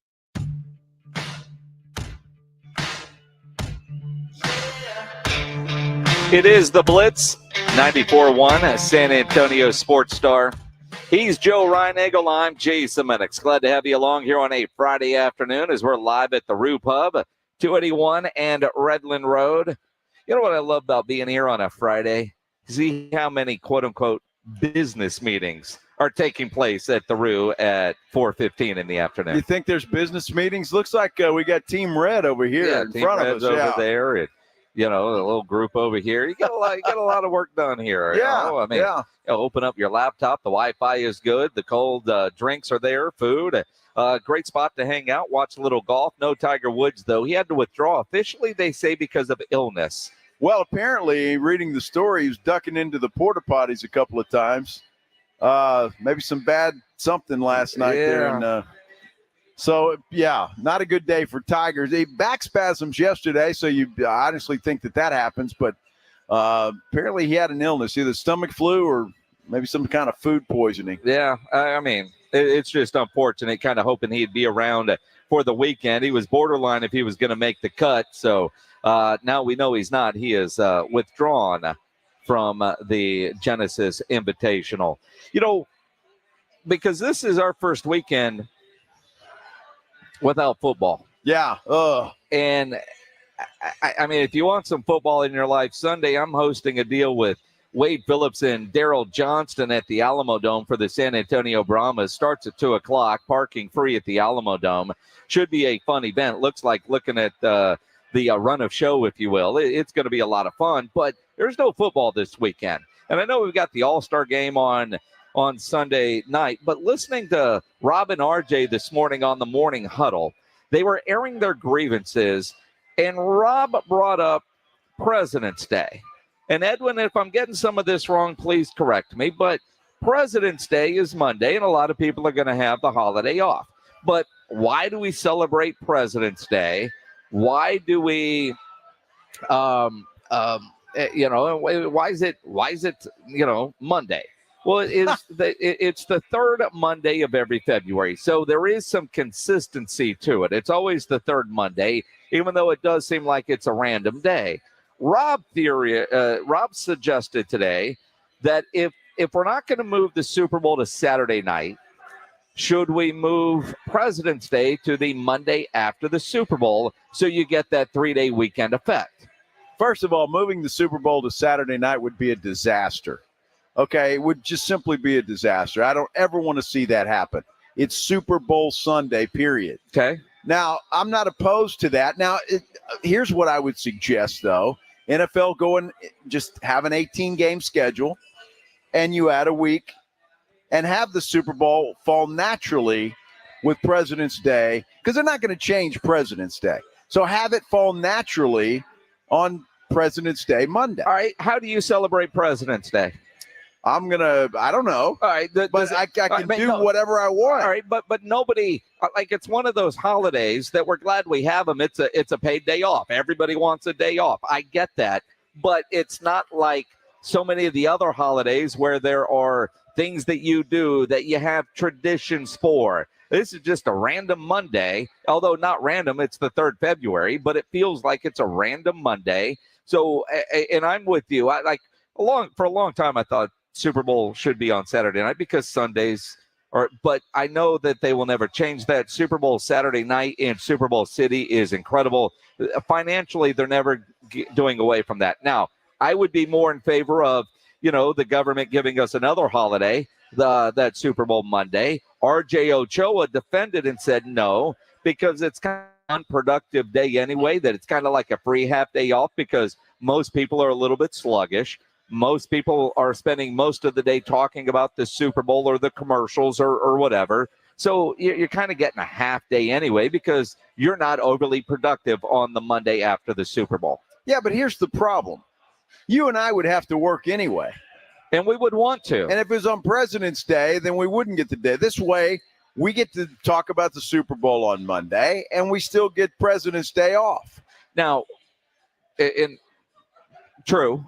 It is the Blitz, 94.1, San Antonio Sports Star. He's Joe Reinagle. I'm Jason Minix. Glad to have you along here on a Friday afternoon as we're live at the Rue Pub, 281 and Redland Road. You know what I love about being here on a Friday? See how many quote-unquote business meetings are taking place at the Rue at 4:15 in the afternoon. You think there's business meetings? Looks like we got Team Red over here in Team front Red's of us. over there. And, a little group over here. You got a lot of work done here. Open up your laptop. The Wi-Fi is good. The cold drinks are there. Food. Great spot to hang out. Watch a little golf. No Tiger Woods, though. He had to withdraw officially, they say, because of illness. Well, apparently, reading the story, he was ducking into the porta potties a couple of times. Maybe some bad something last night there. And, not a good day for Tigers. Back spasms yesterday, so you honestly think that happens. But apparently he had an illness, either stomach flu or maybe some kind of food poisoning. Yeah, it's just unfortunate, kind of hoping he'd be around for the weekend. He was borderline if he was going to make the cut. So now we know he's not. He is withdrawn from the Genesis Invitational. Because this is our first weekend without football. Yeah. And if you want some football in your life, Sunday I'm hosting a deal with Wade Phillips and Daryl Johnston at the Alamo Dome for the San Antonio Brahmas. Starts at 2 o'clock, parking free at the Alamo Dome. Should be a fun event. Looks like looking at the run of show, if you will. It's going to be a lot of fun, but there's no football this weekend. And I know we've got the All-Star game on Sunday night, but listening to Rob and RJ this morning on the Morning Huddle, they were airing their grievances, and Rob brought up President's Day. And Edwin, if I'm getting some of this wrong, please correct me, but President's Day is Monday, and a lot of people are going to have the holiday off. But why do we celebrate President's Day? Why do we, why is it, Monday? Well, it's the third Monday of every February, so there is some consistency to it. It's always the third Monday, even though it does seem like it's a random day. Rob suggested today that if we're not going to move the Super Bowl to Saturday night, should we move President's Day to the Monday after the Super Bowl so you get that 3-day weekend effect? First of all, moving the Super Bowl to Saturday night would be a disaster. Okay, it would just simply be a disaster. I don't ever want to see that happen. It's Super Bowl Sunday, period. Okay. Now, I'm not opposed to that. Now, here's what I would suggest, though. NFL just have an 18-game schedule, and you add a week, and have the Super Bowl fall naturally with President's Day, because they're not going to change President's Day. So have it fall naturally on President's Day Monday. All right. How do you celebrate President's Day? I don't know. All right. But I can do whatever I want. All right. But nobody, like, it's one of those holidays that we're glad we have them. It's a paid day off. Everybody wants a day off. I get that. But it's not like so many of the other holidays where there are things that you do that you have traditions for. This is just a random Monday, although not random. It's the 3rd February, but it feels like it's a random Monday. So, and I'm with you. For a long time, I thought Super Bowl should be on Saturday night because Sundays are, but I know that they will never change that. Super Bowl Saturday night in Super Bowl City is incredible. Financially, they're never doing away from that. Now, I would be more in favor of, the government giving us another holiday, that Super Bowl Monday. RJ Ochoa defended and said no, because it's kind of an unproductive day anyway, that it's kind of like a free half day off because most people are a little bit sluggish. Most people are spending most of the day talking about the Super Bowl or the commercials or whatever. So you're kind of getting a half day anyway because you're not overly productive on the Monday after the Super Bowl. Yeah, but here's the problem. You and I would have to work anyway. And we would want to. And if it was on President's Day, then we wouldn't get the day. This way, we get to talk about the Super Bowl on Monday, and we still get President's Day off. Now, true.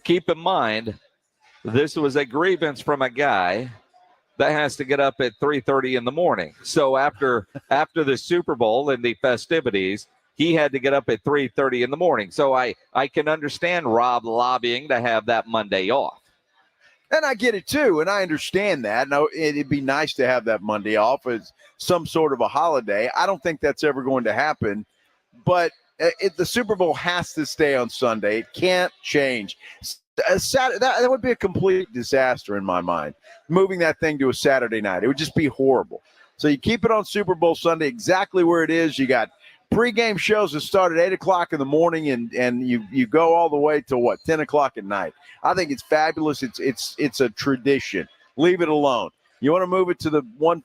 Keep in mind, this was a grievance from a guy that has to get up at 3:30 in the morning. So after the Super Bowl and the festivities, he had to get up at 3:30 in the morning. So I can understand Rob lobbying to have that Monday off. And I get it, too, and I understand that. Now, it'd be nice to have that Monday off as some sort of a holiday. I don't think that's ever going to happen. But the Super Bowl has to stay on Sunday. It can't change. That would be a complete disaster in my mind, moving that thing to a Saturday night. It would just be horrible. So you keep it on Super Bowl Sunday exactly where it is. You got pregame shows that start at 8 o'clock in the morning, and you go all the way to 10 o'clock at night. I think it's fabulous. It's a tradition. Leave it alone. You want to move it to the one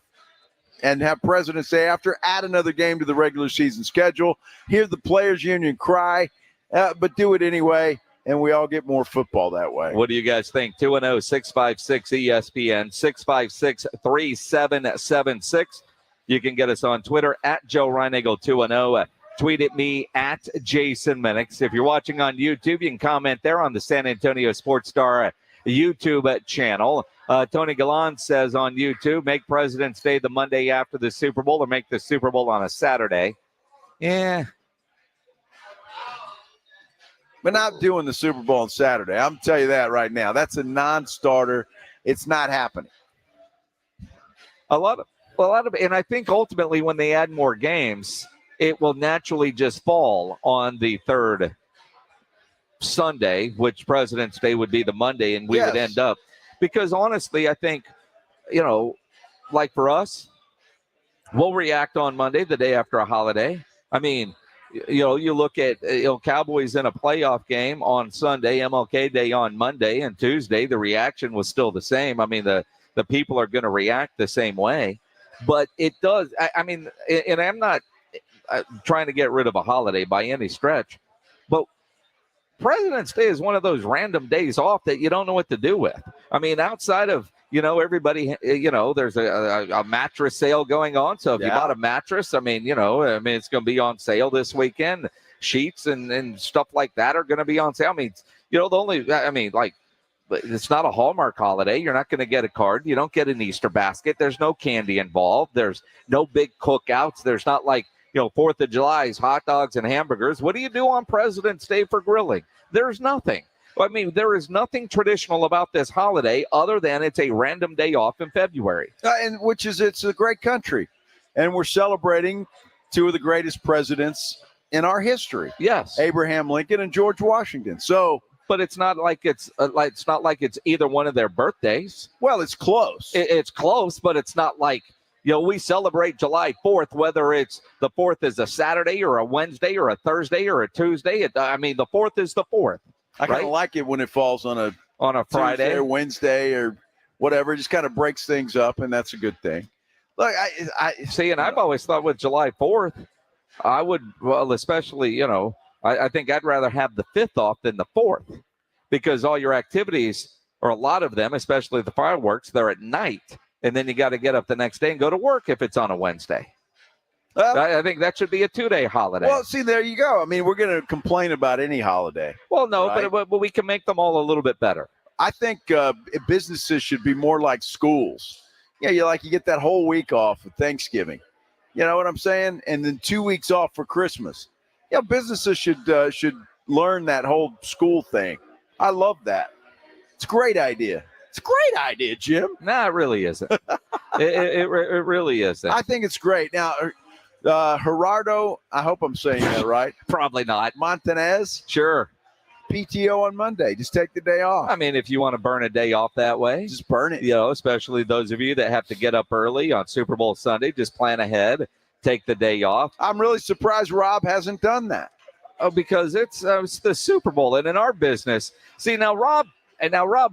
and have President's Day after, add another game to the regular season schedule. Hear the players union cry, but do it anyway, and we all get more football that way. What do you guys think? 210-656-ESPN, 656-3776. You can get us on Twitter at Joe Reinagle 210. Tweet at me at Jason Minix. If you're watching on YouTube, you can comment there on the San Antonio Sports Star YouTube channel. Tony Gallan says on YouTube, make President's Day the Monday after the Super Bowl or make the Super Bowl on a Saturday. Yeah. But not doing the Super Bowl on Saturday. I'm telling you that right now. That's a non-starter. It's not happening. A lot of, and I think ultimately when they add more games, it will naturally just fall on the 3rd Sunday, which President's Day would be the Monday, and we would end up. Because honestly, I think, like for us, we'll react on Monday, the day after a holiday. I mean, you look at Cowboys in a playoff game on Sunday, MLK Day on Monday, and Tuesday, the reaction was still the same. I mean, the people are going to react the same way. But it does, and I'm not trying to get rid of a holiday by any stretch, but President's Day is one of those random days off that you don't know what to do with. I mean, outside of, everybody, there's a mattress sale going on. So if you bought a mattress, it's going to be on sale this weekend. Sheets and stuff like that are going to be on sale. I mean, it's not a Hallmark holiday. You're not going to get a card. You don't get an Easter basket. There's no candy involved. There's no big cookouts. There's not like, 4th of July's hot dogs and hamburgers. What do you do on President's Day for grilling? There's nothing. I mean, there is nothing traditional about this holiday other than it's a random day off in February. It's a great country. And we're celebrating two of the greatest presidents in our history. Yes. Abraham Lincoln and George Washington. So, but it's not like it's not like it's either one of their birthdays. Well, it's close. It's close, but it's not like, we celebrate July 4th, whether it's the 4th is a Saturday or a Wednesday or a Thursday or a Tuesday. The 4th is the 4th. I kind of like it when it falls on a Friday Tuesday or Wednesday or whatever. It just kind of breaks things up, and that's a good thing. Look, I see, and I've always thought with July 4th, I would, well, especially, I think I'd rather have the 5th off than the 4th, because all your activities, or a lot of them, especially the fireworks, they're at night, and then you got to get up the next day and go to work if it's on a Wednesday. I think that should be a 2-day holiday. Well, see, there you go. I mean, we're going to complain about any holiday. Well, no, right? but we can make them all a little bit better. I think businesses should be more like schools. Yeah, you get that whole week off for Thanksgiving. You know what I'm saying? And then 2 weeks off for Christmas. Yeah, businesses should learn that whole school thing. I love that. It's a great idea. It's a great idea, Jim. No, it really isn't. it really isn't. I think it's great. Now, Gerardo, I hope I'm saying that right. Probably not. Montanez? Sure. PTO on Monday. Just take the day off. I mean, if you want to burn a day off that way. Just burn it. Especially those of you that have to get up early on Super Bowl Sunday, just plan ahead, take the day off. I'm really surprised Rob hasn't done that. Oh, because it's the Super Bowl. And in our business, see, now Rob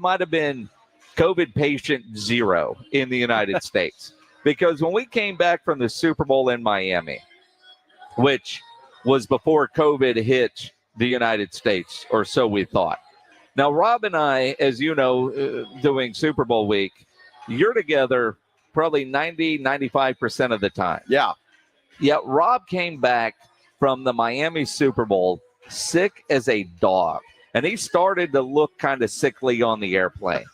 might have been COVID patient 0 in the United States. Because when we came back from the Super Bowl in Miami, which was before COVID hit the United States, or so we thought. Now, Rob and I, as you know, doing Super Bowl week, you're together probably 95% of the time. Yeah. Yet Rob came back from the Miami Super Bowl sick as a dog. And he started to look kind of sickly on the airplane.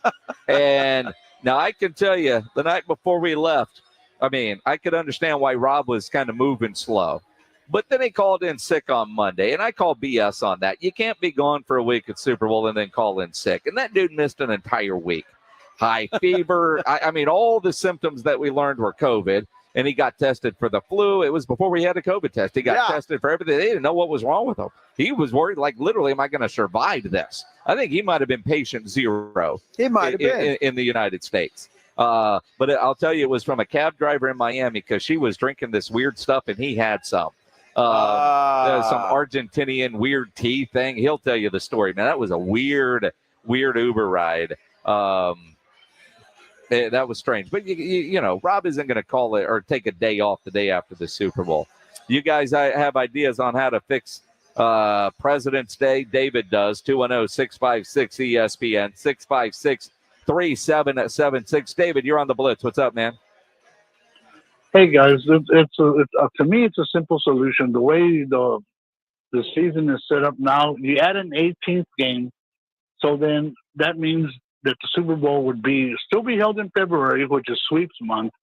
And now I can tell you, the night before we left, I mean, I could understand why Rob was kind of moving slow. But then he called in sick on Monday, and I call BS on that. You can't be gone for a week at Super Bowl and then call in sick. And that dude missed an entire week. High fever. I mean, all the symptoms that we learned were COVID, and he got tested for the flu. It was before we had a COVID test. He got tested for everything. They didn't know what was wrong with him. He was worried, like, literally, am I going to survive this? I think he might have been patient 0. He might have been. In the United States. But I'll tell you, it was from a cab driver in Miami, because she was drinking this weird stuff, and he had some. Some Argentinian weird tea thing. He'll tell you the story, man. That was a weird Uber ride. That was strange. But, you know, Rob isn't going to call it or take a day off the day after the Super Bowl. You guys have ideas on how to fix President's Day? David does. 210-656-ESPN, 656-3776. David, you're on the Blitz. What's up, man? Hey guys, it's to me it's a simple solution. The way the season is set up now, you add an 18th game, so then that means that the Super Bowl would still be held in February, which is sweeps month,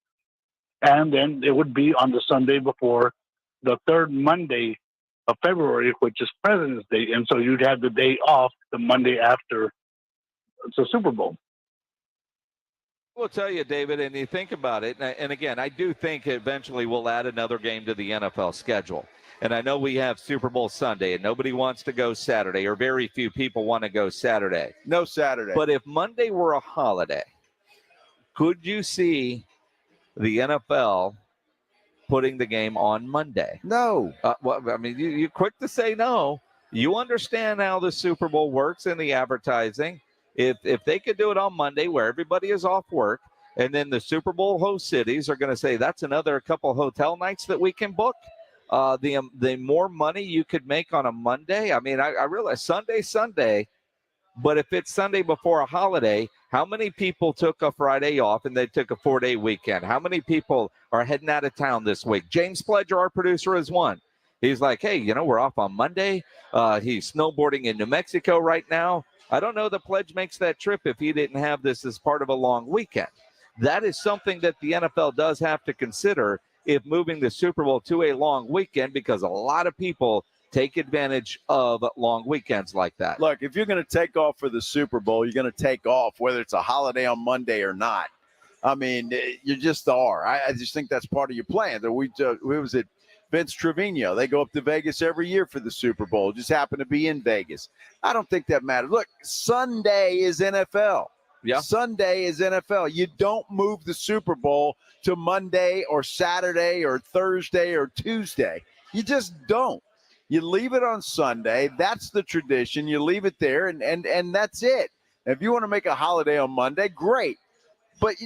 and then it would be on the Sunday before the third Monday of February, which is President's Day, and so you'd have the day off the Monday after the Super Bowl. We'll tell you, David, and you think about it, and again, I do think eventually we'll add another game to the NFL schedule. And I know we have Super Bowl Sunday, and nobody wants to go Saturday, or very few people want to go Saturday. No Saturday. But if Monday were a holiday, could you see the NFL putting the game on Monday? No. Well, I mean, you're quick to say no. You understand how the Super Bowl works and the advertising. If they could do it on Monday where everybody is off work, and then the Super Bowl host cities are going to say that's another couple hotel nights that we can book, the more money you could make on a Monday. I mean, I realize Sunday, but if it's Sunday before a holiday, how many people took a Friday off and they took a 4-day weekend? How many people are heading out of town this week? James Pledger, our producer, is one. He's like, hey, we're off on Monday. He's snowboarding in New Mexico right now. I don't know the Pledge makes that trip if he didn't have this as part of a long weekend. That is something that the NFL does have to consider if moving the Super Bowl to a long weekend, because a lot of people take advantage of long weekends like that. Look, if you're going to take off for the Super Bowl, you're going to take off whether it's a holiday on Monday or not. I mean, you just are. I just think that's part of your plan. We was it Vince Trevino. They go up to Vegas every year for the Super Bowl. Just happen to be in Vegas. I don't think that matters. Look, Sunday is NFL. Yeah. Sunday is NFL. You don't move the Super Bowl to Monday or Saturday or Thursday or Tuesday. You just don't. You leave it on Sunday. That's the tradition. You leave it there, and that's it. If you want to make a holiday on Monday, great. But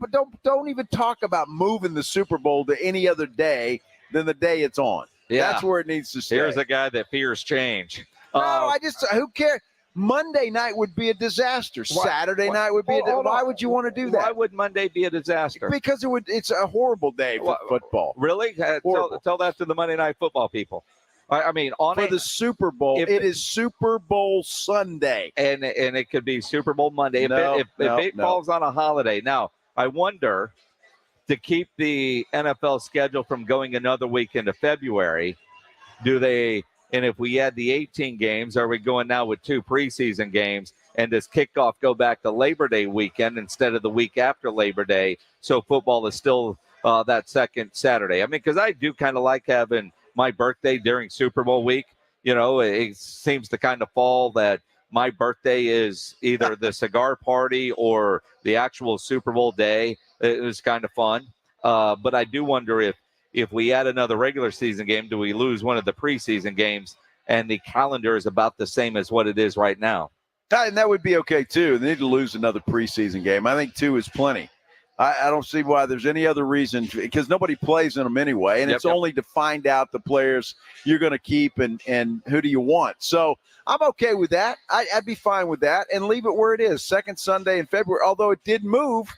but don't even talk about moving the Super Bowl to any other day than the day it's on. Yeah. That's where it needs to stay. Here's a guy that fears change. No, who cares? Monday night would be a disaster. Saturday night would be why would you want to do that? Why would Monday be a disaster? Because it's a horrible day for football. Really? Tell that to the Monday Night Football people. I mean, for the Super Bowl, it is Super Bowl Sunday. And it could be Super Bowl Monday. If it falls on a holiday. Now, I wonder, to keep the NFL schedule from going another week into February, and if we add the 18 games, are we going now with 2 preseason games? And does kickoff go back to Labor Day weekend instead of the week after Labor Day? So football is still that second Saturday. I mean, because I do kind of like having my birthday during Super Bowl week. You know, it seems to kind of fall that my birthday is either the cigar party or the actual Super Bowl day. It was kind of fun. But I do wonder if we add another regular season game, do we lose one of the preseason games? And the calendar is about the same as what it is right now. And that would be okay, too. They need to lose another preseason game. I think 2 is plenty. I don't see why there's any other reason, because nobody plays in them anyway, and it's only to find out the players you're going to keep and who do you want. So I'm okay with that. I'd be fine with that and leave it where it is, second Sunday in February, although it did move.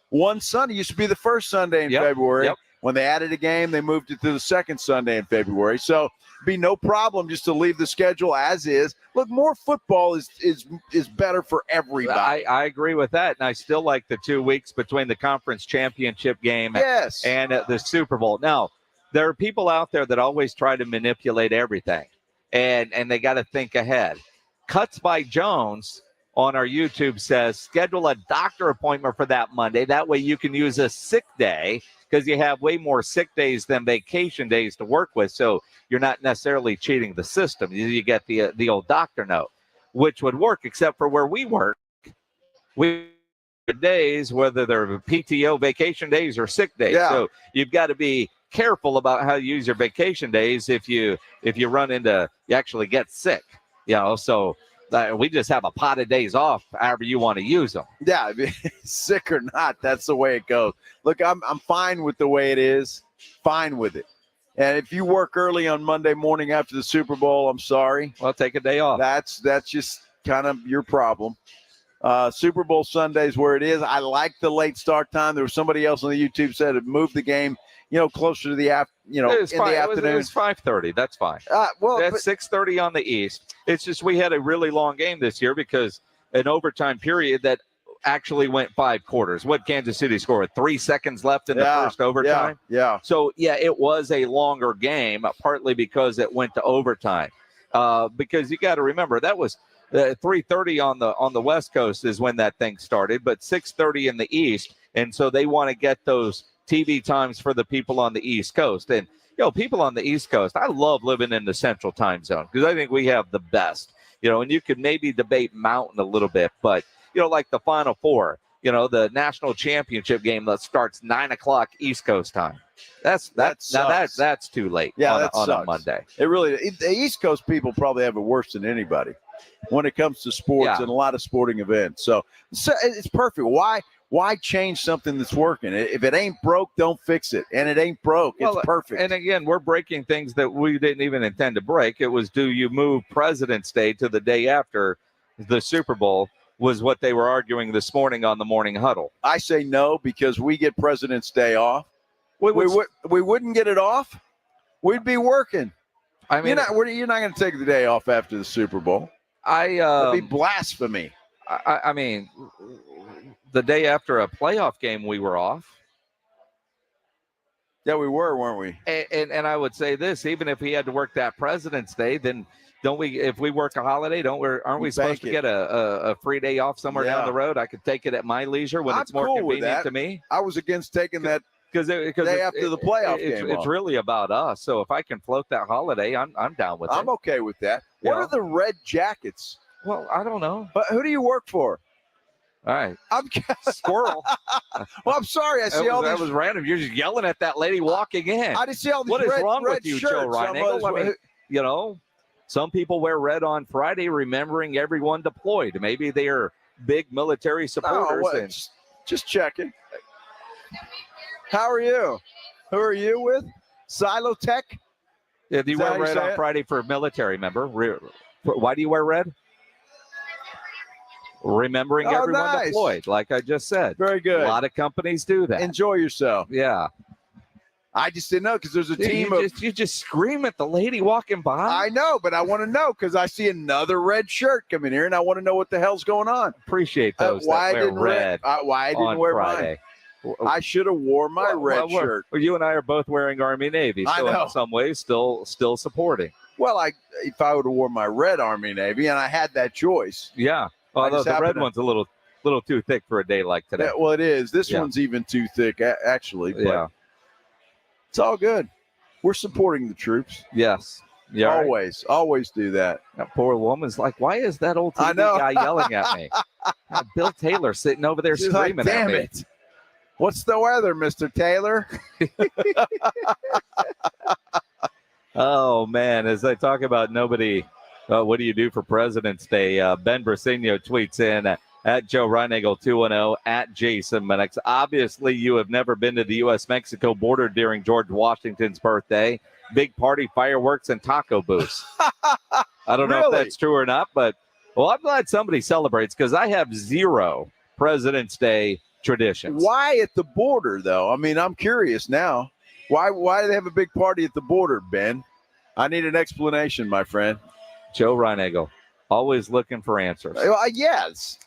One Sunday used to be the first Sunday in February. When they added a game, they moved it to the second Sunday in February. So be no problem just to leave the schedule as is. Look, more football is better for everybody. I agree with that, and I still like the 2 weeks between the conference championship game and the Super Bowl. Now, there are people out there that always try to manipulate everything, and they got to think ahead. Cuts by Jones on our YouTube says, schedule a doctor appointment for that Monday. That way you can use a sick day, because you have way more sick days than vacation days to work with. So you're not necessarily cheating the system. You get the old doctor note, which would work, except for where we work. We days, whether they're PTO, vacation days, or sick days. Yeah. So you've got to be careful about how you use your vacation days if you run into, you actually get sick. You know, so we just have a pot of days off, however you want to use them. Yeah, I mean, sick or not, that's the way it goes. Look, I'm fine with the way it is. Fine with it. And if you work early on Monday morning after the Super Bowl, I'm sorry. Well, take a day off. That's just kind of your problem. Super Bowl Sunday is where it is. I like the late start time. There was somebody else on the YouTube said it moved the game, closer to the the afternoon. It was 5:30. That's fine. That's 6:30 on the East. It's just we had a really long game this year because an overtime period that actually went 5 quarters. What Kansas City scored? 3 seconds left in the first overtime. Yeah. So it was a longer game, partly because it went to overtime. Because you got to remember that was 3:30 on the West Coast is when that thing started, but 6:30 in the East, and so they want to get those TV times for the people on the East Coast. And people on the East Coast, I love living in the Central Time Zone because I think we have the best. And you could maybe debate Mountain a little bit, but like the Final Four, the national championship game that starts 9:00 East Coast time. That's too late. On a Monday. It really, the East Coast people probably have it worse than anybody when it comes to sports and a lot of sporting events. So it's perfect. Why change something that's working? If it ain't broke, don't fix it. And it ain't broke. It's perfect. And again, we're breaking things that we didn't even intend to break. It was, do you move President's Day to the day after the Super Bowl? Was what they were arguing this morning on the morning huddle. I say no, because we get President's Day off. We wouldn't get it off. We'd be working. I mean, you're not going to take the day off after the Super Bowl. That'd be blasphemy. I mean, the day after a playoff game, we were off. Yeah, we were, weren't we? And I would say this: even if we had to work that President's Day, then don't we? If we work a holiday, aren't we supposed to get a free day off somewhere down the road? I could take it at my leisure when it's more convenient to me. I was against taking that because day after the playoff game. It's really about us. So if I can float that holiday, I'm down with it. I'm okay with that. What are the Red Jackets? Well, I don't know. But who do you work for? All right. I'm Squirrel. Well, I'm sorry. I see all these. That was random. You're just yelling at that lady walking in. I just see all these What is wrong red with you, shirts. Joe Reinagle? I mean, some people wear red on Friday, remembering everyone deployed. Maybe they are big military supporters. Just checking. How are you? Who are you with? Silotech? Yeah, do you wear red on Friday for a military member? Why do you wear red? Remembering everyone deployed, like I just said. Very good. A lot of companies do that. Enjoy yourself. Yeah. I just didn't know because there's a team of... You just scream at the lady walking by. I know, but I want to know because I see another red shirt coming here, and I want to know what the hell's going on. Appreciate those that wear red why I didn't wear Friday. mine. I should have wore my red shirt. Well, you and I are both wearing Army Navy, so I know. in some ways still supporting. Well, if I would have worn my red Army Navy, and I had that choice. Yeah. Although the red one's a little too thick for a day like today. Yeah, well, it is. This one's even too thick, actually. But yeah. It's all good. We're supporting the troops. Yes. Yeah. Always do that. That poor woman's like, why is that old TV guy yelling at me? Bill Taylor sitting over there screaming like, Damn at me. It. What's the weather, Mr. Taylor? Oh, man. As I talk about nobody, what do you do for President's Day? Ben Briseno tweets in at Joe Reinagel 210 at Jason Minix. Obviously, you have never been to the U.S.-Mexico border during George Washington's birthday. Big party, fireworks, and taco booths. I don't know if that's true or not, but well, I'm glad somebody celebrates because I have zero President's Day traditions. Why at the border, though? I mean, I'm curious now. Why do they have a big party at the border, Ben? I need an explanation, my friend. Joe Reinagel, always looking for answers. Yes.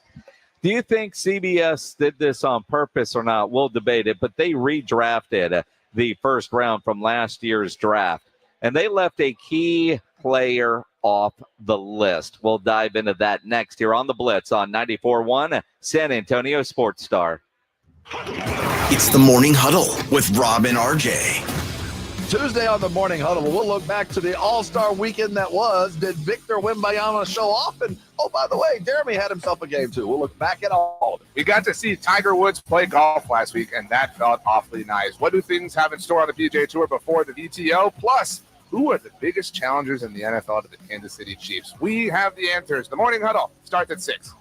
Do you think CBS did this on purpose or not? We'll debate it, but they redrafted the first round from last year's draft, and they left a key player off the list. We'll dive into that next here on the Blitz on 94.1 San Antonio Sports Star. It's the Morning Huddle with Rob and RJ. Tuesday on the Morning Huddle, we'll look back to the All-Star weekend that was. Did Victor Wembanyama show off? And, oh, by the way, Jeremy had himself a game, too. We'll look back at all of it. We got to see Tiger Woods play golf last week, and that felt awfully nice. What do things have in store on the PGA Tour before the VTO? Plus, who are the biggest challengers in the NFL to the Kansas City Chiefs? We have the answers. The Morning Huddle starts at 6.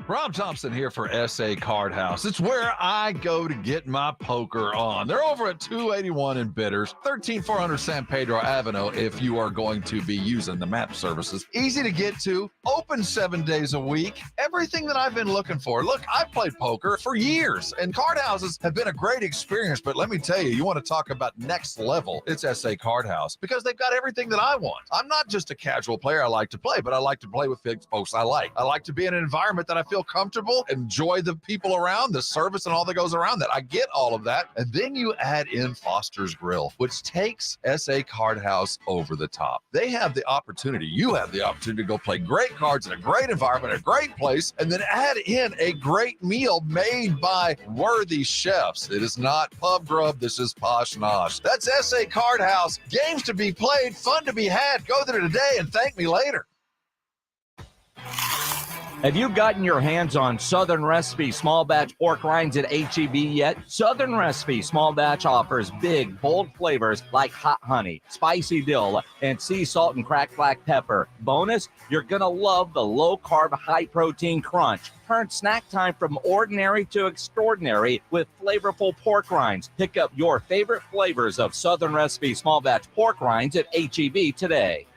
Rob Thompson here for SA Card House. It's where I go to get my poker on. They're over at 281 in Bitters, 13400 San Pedro Avenue if you are going to be using the map services. Easy to get to, open 7 days a week. Everything that I've been looking for. Look, I've played poker for years, and card houses have been a great experience, but let me tell you, you want to talk about next level, it's SA Card House, because they've got everything that I want. I'm not just a casual player I like to play, but I like to play with folks I like. I like to be in an environment that I feel comfortable, enjoy the people around, the service and all that goes around that. I get all of that. And then you add in Foster's Grill, which takes SA Card House over the top. They have the opportunity, you have the opportunity to go play great cards in a great environment, a great place, and then add in a great meal made by worthy chefs. It is not pub grub, this is posh nosh. That's SA Card House. Games to be played, fun to be had. Go there today and thank me later. Have you gotten your hands on Southern Recipe small batch pork rinds at HEB yet? Southern Recipe small batch offers big, bold flavors like hot honey, spicy dill, and sea salt and cracked black pepper. Bonus, you're going to love the low-carb, high-protein crunch. Turn snack time from ordinary to extraordinary with flavorful pork rinds. Pick up your favorite flavors of Southern Recipe small batch pork rinds at HEB today.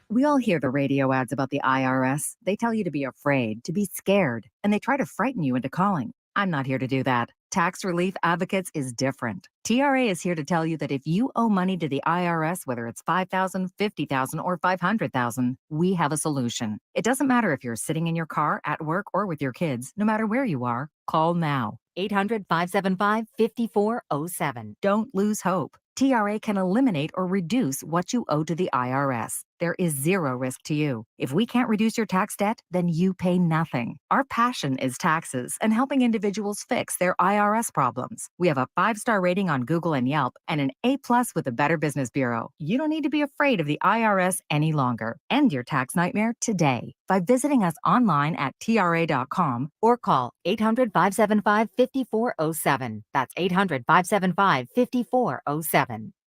We all hear the radio ads about the IRS. They tell you to be afraid, to be scared, and they try to frighten you into calling. I'm not here to do that. Tax Relief Advocates is different. TRA is here to tell you that if you owe money to the IRS, whether it's $5,000, $50,000, or $500,000, we have a solution. It doesn't matter if you're sitting in your car, at work, or with your kids. No matter where you are, call now. 800-575-5407. Don't lose hope. TRA can eliminate or reduce what you owe to the IRS. There is zero risk to you. If we can't reduce your tax debt, then you pay nothing. Our passion is taxes and helping individuals fix their IRS problems. We have a 5-star rating on Google and Yelp and an A+ with the Better Business Bureau. You don't need to be afraid of the IRS any longer. End your tax nightmare today by visiting us online at TRA.com or call 800-575-5407. That's 800-575-5407.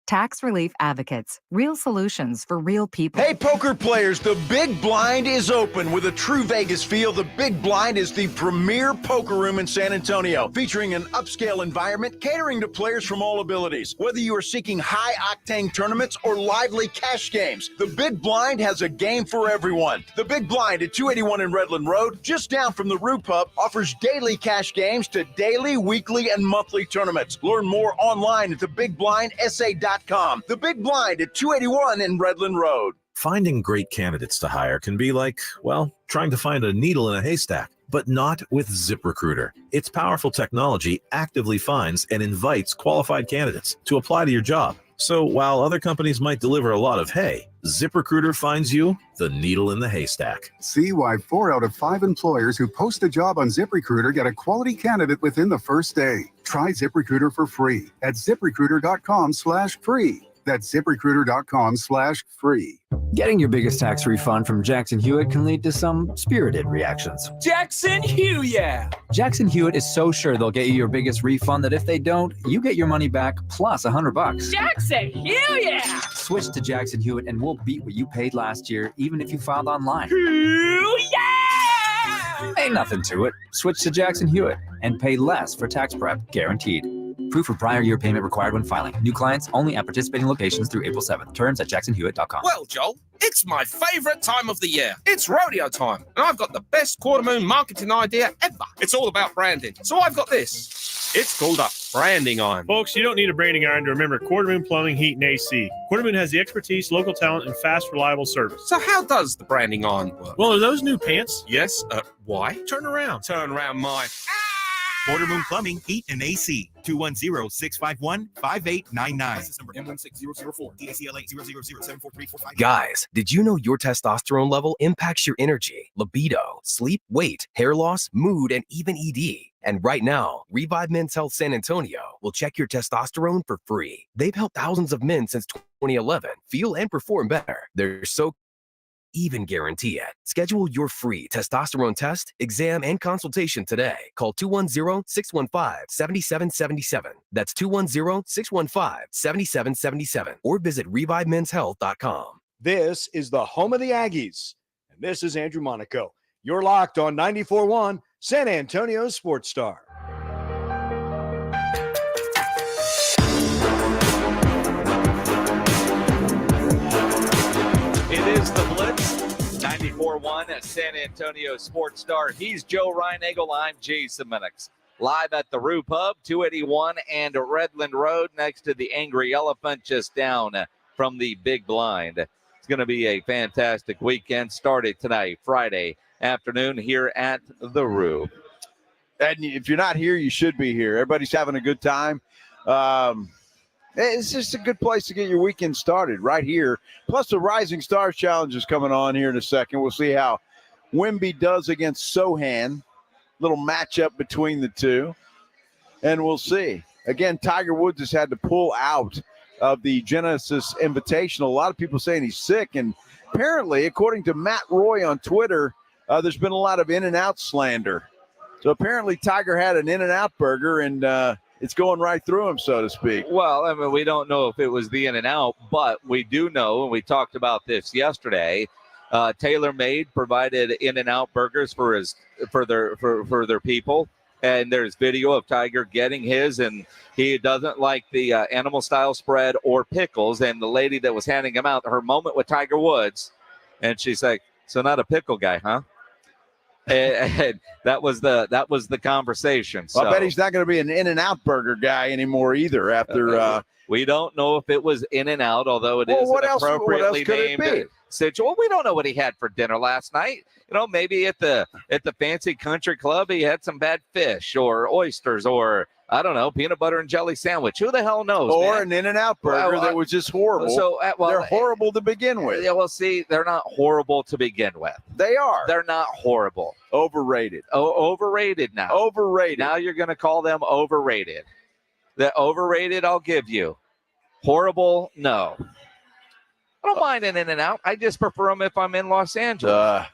Tax Relief Advocates. Real solutions for real people. Hey, poker players, the Big Blind is open. With a true Vegas feel, the Big Blind is the premier poker room in San Antonio, featuring an upscale environment catering to players from all abilities. Whether you are seeking high-octane tournaments or lively cash games, the Big Blind has a game for everyone. The Big Blind at 281 in Redland Road, just down from the Rue Pub, offers daily cash games to daily, weekly, and monthly tournaments. Learn more online at thebigblindsa.com. The Big Blind at 281 in Redland Road. Finding great candidates to hire can be like, well, trying to find a needle in a haystack, but not with ZipRecruiter. Its powerful technology actively finds and invites qualified candidates to apply to your job. So while other companies might deliver a lot of hay, ZipRecruiter finds you the needle in the haystack. See why 4 out of 5 employers who post a job on ZipRecruiter get a quality candidate within the first day. Try ZipRecruiter for free at ZipRecruiter.com/free. That's ZipRecruiter.com/free. Getting your biggest tax refund from Jackson Hewitt can lead to some spirited reactions. Jackson Hewitt! Jackson Hewitt is so sure they'll get you your biggest refund that if they don't, you get your money back plus $100. Jackson Hewitt! Switch to Jackson Hewitt and we'll beat what you paid last year, even if you filed online. Ain't nothing to it. Switch to Jackson Hewitt and pay less for tax prep, guaranteed. Proof of prior year payment required when filing. New clients only at participating locations through April 7th. Terms at jacksonhewitt.com. Well, Joel, it's my favorite time of the year. It's rodeo time, and I've got the best quarter moon marketing idea ever. It's all about branding. So I've got this. It's called a branding iron. Folks, you don't need a branding iron to remember Quarter Moon Plumbing, Heat, and AC. Quarter Moon has the expertise, local talent, and fast, reliable service. So how does the branding iron work? Well, are those new pants? Yes. Why? Turn around. Turn around mine. Quarter Moon Plumbing, Heat, and AC. 210-651-5899. License number M16004. DACLA 000743445. Guys, did you know your testosterone level impacts your energy, libido, sleep, weight, hair loss, mood, and even ED? And right now, Revive Men's Health San Antonio will check your testosterone for free. They've helped thousands of men since 2011 feel and perform better. They're so even guarantee it. Schedule your free testosterone test, exam, and consultation today. Call 210-615-7777. That's 210-615-7777. Or visit ReviveMen'sHealth.com. This is the home of the Aggies, and this is Andrew Monaco. You're locked on 94.1 San Antonio Sports Star. It is the Blitz, 94.1 San Antonio Sports Star. He's Joe Reinagel. I'm Jason Minix. Live at the Rue Pub, 281 and Redland Road, next to the Angry Elephant, just down from the Big Blind. It's going to be a fantastic weekend. Started tonight, Friday afternoon, here at the Rue. And if you're not here, you should be here. Everybody's having a good time. It's just a good place to get your weekend started right here. Plus, the Rising Stars Challenge is coming on here in a second. We'll see how Wemby does against Sochan. Little matchup between the two. And we'll see. Again, Tiger Woods has had to pull out of the Genesis Invitational. A lot of people saying he's sick. And apparently, according to Matt Roy on Twitter, there's been a lot of In-N-Out slander. So apparently, Tiger had an In-N-Out burger and it's going right through him, so to speak. Well, I mean, we don't know if it was the In-N-Out, but we do know, and we talked about this yesterday, TaylorMade provided In-N-Out burgers for their people, and there's video of Tiger getting his, and he doesn't like the animal-style spread or pickles, and the lady that was handing him out, her moment with Tiger Woods, and she's like, so not a pickle guy, huh? And that was the conversation. So I bet he's not going to be an In-N-Out burger guy anymore either. After we don't know if it was In-N-Out, although it is an appropriately named situation. Well, we don't know what he had for dinner last night. You know, maybe at the fancy country club he had some bad fish or oysters or I don't know, peanut butter and jelly sandwich. Who the hell knows? Or man? An In-N-Out burger that was just horrible. So they're horrible to begin with. Yeah, well, see, they're not horrible to begin with. They are. They're not horrible. Overrated. Overrated now. Overrated. Now you're going to call them overrated. The overrated, I'll give you. Horrible, no. I don't mind an In-N-Out. I just prefer them if I'm in Los Angeles.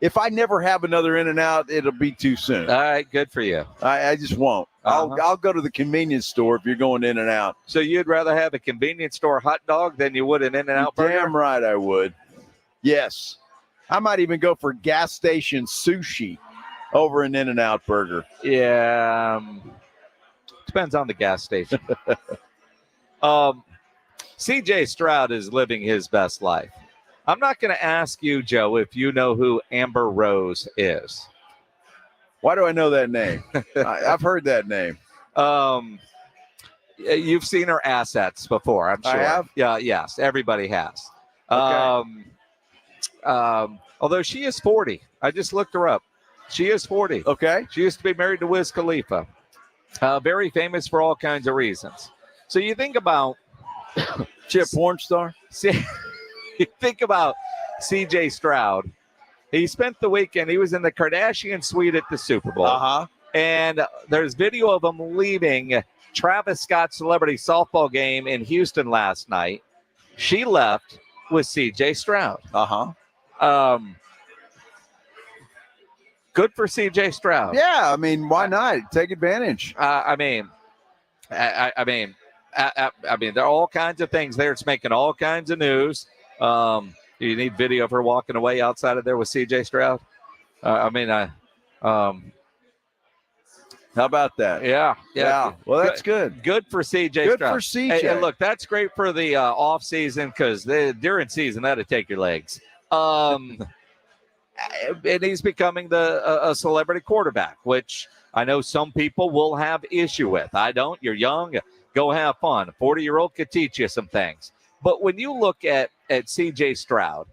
If I never have another In-N-Out, it'll be too soon. All right, good for you. I just won't. I'll go to the convenience store if you're going in and out. So you'd rather have a convenience store hot dog than you would an In-N-Out burger? Damn right I would. Yes. I might even go for gas station sushi over an In-N-Out burger. Yeah. Depends on the gas station. C.J. Stroud is living his best life. I'm not going to ask you, Joe, if you know who Amber Rose is. Why do I know that name? I've heard that name. You've seen her assets before, I'm sure. I have? Yeah, yes, everybody has. Okay. Although she is 40. I just looked her up. She is 40. Okay. She used to be married to Wiz Khalifa. Very famous for all kinds of reasons. So you think about she a porn star? See, you think about C.J. Stroud. He spent the weekend, he was in the Kardashian suite at the Super Bowl. Uh-huh. And there's video of him leaving Travis Scott's celebrity softball game in Houston last night. She left with C.J. Stroud. Uh-huh. Good for C.J. Stroud. Yeah, I mean, why not? Take advantage. I mean, there are all kinds of things there. It's making all kinds of news. You need video of her walking away outside of there with C.J. Stroud. How about that? Yeah. Well, that's good. Good for C.J. Good Stroud. for C.J. And look, that's great for the off season because during season that'll take your legs. And he's becoming a celebrity quarterback, which I know some people will have issue with. I don't. You're young. Go have fun. A 40-year-old could teach you some things. But when you look at C.J. Stroud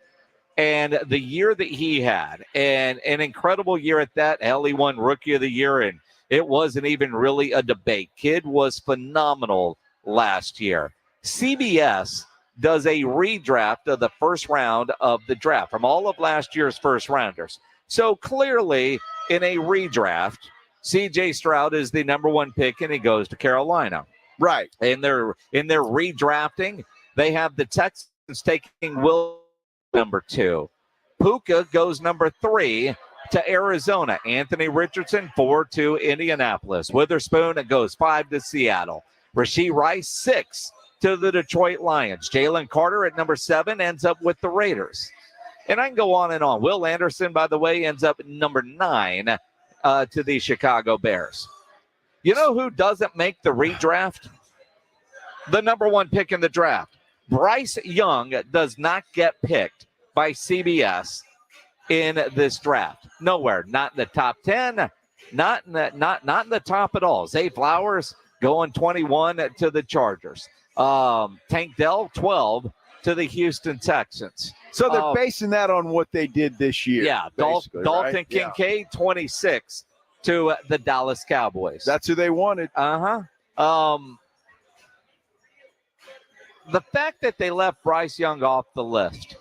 and the year that he had, and an incredible year at that, hell, he won Rookie of the Year, and it wasn't even really a debate. Kid was phenomenal last year. CBS does a redraft of the first round of the draft from all of last year's first rounders. So clearly in a redraft, C.J. Stroud is the number one pick, and he goes to Carolina. Right. And they're redrafting. They have the Texans taking Will number 2. Puka goes number 3 to Arizona. Anthony Richardson 4 to Indianapolis. Witherspoon goes 5 to Seattle. Rashee Rice 6 to the Detroit Lions. Jalen Carter at number 7 ends up with the Raiders. And I can go on and on. Will Anderson, by the way, ends up at number 9 to the Chicago Bears. You know who doesn't make the redraft? The number 1 pick in the draft. Bryce Young does not get picked by CBS in this draft. Nowhere. Not in the top 10. Not in the top at all. Zay Flowers going 21 to the Chargers. Tank Dell 12 to the Houston Texans. So they're basing that on what they did this year. Yeah. Dalton right? Kincaid 26 to the Dallas Cowboys. That's who they wanted. The fact that they left Bryce Young off the list,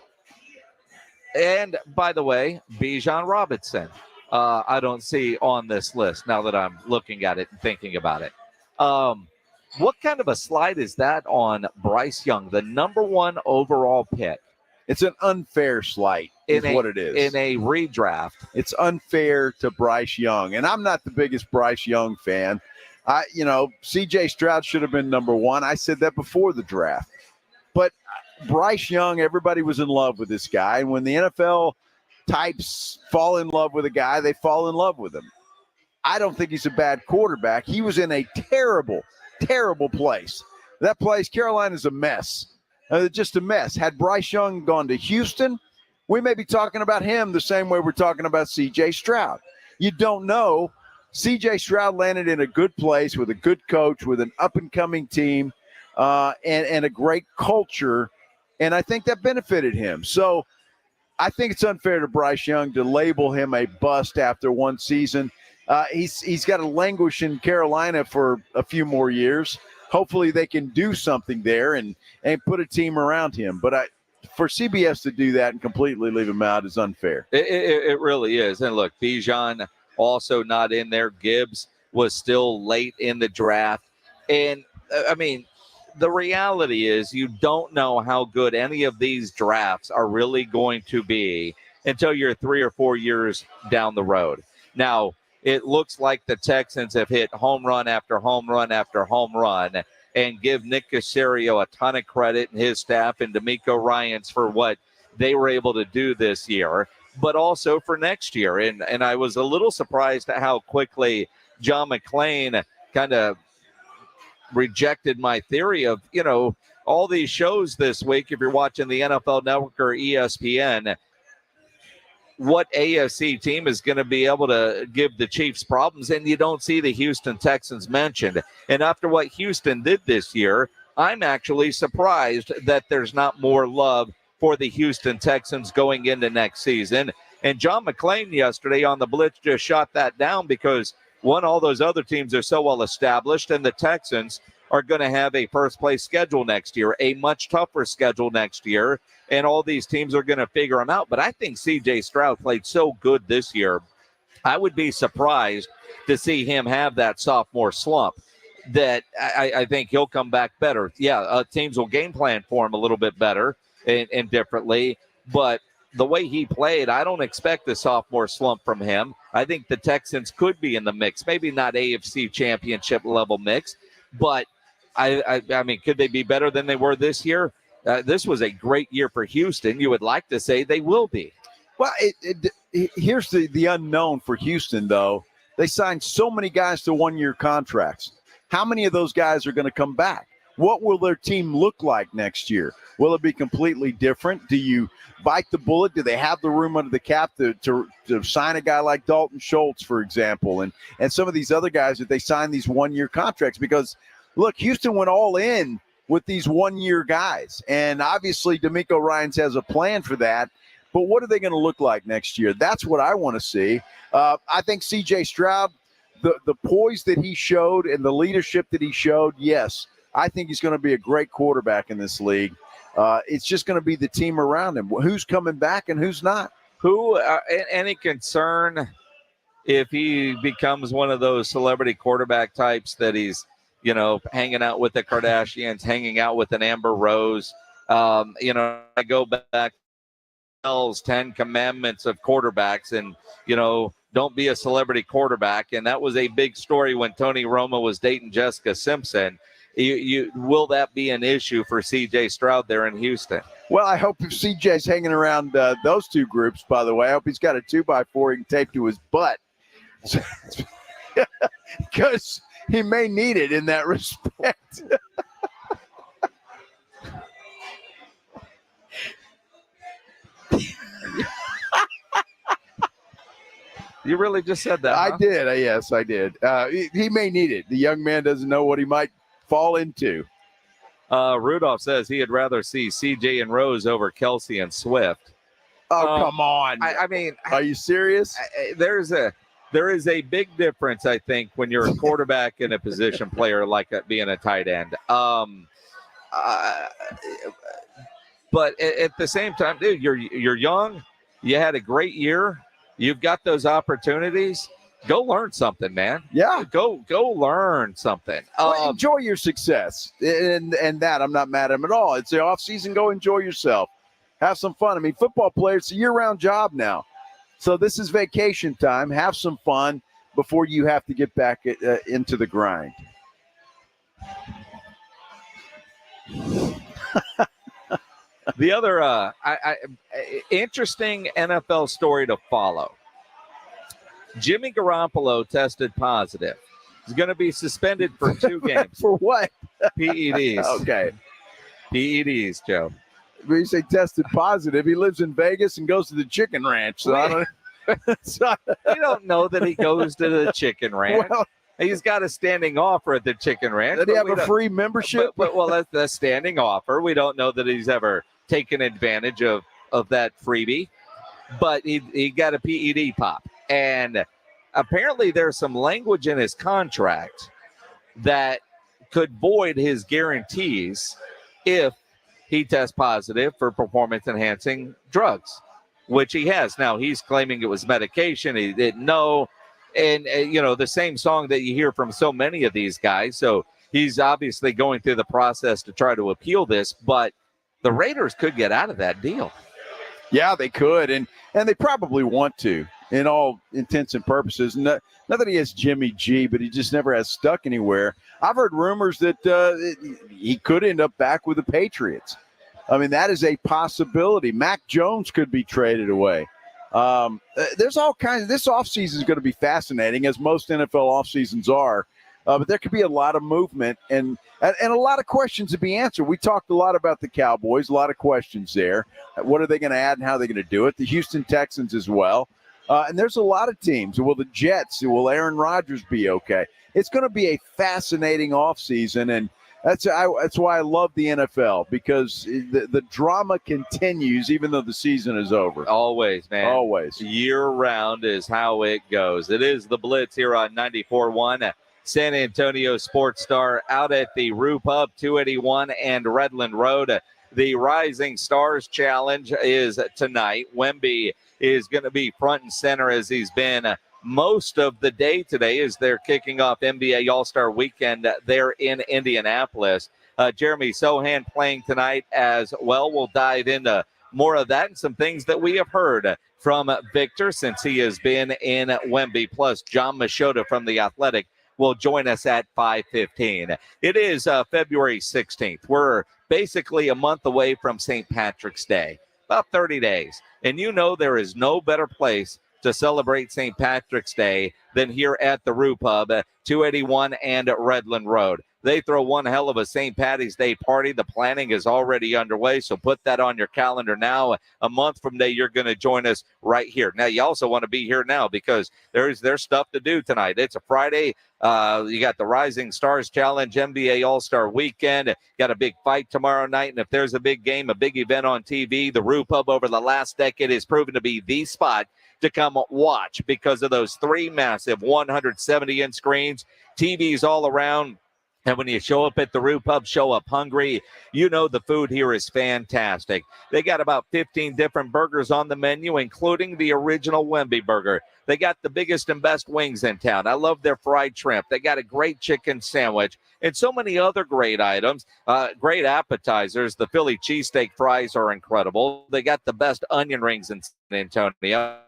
and by the way, Bijan Robinson, I don't see on this list now that I'm looking at it and thinking about it. What kind of a slide is that on Bryce Young, the number 1 overall pick? It's an unfair slight is what it is. In a redraft. It's unfair to Bryce Young. And I'm not the biggest Bryce Young fan. C.J. Stroud should have been number 1. I said that before the draft. But Bryce Young, everybody was in love with this guy. And when the NFL types fall in love with a guy, they fall in love with him. I don't think he's a bad quarterback. He was in a terrible, terrible place. That place, Carolina's a mess. Just a mess. Had Bryce Young gone to Houston, we may be talking about him the same way we're talking about C.J. Stroud. You don't know. C.J. Stroud landed in a good place with a good coach, with an up-and-coming team, and a great culture, and I think that benefited him. So I think it's unfair to Bryce Young to label him a bust after one season. He's got to languish in Carolina for a few more years. Hopefully they can do something there and put a team around him. But for CBS to do that and completely leave him out is unfair. It really is. And look, Bijan also not in there. Gibbs was still late in the draft. And, the reality is you don't know how good any of these drafts are really going to be until you're 3 or 4 years down the road. Now, it looks like the Texans have hit home run after home run after home run, and give Nick Caserio a ton of credit and his staff and D'Amico Ryans for what they were able to do this year, but also for next year. And I was a little surprised at how quickly Jon McClain kind of rejected my theory of, all these shows this week, if you're watching the NFL Network or ESPN, what AFC team is going to be able to give the Chiefs problems, and you don't see the Houston Texans mentioned. And after what Houston did this year, I'm actually surprised that there's not more love for the Houston Texans going into next season. And Jon McClain yesterday on the Blitz just shot that down because, one, all those other teams are so well established, and the Texans are going to have a first-place schedule next year, a much tougher schedule next year, and all these teams are going to figure them out. But I think C.J. Stroud played so good this year, I would be surprised to see him have that sophomore slump, that I think he'll come back better. Yeah, teams will game plan for him a little bit better and differently, but the way he played, I don't expect the sophomore slump from him. I think the Texans could be in the mix, maybe not AFC championship level mix, but I mean, could they be better than they were this year? This was a great year for Houston. You would like to say they will be. Well, here's the unknown for Houston, though. They signed so many guys to one-year contracts. How many of those guys are going to come back? What will their team look like next year? Will it be completely different? Do you bite the bullet? Do they have the room under the cap to sign a guy like Dalton Schultz, for example, and some of these other guys that they sign these one-year contracts? Because, look, Houston went all in with these one-year guys, and obviously D'Amico Ryans has a plan for that. But what are they going to look like next year? That's what I want to see. I think C.J. Stroud, the poise that he showed and the leadership that he showed, yes, I think he's going to be a great quarterback in this league. It's just going to be the team around him. Who's coming back and who's not? Any concern if he becomes one of those celebrity quarterback types that he's, hanging out with the Kardashians, hanging out with an Amber Rose? I go back to 10 commandments of quarterbacks and, don't be a celebrity quarterback. And that was a big story when Tony Romo was dating Jessica Simpson. Will that be an issue for C.J. Stroud there in Houston? Well, I hope if C.J.'s hanging around those two groups, by the way, I hope he's got a 2x4 he can tape to his butt. Because he may need it in that respect. You really just said that, I huh? did. Yes, I did. He may need it. The young man doesn't know what he might fall into. Rudolph says he'd rather see CJ and Rose over Kelsey and Swift. Oh, come on. I mean, are you serious? There is a big difference, I think, when you're a quarterback and a position player like being a tight end. But at the same time, dude, you're young. You had a great year. You've got those opportunities. Go learn something, man. Yeah. Go learn something. Well, enjoy your success. And that I'm not mad at him at all. It's the off season. Go enjoy yourself. Have some fun. I mean, football players, it's a year-round job now. So this is vacation time. Have some fun before you have to get back into the grind. The other interesting NFL story to follow. Jimmy Garoppolo tested positive. He's going to be suspended for 2 games. For what? PEDs. Okay. PEDs, Joe. When you say tested positive, he lives in Vegas and goes to the chicken ranch. So I don't. You don't know that he goes to the chicken ranch. Well, he's got a standing offer at the chicken ranch. Did he have a free membership? Well, that's the standing offer. We don't know that he's ever taken advantage of that freebie, but he got a PED pop. And apparently there's some language in his contract that could void his guarantees if he tests positive for performance-enhancing drugs, which he has. Now, he's claiming it was medication. He didn't know. And, the same song that you hear from so many of these guys. So he's obviously going through the process to try to appeal this, but the Raiders could get out of that deal. Yeah, they could, and they probably want to. in all intents and purposes. Not that he has Jimmy G, but he just never has stuck anywhere. I've heard rumors that he could end up back with the Patriots. I mean, that is a possibility. Mac Jones could be traded away. There's all kinds of – this offseason is going to be fascinating, as most NFL offseasons are. But there could be a lot of movement and a lot of questions to be answered. We talked a lot about the Cowboys, a lot of questions there. What are they going to add and how are they going to do it? The Houston Texans as well. And there's a lot of teams. Will the Jets, will Aaron Rodgers be okay? It's going to be a fascinating offseason, and that's why I love the NFL, because the drama continues even though the season is over. Always, man. Always. Year-round is how it goes. It is the Blitz here on 94.1. San Antonio Sports Star out at the Roo Pub, 281 and Redland Road. The Rising Stars Challenge is tonight. Wemby is going to be front and center, as he's been most of the day today, as they're kicking off NBA All-Star Weekend there in Indianapolis. Jeremy Sochan playing tonight as well. We'll dive into more of that and some things that we have heard from Victor since he has been in Wemby. Plus, Jon Machota from The Athletic will join us at 5:15. It is February 16th. We're basically a month away from St. Patrick's Day, about 30 days. And you know there is no better place to celebrate St. Patrick's Day than here at the Roo Pub, 281 and Redland Road. They throw one hell of a St. Patty's Day party. The planning is already underway, so put that on your calendar now. A month from today, you're going to join us right here. Now, you also want to be here now because there's stuff to do tonight. It's a Friday. You got the Rising Stars Challenge, NBA All-Star Weekend. Got a big fight tomorrow night, and if there's a big game, a big event on TV, the Roo Pub over the last decade has proven to be the spot to come watch because of those three massive 170-inch screens, TVs all around. And when you show up at the Roo Pub, show up hungry, you know the food here is fantastic. They got about 15 different burgers on the menu, including the original Wemby burger. They got the biggest and best wings in town. I love their fried shrimp. They got a great chicken sandwich and so many other great items, great appetizers. The Philly cheesesteak fries are incredible. They got the best onion rings in San Antonio.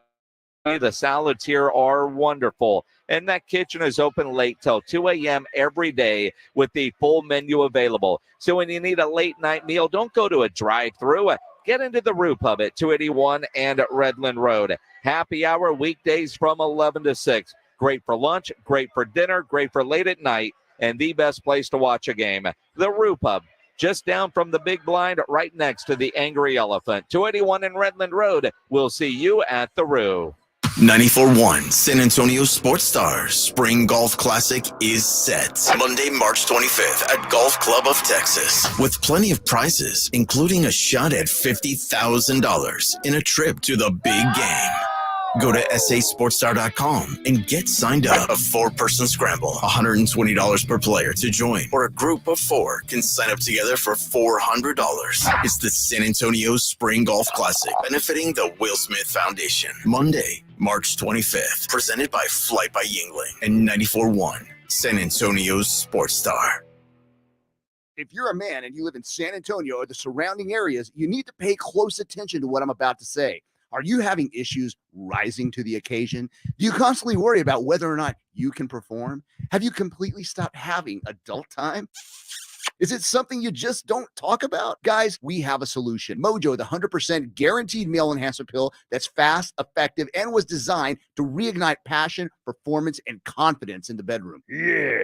The salads here are wonderful. And that kitchen is open late till 2 a.m. every day with the full menu available. So when you need a late night meal, don't go to a drive-thru. Get into the Roo Pub at 281 and Redland Road. Happy hour weekdays from 11 to 6. Great for lunch, great for dinner, great for late at night, and the best place to watch a game. The Roo Pub, just down from the big blind, right next to the Angry Elephant. 281 and Redland Road. We'll see you at the Roo. 94.1 San Antonio Sports Stars Spring Golf Classic is set Monday, March 25th at Golf Club of Texas, with plenty of prizes, including a shot at $50,000 in a trip to the big game. Go to sasportstar.com and get signed up. A 4-person scramble, $120 per player to join, or a group of 4 can sign up together for $400. It's the San Antonio Spring Golf Classic, benefiting the Will Smith Foundation. Monday, March 25th, presented by Flight by Yingling and 94.1 San Antonio's Sports Star. If you're a man and you live in San Antonio or the surrounding areas, you need to pay close attention to what I'm about to say. Are you having issues rising to the occasion? Do you constantly worry about whether or not you can perform? Have you completely stopped having adult time? Is it something you just don't talk about? Guys, we have a solution. Mojo, the 100% guaranteed male enhancement pill that's fast, effective, and was designed to reignite passion, performance, and confidence in the bedroom. Yeah.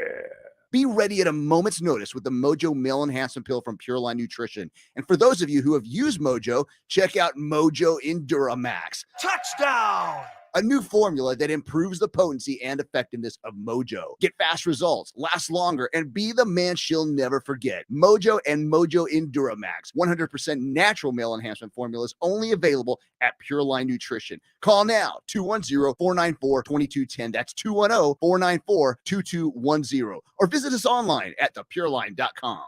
Be ready at a moment's notice with the Mojo Male Enhancement Pill from Pure Line Nutrition. And for those of you who have used Mojo, check out Mojo Enduramax. Touchdown! A new formula that improves the potency and effectiveness of Mojo. Get fast results, last longer, and be the man she'll never forget. Mojo and Mojo Enduramax. 100% natural male enhancement formulas only available at Pure Line Nutrition. Call now, 210-494-2210. That's 210-494-2210. Or visit us online at thepureline.com.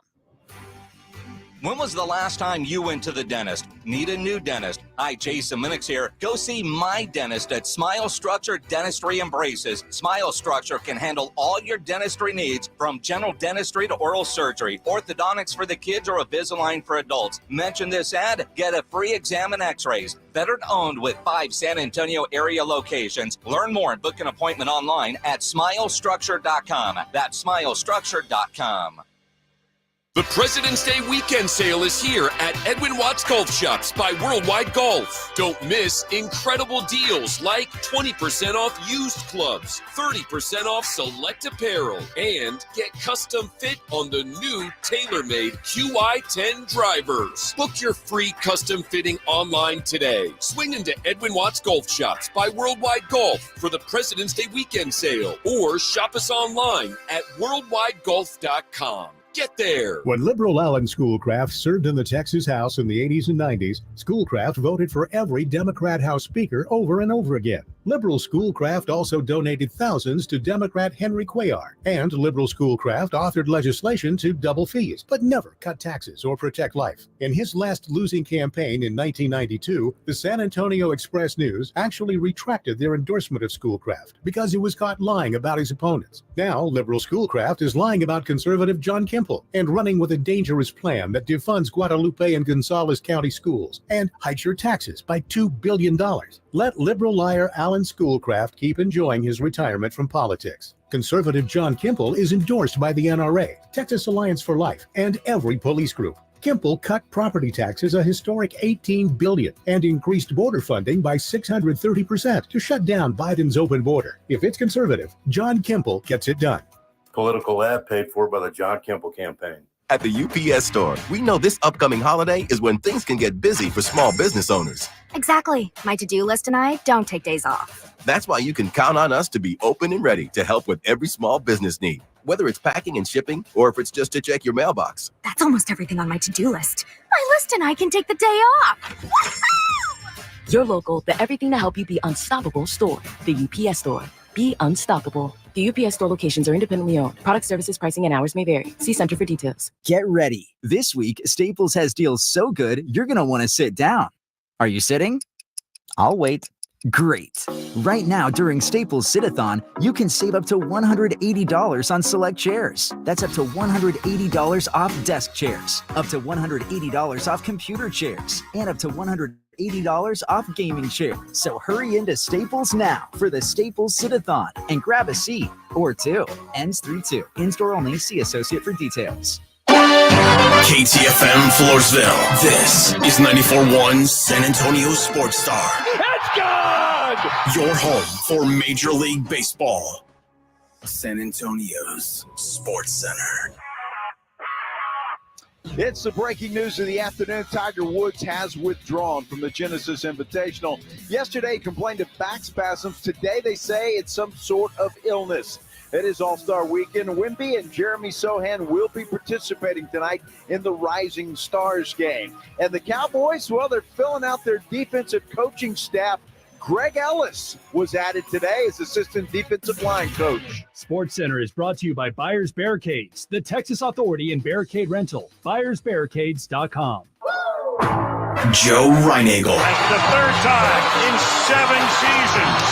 When was the last time you went to the dentist? Need a new dentist? Hi, Jason Minix here. Go see my dentist at Smile Structure Dentistry and Braces. Smile Structure can handle all your dentistry needs, from general dentistry to oral surgery, orthodontics for the kids, or Invisalign for adults. Mention this ad, get a free exam and x-rays. Veteran owned with 5 San Antonio area locations. Learn more and book an appointment online at smilestructure.com. That's smilestructure.com. The President's Day weekend sale is here at Edwin Watts Golf Shops by Worldwide Golf. Don't miss incredible deals like 20% off used clubs, 30% off select apparel, and get custom fit on the new TaylorMade QI10 drivers. Book your free custom fitting online today. Swing into Edwin Watts Golf Shops by Worldwide Golf for the President's Day weekend sale, or shop us online at worldwidegolf.com. Get there. When liberal Allen Schoolcraft served in the Texas House in the 80s and 90s, Schoolcraft voted for every Democrat House Speaker over and over again. Liberal Schoolcraft also donated thousands to Democrat Henry Cuellar, and liberal Schoolcraft authored legislation to double fees, but never cut taxes or protect life. In his last losing campaign in 1992, the San Antonio Express-News actually retracted their endorsement of Schoolcraft because he was caught lying about his opponents. Now, liberal Schoolcraft is lying about conservative John Kemp and running with a dangerous plan that defunds Guadalupe and Gonzales County schools and hikes your taxes by $2 billion. Let liberal liar Alan Schoolcraft keep enjoying his retirement from politics. Conservative John Kimple is endorsed by the NRA, Texas Alliance for Life, and every police group. Kimple cut property taxes a historic $18 billion and increased border funding by 630% to shut down Biden's open border. If it's conservative, John Kimple gets it done. Political ad paid for by the John Kimple campaign. At the UPS Store, we know this upcoming holiday is when things can get busy for small business owners. Exactly. My to-do list and I don't take days off. That's why you can count on us to be open and ready to help with every small business need, whether it's packing and shipping or if it's just to check your mailbox. That's almost everything on my to-do list. My list and I can take the day off. Your local, the everything to help you be unstoppable store. The UPS Store. Be unstoppable. The UPS Store locations are independently owned. Product, services, pricing, and hours may vary. See Center for details. Get ready. This week, Staples has deals so good, you're going to want to sit down. Are you sitting? I'll wait. Great. Right now, during Staples Sit-a-thon, you can save up to $180 on select chairs. That's up to $180 off desk chairs, up to $180 off computer chairs, and up to $180 off gaming chairs. So hurry into Staples now for the Staples Sit-a-thon and grab a seat or two. Ends 3/2. In-store only. See associate for details. KTFM Floresville. This is 94.1 San Antonio Sports Star. It's good! Your home for Major League Baseball. San Antonio's Sports Center. It's the breaking news of the afternoon. Tiger Woods has withdrawn from the Genesis Invitational. Yesterday, he complained of back spasms. Today, they say it's some sort of illness. It is All-Star Weekend. Wemby and Sochan will be participating tonight in the Rising Stars game. And the Cowboys, well, they're filling out their defensive coaching staff. Greg Ellis was added today as assistant defensive line coach. Sports Center is brought to you by Buyers Barricades, the Texas authority in barricade rental. BuyersBarricades.com. Joe Reinagel. That's the third time in 7 seasons.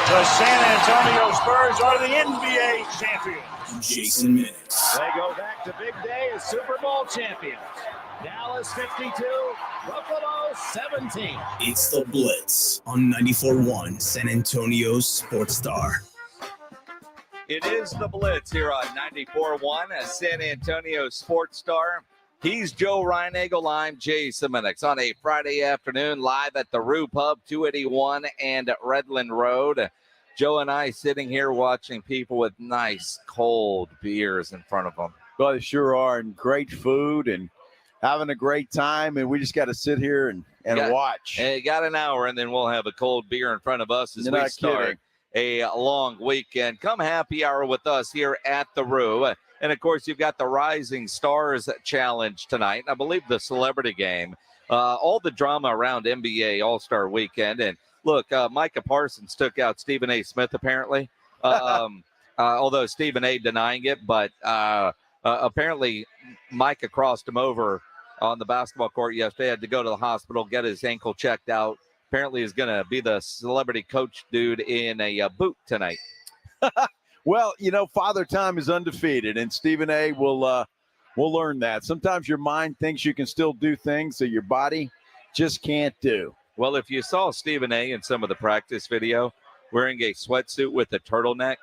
The San Antonio Spurs are the NBA champions. Jason Minix. They go back to big day as Super Bowl champions. Dallas 52, Buffalo 17. It's the Blitz on 94.1 San Antonio Sports Star. It is the Blitz here on 94.1 as San Antonio Sports Star. He's Joe Reinagel. I'm Jason Minix on a Friday afternoon live at the Rue Pub, 281 and Redland Road. Joe and I sitting here watching people with nice cold beers in front of them. Well, they sure are, and great food and having a great time, and we just got to sit here and watch. Hey, got an hour, and then we'll have a cold beer in front of us as we start a long weekend. Come happy hour with us here at the Rue. And, of course, you've got the Rising Stars Challenge tonight. I believe the celebrity game, all the drama around NBA All-Star Weekend. And, look, Micah Parsons took out Stephen A. Smith, apparently, although Stephen A. denying it. But apparently Micah crossed him over on the basketball court yesterday. Had to go to the hospital, get his ankle checked out. Apparently is going to be the celebrity coach dude in a boot tonight. Well, Father Time is undefeated, and Stephen A. will learn that. Sometimes your mind thinks you can still do things that your body just can't do. Well, if you saw Stephen A. in some of the practice video wearing a sweatsuit with a turtleneck,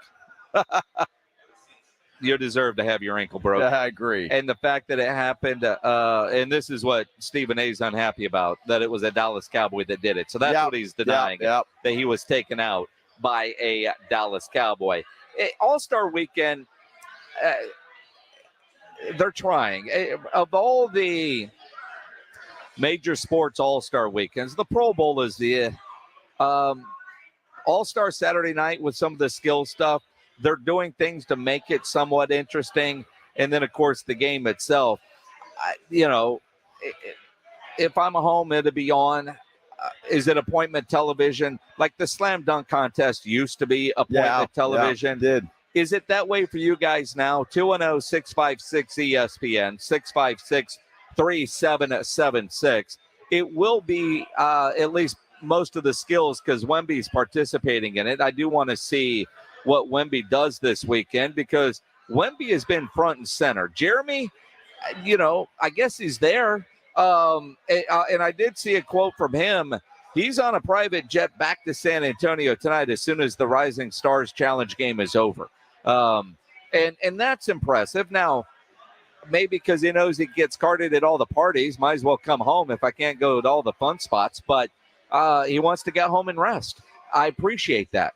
you deserve to have your ankle broken. I agree. And the fact that it happened, and this is what Stephen A. is unhappy about, that it was a Dallas Cowboy that did it. So that's what he's denying, that he was taken out by a Dallas Cowboy. All-Star Weekend, they're trying. Of all the major sports All-Star Weekends, the Pro Bowl is the All-Star Saturday night with some of the skill stuff. They're doing things to make it somewhat interesting. And then, of course, the game itself, if I'm home, it'll be on. Is it appointment television? Like the slam dunk contest used to be appointment television. Yeah, it did. Is it that way for you guys now? 210-656-ESPN, 656-3776. It will be at least most of the skills because Wemby's participating in it. I do want to see what Wemby does this weekend because Wemby has been front and center. Jeremy, I guess he's there. And I did see a quote from him. He's on a private jet back to San Antonio tonight as soon as the Rising Stars Challenge game is over. And that's impressive. Now, maybe because he knows he gets carded at all the parties, might as well come home if I can't go to all the fun spots. But he wants to get home and rest. I appreciate that.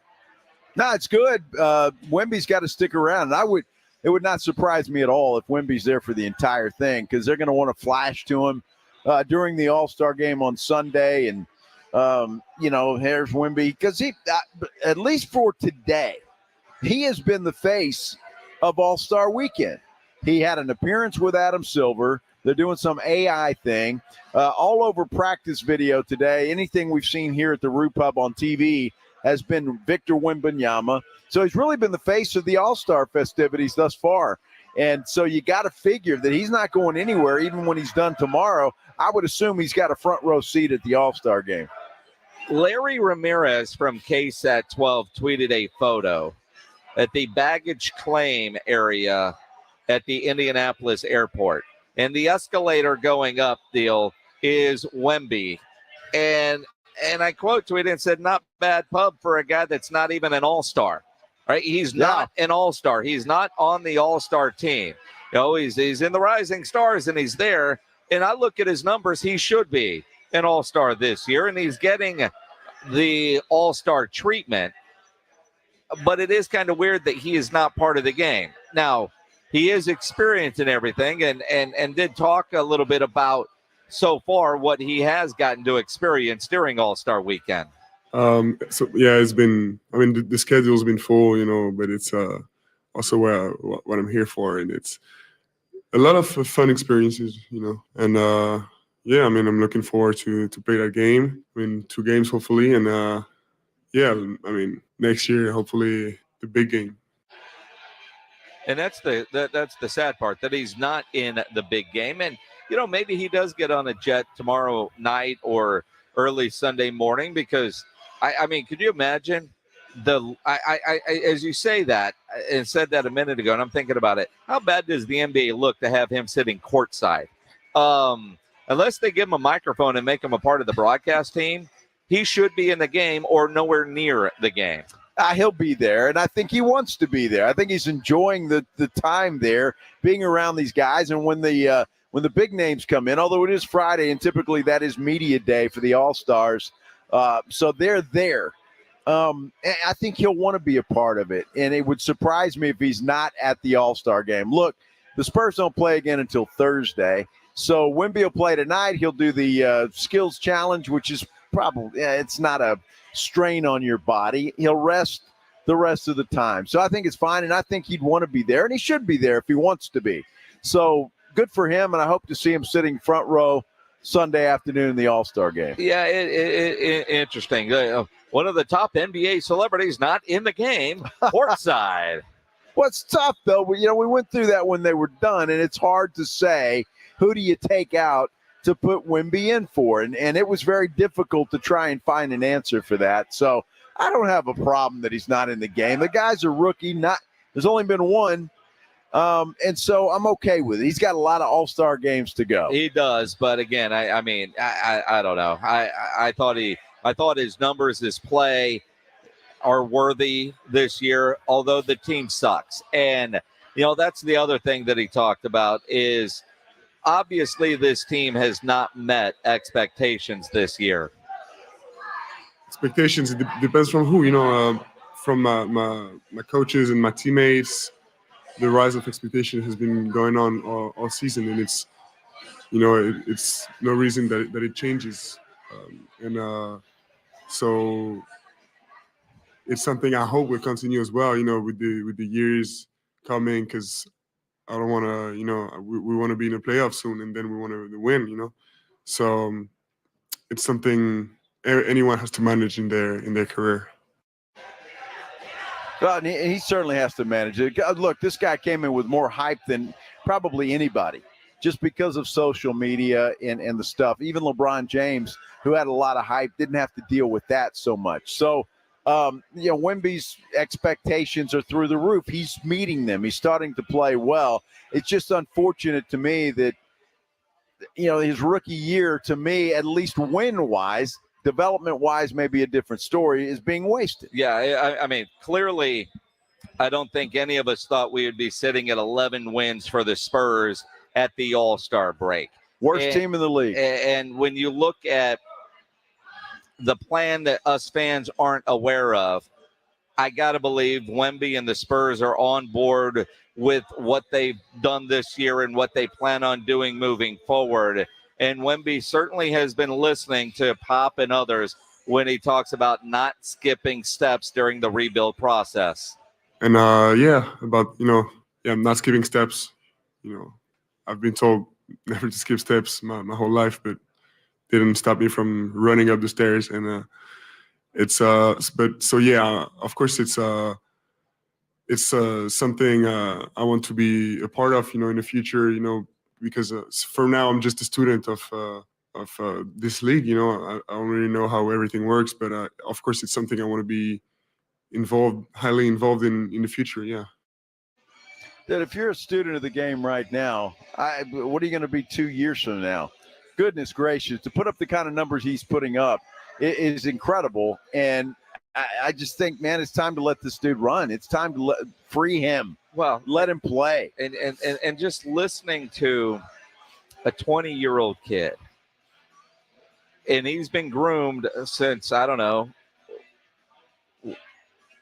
No, it's good. Wemby's got to stick around. And it would not surprise me at all if Wemby's there for the entire thing because they're going to want to flash to him during the All-Star game on Sunday. And, here's Wemby because he, at least for today, he has been the face of All-Star Weekend. He had an appearance with Adam Silver. They're doing some AI thing all over practice video today. Anything we've seen here at the Roo Pub on TV has been Victor Wembanyama. So he's really been the face of the All-Star festivities thus far. And so you got to figure that he's not going anywhere even when he's done tomorrow. I would assume he's got a front row seat at the All-Star game. Larry Ramirez from KSAT 12 tweeted a photo at the baggage claim area at the Indianapolis airport. And the escalator going up, deal, is Wemby. And I quote tweeted and said, not bad pub for a guy that's not even an all-star. Right? He's not an all-star. He's not on the all-star team. He's in the Rising Stars and he's there. And I look at his numbers, he should be an all-star this year. And he's getting the all-star treatment. But it is kind of weird that he is not part of the game. Now, he is experienced in everything and did talk a little bit about so far what he has gotten to experience during All-Star Weekend. It's been, the schedule's been full, but it's also what I'm here for. And it's a lot of fun experiences, and I'm looking forward to play that game. 2 games hopefully. And next year, hopefully the big game. And that's the sad part, that he's not in the big game. And, maybe he does get on a jet tomorrow night or early Sunday morning because, could you imagine as you say that and said that a minute ago, and I'm thinking about it, how bad does the NBA look to have him sitting courtside? Unless they give him a microphone and make him a part of the broadcast team, he should be in the game or nowhere near the game. He'll be there, and I think he wants to be there. I think he's enjoying the time there, being around these guys. And when the big names come in, although it is Friday, and typically that is media day for the All-Stars, so they're there. I think he'll want to be a part of it, and it would surprise me if he's not at the All-Star game. Look, the Spurs don't play again until Thursday, so Wemby will play tonight. He'll do the skills challenge, which is probably it's not a strain on your body. He'll rest the rest of the time. So I think it's fine, and I think he'd want to be there, and he should be there if he wants to be. So good for him, and I hope to see him sitting front row Sunday afternoon in the All-Star game. Yeah, interesting. One of the top NBA celebrities not in the game, courtside. Well, it's tough, though. We went through that when they were done, and it's hard to say who do you take out to put Wemby in for? And it was very difficult to try and find an answer for that. So I don't have a problem that he's not in the game. The guy's a rookie. There's only been one. And so I'm okay with it. He's got a lot of all-star games to go. He does, but again, I mean, I don't know. I thought his numbers, his play are worthy this year, although the team sucks. And, that's the other thing that he talked about is obviously this team has not met expectations this year. Expectations, it depends from who, from my coaches and my teammates. The rise of expectation has been going on all season, and it's, it's no reason that it changes. So it's something I hope will continue as well, with the years coming, because I don't want to, we want to be in the playoffs soon, and then we want to win, So it's something anyone has to manage in their career. Well, and he certainly has to manage it. Look, this guy came in with more hype than probably anybody, just because of social media and the stuff. Even LeBron James, who had a lot of hype, didn't have to deal with that so much. So, Wemby's expectations are through the roof. He's meeting them. He's starting to play well. It's just unfortunate to me that, his rookie year, to me, at least win-wise, development-wise, maybe a different story, is being wasted. Yeah, I mean, clearly, I don't think any of us thought we would be sitting at 11 wins for the Spurs at the All-Star break. Worst team in the league. And when you look at the plan that us fans aren't aware of, I got to believe Wemby and the Spurs are on board with what they've done this year and what they plan on doing moving forward. And Wemby certainly has been listening to Pop and others when he talks about not skipping steps during the rebuild process. And about not skipping steps. I've been told never to skip steps my whole life, but didn't stop me from running up the stairs. And of course it's something I want to be a part of, in the future, because for now I'm just a student of this league. I don't really know how everything works, but of course it's something I want to be highly involved in the future. Yeah. That if you're a student of the game right now, what are you going to be 2 years from now? Goodness gracious, to put up the kind of numbers he's putting up is incredible. And I just think, man, it's time to let this dude run. It's time to free him. Well, let him play. And just listening to a 20-year-old kid, and he's been groomed since, I don't know,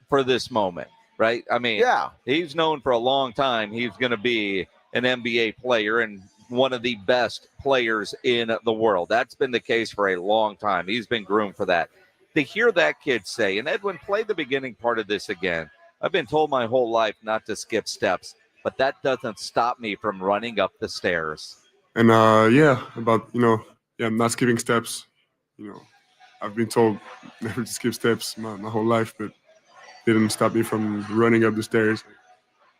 for this moment, right? I mean, yeah, he's known for a long time he's going to be an NBA player and one of the best players in the world. That's been the case for a long time. He's been groomed for that. To hear that kid say, and Edwin, play the beginning part of this again. I've been told my whole life not to skip steps, but that doesn't stop me from running up the stairs. And about not skipping steps. I've been told never to skip steps my whole life, but didn't stop me from running up the stairs.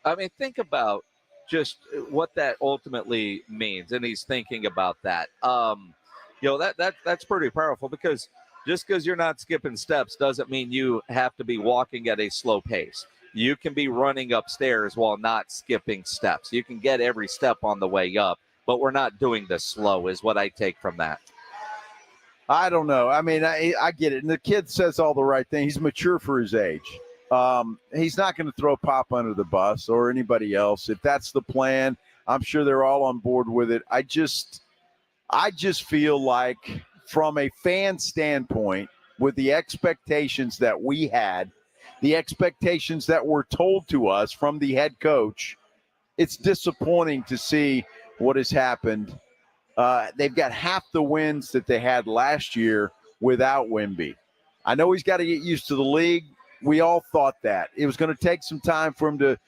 I mean, think about just what that ultimately means, and he's thinking about that. That's pretty powerful, because just because you're not skipping steps doesn't mean you have to be walking at a slow pace. You can be running upstairs while not skipping steps. You can get every step on the way up, but we're not doing this slow is what I take from that. I don't know. I mean, I get it. And the kid says all the right things. He's mature for his age. He's not going to throw Pop under the bus or anybody else. If that's the plan, I'm sure they're all on board with it. I just feel like, from a fan standpoint, with the expectations that we had, the expectations that were told to us from the head coach, it's disappointing to see what has happened. They've got half the wins that they had last year without Wemby. I know he's got to get used to the league. We all thought that. It was going to take some time for him to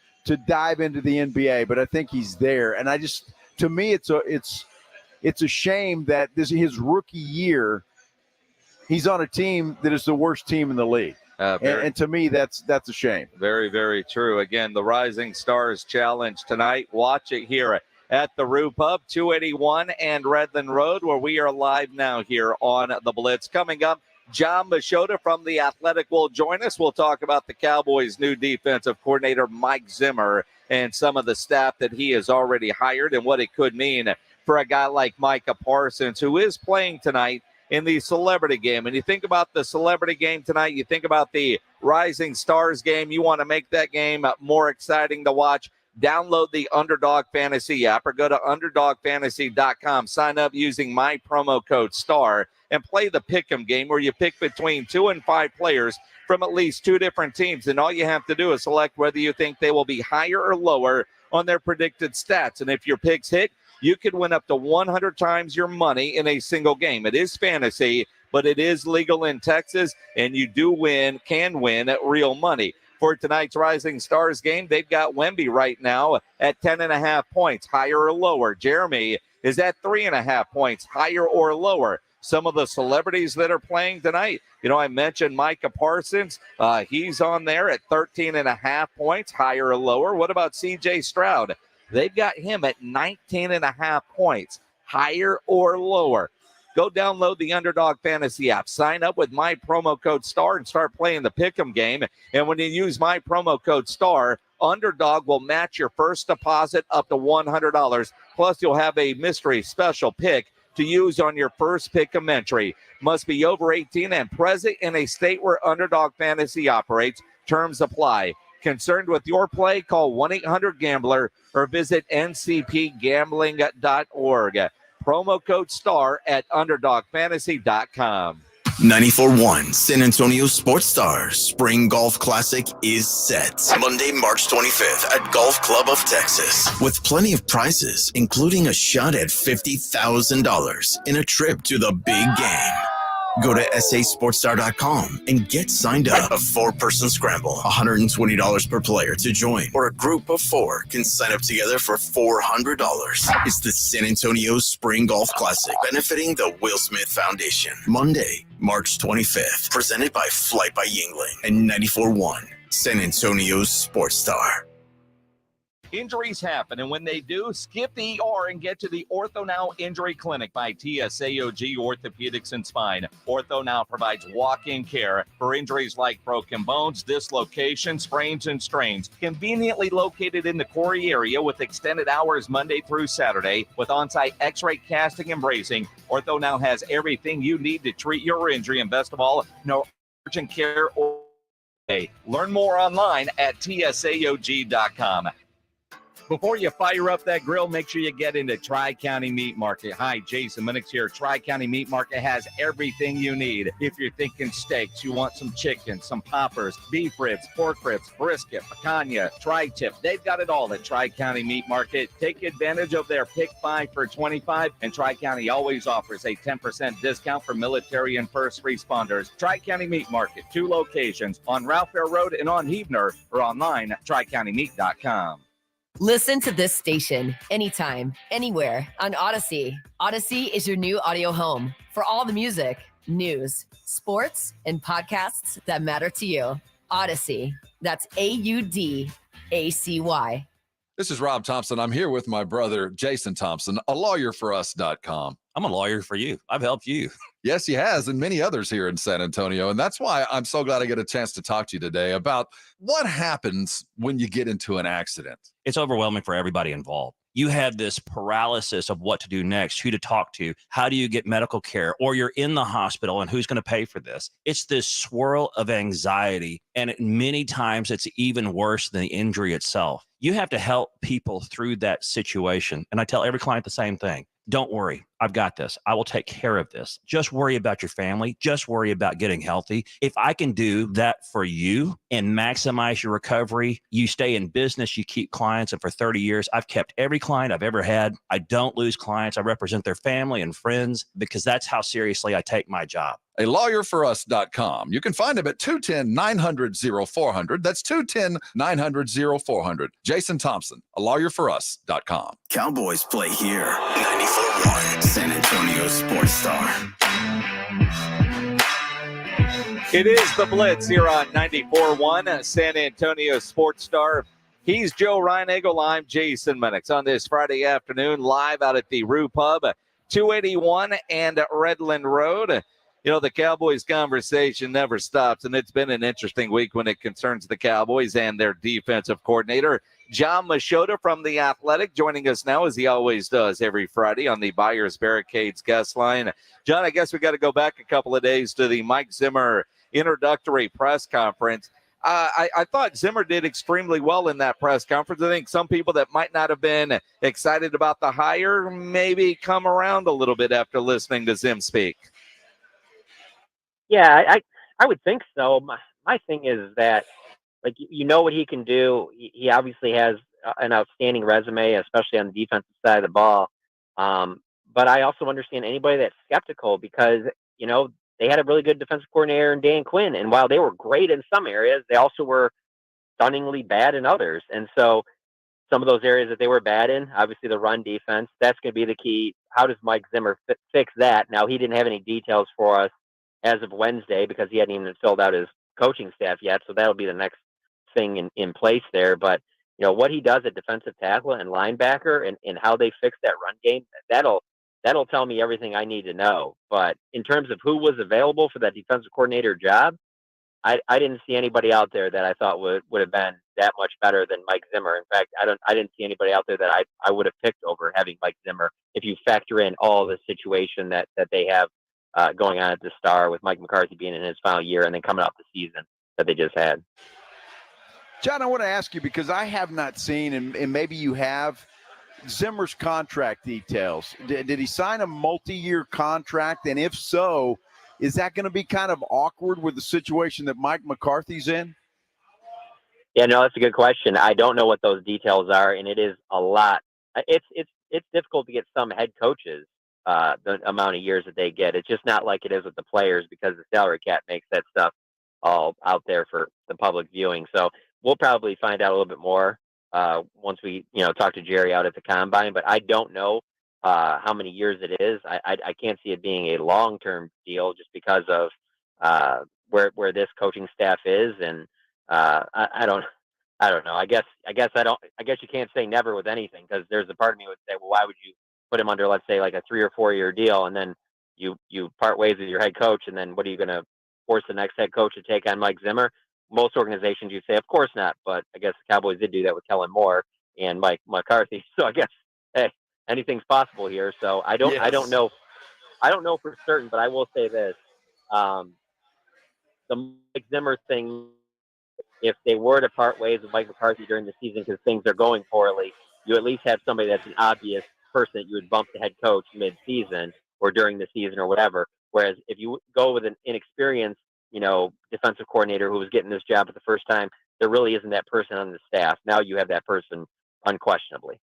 dive into the NBA, but I think he's there. And to me, it's a shame that this is his rookie year. He's on a team that is the worst team in the league. And to me, that's a shame. Very, very true. Again, the Rising Stars Challenge tonight. Watch it here at the Rue Pub, 281 and Redland Road, where we are live now here on the Blitz. Coming up, Jon Machota from The Athletic will join us. We'll talk about the Cowboys' new defensive coordinator, Mike Zimmer, and some of the staff that he has already hired and what it could mean for a guy like Micah Parsons, who is playing tonight in the celebrity game. And you think about the celebrity game tonight, you think about the Rising Stars game, you want to make that game more exciting to watch. Download the Underdog Fantasy app or go to underdogfantasy.com. Sign up using my promo code STAR and play the Pick'em game where you pick between 2 and 5 players from at least 2 different teams. And all you have to do is select whether you think they will be higher or lower on their predicted stats. And if your picks hit, you could win up to 100 times your money in a single game. It is fantasy, but it is legal in Texas, and you can win at real money. For tonight's Rising Stars game, they've got Wemby right now at 10.5 points, higher or lower. Jeremy is at 3.5 points, higher or lower. Some of the celebrities that are playing tonight, I mentioned Micah Parsons. He's on there at 13.5 points, higher or lower. What about C.J. Stroud? They've got him at 19.5 points, higher or lower. Go download the Underdog Fantasy app. Sign up with my promo code STAR and start playing the Pick'em game. And when you use my promo code STAR, Underdog will match your first deposit up to $100. Plus, you'll have a mystery special pick to use on your first Pick'em entry. Must be over 18 and present in a state where Underdog Fantasy operates. Terms apply. Concerned with your play? Call 1-800-GAMBLER or visit ncpgambling.org. Promo code STAR at underdogfantasy.com. 94.1 San Antonio Sports Stars Spring Golf Classic is set. Monday, March 25th at Golf Club of Texas. With plenty of prizes, including a shot at $50,000 in a trip to the big game. Go to sasportstar.com and get signed up. A 4-person scramble, $120 per player to join, or a group of 4 can sign up together for $400. It's the San Antonio Spring Golf Classic, benefiting the Will Smith Foundation. Monday, March 25th, presented by Flight by Yingling and 94.1 San Antonio Sports Star. Injuries happen, and when they do, skip the ER and get to the Ortho Now Injury Clinic by TSAOG Orthopedics and Spine. Ortho Now provides walk-in care for injuries like broken bones, dislocations, sprains, and strains. Conveniently located in the Corey area with extended hours Monday through Saturday with on-site x-ray casting and bracing, Ortho Now has everything you need to treat your injury, and best of all, no urgent care or learn more online at tsaog.com. Before you fire up that grill, make sure you get into Tri-County Meat Market. Hi, Jason Minix here. Tri-County Meat Market has everything you need. If you're thinking steaks, you want some chicken, some poppers, beef ribs, pork ribs, brisket, picanha, tri-tip. They've got it all at Tri-County Meat Market. Take advantage of their Pick 5 for $25, and Tri-County always offers a 10% discount for military and first responders. Tri-County Meat Market, 2 locations on Ralph Fair Road and on Heavener, or online at tricountymeat.com. Listen to this station anytime, anywhere on Odyssey. Odyssey is your new audio home for all the music, news, sports, and podcasts that matter to you. Odyssey. That's AUDACY. This is Rob Thompson. I'm here with my brother, Jason Thompson, a lawyerforus.com. I'm a lawyer for you. I've helped you. Yes, he has, and many others here in San Antonio. And that's why I'm so glad I get a chance to talk to you today about what happens when you get into an accident. It's overwhelming for everybody involved. You have this paralysis of what to do next, who to talk to, how do you get medical care, or you're in the hospital and who's going to pay for this? It's this swirl of anxiety, and many times it's even worse than the injury itself. You have to help people through that situation. And I tell every client the same thing. Don't worry. I've got this. I will take care of this. Just worry about your family. Just worry about getting healthy. If I can do that for you and maximize your recovery, you stay in business, you keep clients. And for 30 years, I've kept every client I've ever had. I don't lose clients. I represent their family and friends because that's how seriously I take my job. A lawyerforus.com. You can find him at 210-900-0400. That's 210-900-0400. Jason Thompson, a lawyerforus.com. Cowboys play here. 94.1 San Antonio Sports Star. It is the Blitz here on 94.1 San Antonio Sports Star. He's Joe Reinagel. I'm Jason Minix on this Friday afternoon, live out at the Rue Pub, 281 and Redland Road. You know, the Cowboys conversation never stops, and it's been an interesting week when it concerns the Cowboys and their defensive coordinator, Jon Machota from The Athletic, joining us now, as he always does every Friday on the Buyers Barricades guest line. John, I guess we got to go back a couple of days to the Mike Zimmer introductory press conference. I thought Zimmer did extremely well in that press conference. I think some people that might not have been excited about the hire maybe come around a little bit after listening to Zim speak. Yeah, I would think so. My thing is that, like, you know what he can do. He obviously has an outstanding resume, especially on the defensive side of the ball. But I also understand anybody that's skeptical because, you know, they had a really good defensive coordinator in Dan Quinn. And while they were great in some areas, they also were stunningly bad in others. And so some of those areas that they were bad in, obviously the run defense, that's going to be the key. How does Mike Zimmer fix that? Now, he didn't have any details for us as of Wednesday because he hadn't even filled out his coaching staff yet. So that'll be the next thing in place there. But, you know, what he does at defensive tackle and linebacker and how they fix that run game, that'll tell me everything I need to know. But in terms of who was available for that defensive coordinator job, I didn't see anybody out there that I thought would have been that much better than Mike Zimmer. In fact, I didn't see anybody out there that I would have picked over having Mike Zimmer if you factor in all the situation that they have going on at the Star with Mike McCarthy being in his final year and then coming off the season that they just had. John, I want to ask you because I have not seen, and maybe you have, Zimmer's contract details. Did he sign a multi-year contract? And if so, is that going to be kind of awkward with the situation that Mike McCarthy's in? Yeah, no, that's a good question. I don't know what those details are, and it is a lot. It's difficult to get some head coaches the amount of years that they get. It's just not like it is with the players because the salary cap makes that stuff all out there for the public viewing. So we'll probably find out a little bit more once we, talk to Jerry out at the combine. But I don't know how many years it is. I can't see it being a long-term deal just because of where this coaching staff is, and I don't know. I guess you can't say never with anything because there's a part of me would say, well, why would you put him under, let's say, like a 3 or 4 year deal, and then you part ways with your head coach, and then what are you going to force the next head coach to take on Mike Zimmer? Most organizations you'd say, of course not, but I guess the Cowboys did do that with Kellen Moore and Mike McCarthy. So I guess, hey, anything's possible here. So I don't know for certain, but I will say this: the Mike Zimmer thing. If they were to part ways with Mike McCarthy during the season because things are going poorly, you at least have somebody that's an obvious person that you would bump the head coach mid-season or during the season or whatever. Whereas if you go with an inexperienced, defensive coordinator who was getting this job for the first time, there really isn't that person on the staff. Now you have that person unquestionably.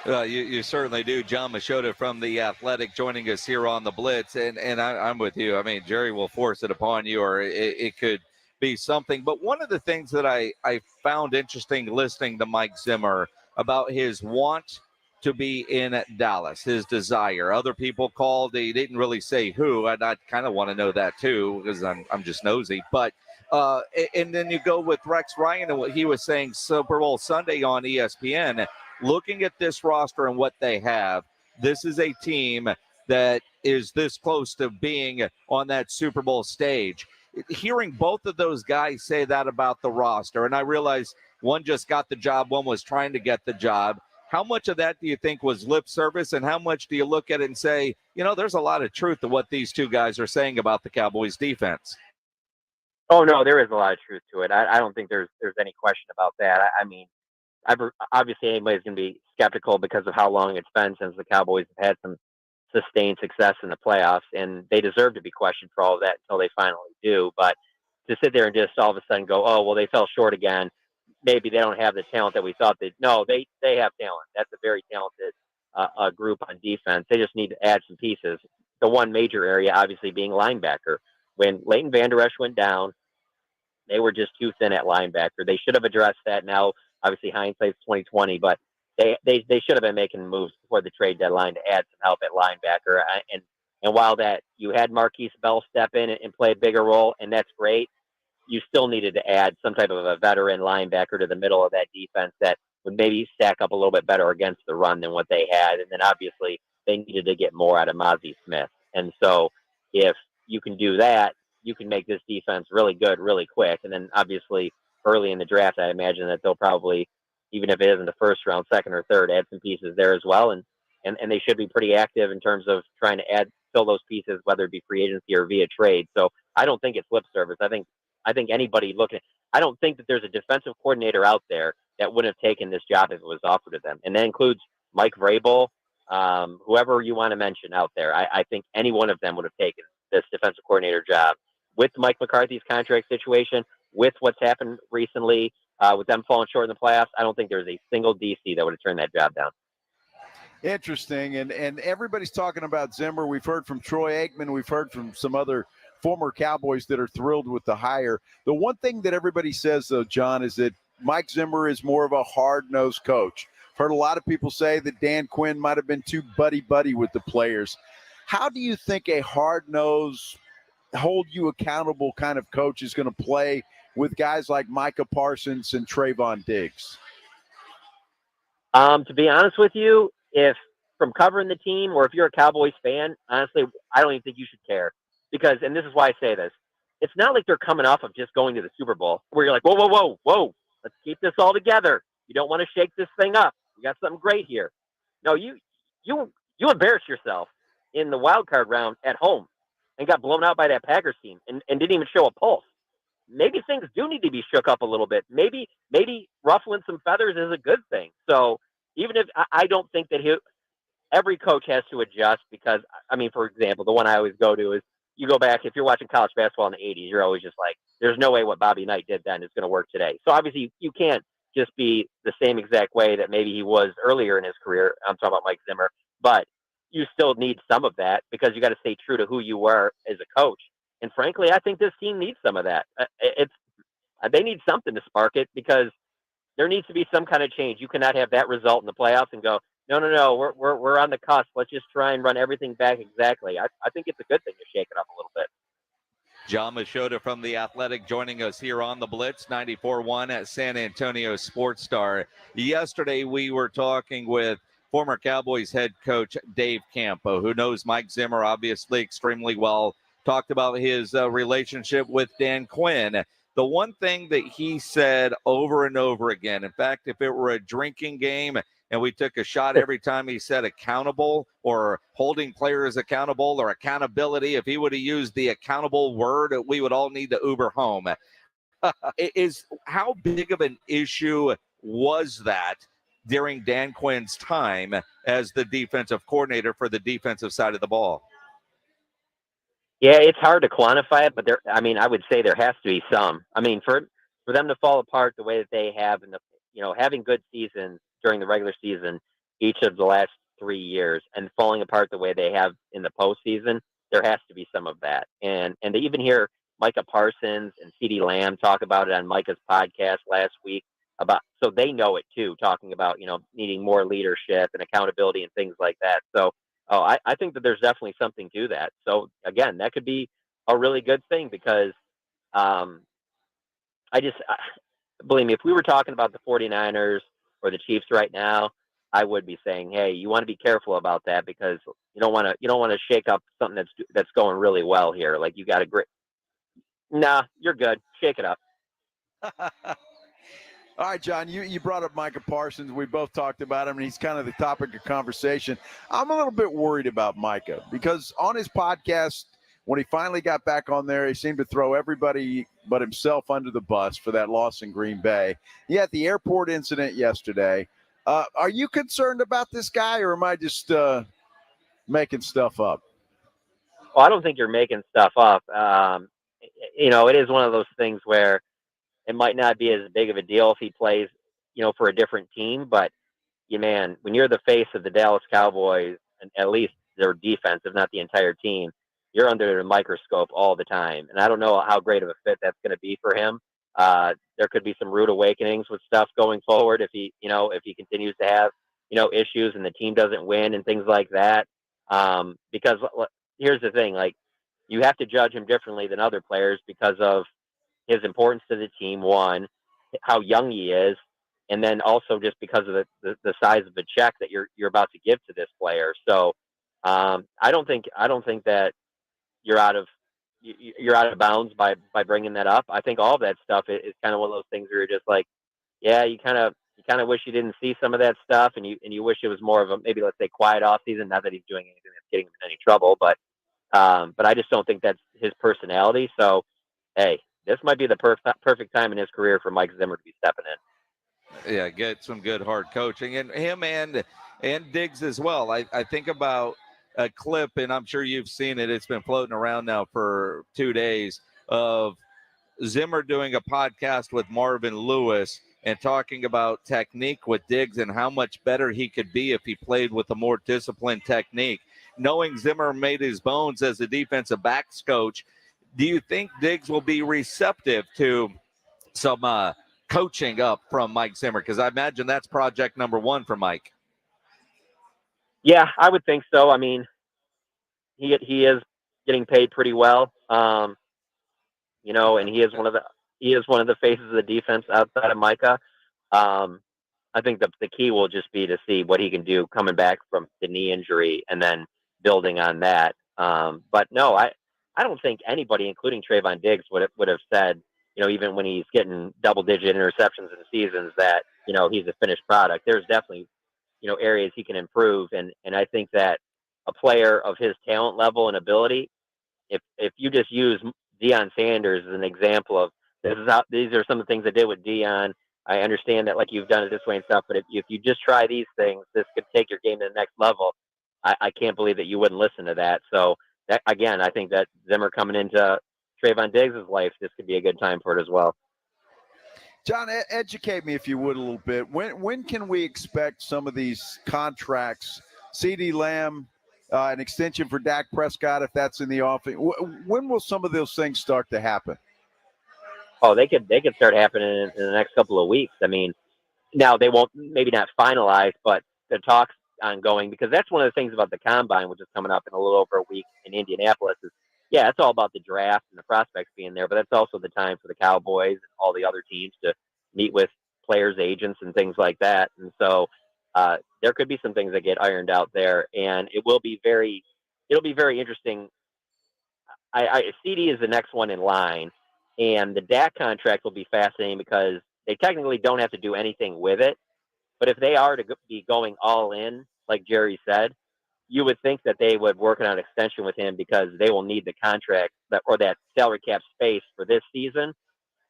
You certainly do. Jon Machota from The Athletic joining us here on the Blitz. And I'm with you. I mean, Jerry will force it upon you, or it could be something. But one of the things that I found interesting listening to Mike Zimmer about his want to be in Dallas, his desire. Other people called, they didn't really say who, and I kind of want to know that too because I'm just nosy. But and then you go with Rex Ryan and what he was saying Super Bowl Sunday on ESPN. Looking at this roster and what they have, this is a team that is this close to being on that Super Bowl stage. Hearing both of those guys say that about the roster, and I realize one just got the job, one was trying to get the job. How much of that do you think was lip service, and how much do you look at it and say, there's a lot of truth to what these two guys are saying about the Cowboys defense? Oh, no, there is a lot of truth to it. I don't think there's any question about that. I mean, obviously anybody's going to be skeptical because of how long it's been since the Cowboys have had some sustained success in the playoffs, and they deserve to be questioned for all of that until they finally do. But to sit there and just all of a sudden go, oh, well, they fell short again. Maybe they don't have the talent that we thought they. No, they have talent. That's a very talented group on defense. They just need to add some pieces. The one major area, obviously, being linebacker. When Leighton Vander Esch went down, they were just too thin at linebacker. They should have addressed that. Now, obviously, hindsight's 20/20, but they should have been making moves before the trade deadline to add some help at linebacker. And while that you had Marquise Bell step in and play a bigger role, and that's great, you still needed to add some type of a veteran linebacker to the middle of that defense that would maybe stack up a little bit better against the run than what they had. And then obviously they needed to get more out of Mozzie Smith. And so if you can do that, you can make this defense really good, really quick. And then obviously early in the draft, I imagine that they'll probably, even if it isn't the first round, second or third, add some pieces there as well. And they should be pretty active in terms of trying to fill those pieces, whether it be free agency or via trade. So I don't think it's lip service. I think anybody looking, I don't think that there's a defensive coordinator out there that wouldn't have taken this job if it was offered to them. And that includes Mike Vrabel, whoever you want to mention out there. I think any one of them would have taken this defensive coordinator job. With Mike McCarthy's contract situation, with what's happened recently, with them falling short in the playoffs, I don't think there's a single DC that would have turned that job down. Interesting. And everybody's talking about Zimmer. We've heard from Troy Aikman. We've heard from some other former Cowboys that are thrilled with the hire. The one thing that everybody says, though, John, is that Mike Zimmer is more of a hard-nosed coach. I've heard a lot of people say that Dan Quinn might have been too buddy-buddy with the players. How do you think a hard-nosed, hold-you-accountable kind of coach is going to play with guys like Micah Parsons and Trayvon Diggs? To be honest with you, if from covering the team or if you're a Cowboys fan, honestly, I don't even think you should care. Because, and this is why I say this, it's not like they're coming off of just going to the Super Bowl where you're like, whoa, let's keep this all together. You don't want to shake this thing up. We got something great here. No, you embarrassed yourself in the wild card round at home and got blown out by that Packers team and didn't even show a pulse. Maybe things do need to be shook up a little bit. Maybe ruffling some feathers is a good thing. So even if I don't think that every coach has to adjust because, I mean, for example, the one I always go to is you go back, if you're watching college basketball in the 80s, you're always just like, there's no way what Bobby Knight did then is going to work today. So obviously you can't just be the same exact way that maybe he was earlier in his career. I'm talking about Mike Zimmer, but you still need some of that because you got to stay true to who you were as a coach. And frankly, I think this team needs some of that. They need something to spark it because there needs to be some kind of change. You cannot have that result in the playoffs and go, no, we're on the cusp. Let's just try and run everything back exactly. I think it's a good thing to shake it up a little bit. Jon Machota from The Athletic joining us here on the Blitz 94.1 at San Antonio Sports Star. Yesterday, we were talking with former Cowboys head coach Dave Campo, who knows Mike Zimmer obviously extremely well, talked about his relationship with Dan Quinn. The one thing that he said over and over again, in fact, if it were a drinking game and we took a shot every time he said accountable or holding players accountable or accountability, if he would have used the accountable word, we would all need to Uber home. How big of an issue was that during Dan Quinn's time as the defensive coordinator for the defensive side of the ball? Yeah, it's hard to quantify it, but I would say there has to be some. I mean, for them to fall apart the way that they have, and having good seasons during the regular season each of the last 3 years, and falling apart the way they have in the postseason, there has to be some of that. And to even hear Micah Parsons and CeeDee Lamb talk about it on Micah's podcast last week so they know it too, talking about needing more leadership and accountability and things like that. So. I think that there's definitely something to that. So, again, that could be a really good thing because believe me, if we were talking about the 49ers or the Chiefs right now, I would be saying, hey, you want to be careful about that because you don't want to shake up something that's going really well here. Like you got to Nah, you're good. Shake it up. All right, John, you brought up Micah Parsons. We both talked about him, and he's kind of the topic of conversation. I'm a little bit worried about Micah because on his podcast, when he finally got back on there, he seemed to throw everybody but himself under the bus for that loss in Green Bay. He had the airport incident yesterday. Are you concerned about this guy, or am I just making stuff up? Well, I don't think you're making stuff up. It is one of those things where it might not be as big of a deal if he plays, for a different team. But, when you're the face of the Dallas Cowboys, and at least their defense, if not the entire team, you're under the microscope all the time. And I don't know how great of a fit that's going to be for him. There could be some rude awakenings with stuff going forward if he continues to have, issues and the team doesn't win and things like that. Because here's the thing, like you have to judge him differently than other players because of his importance to the team, one, how young he is, and then also just because of the size of the check that you're about to give to this player. So I don't think that you're out of bounds by bringing that up. I think all of that stuff is kind of one of those things where you're just like, yeah, you kind of wish you didn't see some of that stuff, and you wish it was more of a, maybe, let's say, quiet off season. Not that he's doing anything that's getting him in any trouble, but I just don't think that's his personality. So, hey, this might be the perfect time in his career for Mike Zimmer to be stepping in. Yeah, get some good hard coaching, and him and Diggs as well. I think about a clip, and I'm sure you've seen it. It's been floating around now for 2 days, of Zimmer doing a podcast with Marvin Lewis and talking about technique with Diggs and how much better he could be if he played with a more disciplined technique. Knowing Zimmer made his bones as a defensive backs coach, do you think Diggs will be receptive to some coaching up from Mike Zimmer? Because I imagine that's project number one for Mike. Yeah, I would think so. I mean, he is getting paid pretty well, and he is one of the faces of the defense outside of Micah. I think the key will just be to see what he can do coming back from the knee injury and then building on that. But no, I don't think anybody, including Trayvon Diggs, would have said, even when he's getting double-digit interceptions in seasons, that he's a finished product. There's definitely areas he can improve, and I think that a player of his talent level and ability, if you just use Deion Sanders as an example of these are some of the things I did with Deion. I understand that, like, you've done it this way and stuff, but if you just try these things, this could take your game to the next level. I can't believe that you wouldn't listen to that. So that, again, I think that Zimmer coming into Trayvon Diggs' life, this could be a good time for it as well. John, educate me, if you would, a little bit. When can we expect some of these contracts? CeeDee Lamb, an extension for Dak Prescott, if that's in the offing. When will some of those things start to happen? Oh, they could start happening in the next couple of weeks. I mean, now they won't, maybe not finalized, but the talks ongoing, because that's one of the things about the combine, which is coming up in a little over a week in Indianapolis, is, yeah, it's all about the draft and the prospects being there, but that's also the time for the Cowboys and all the other teams to meet with players' agents and things like that. And so there could be some things that get ironed out there, and it'll be very interesting. CD is the next one in line, and the Dak contract will be fascinating because they technically don't have to do anything with it. But if they are to be going all in, like Jerry said, you would think that they would work on an extension with him because they will need the contract or that salary cap space for this season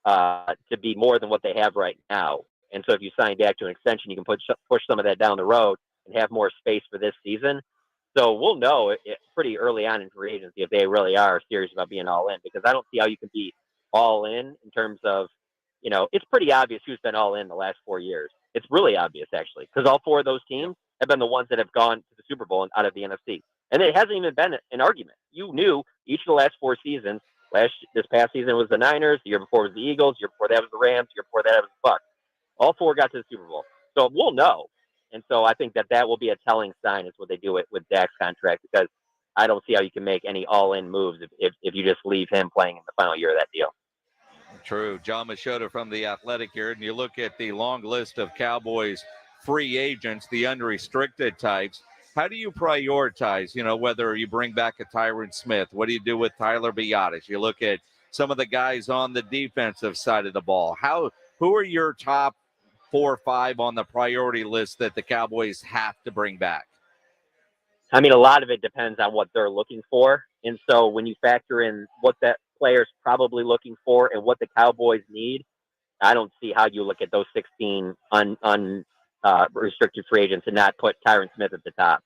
to be more than what they have right now. And so if you sign Dak to an extension, you can push some of that down the road and have more space for this season. So we'll know it pretty early on in free agency if they really are serious about being all in, because I don't see how you can be all in terms of, it's pretty obvious who's been all in the last 4 years. It's really obvious, actually, because all four of those teams have been the ones that have gone to the Super Bowl and out of the NFC. And it hasn't even been an argument. You knew each of the last 4 seasons. This past season was the Niners. The year before was the Eagles. The year before that was the Rams. The year before that was the Bucs. All 4 got to the Super Bowl. So we'll know. And so I think that will be a telling sign is what they do with Dak's contract, because I don't see how you can make any all-in moves if you just leave him playing in the final year of that deal. True. Jon Machota from The Athletic here, and you look at the long list of Cowboys free agents, the unrestricted types. How do you prioritize, whether you bring back a Tyron Smith? What do you do with Tyler Biadasz? You look at some of the guys on the defensive side of the ball. Who are your top 4 or 5 on the priority list that the Cowboys have to bring back? I mean, a lot of it depends on what they're looking for. And so when you factor in what that player's probably looking for and what the Cowboys need, I don't see how you look at those 16 restricted free agents and not put Tyron Smith at the top.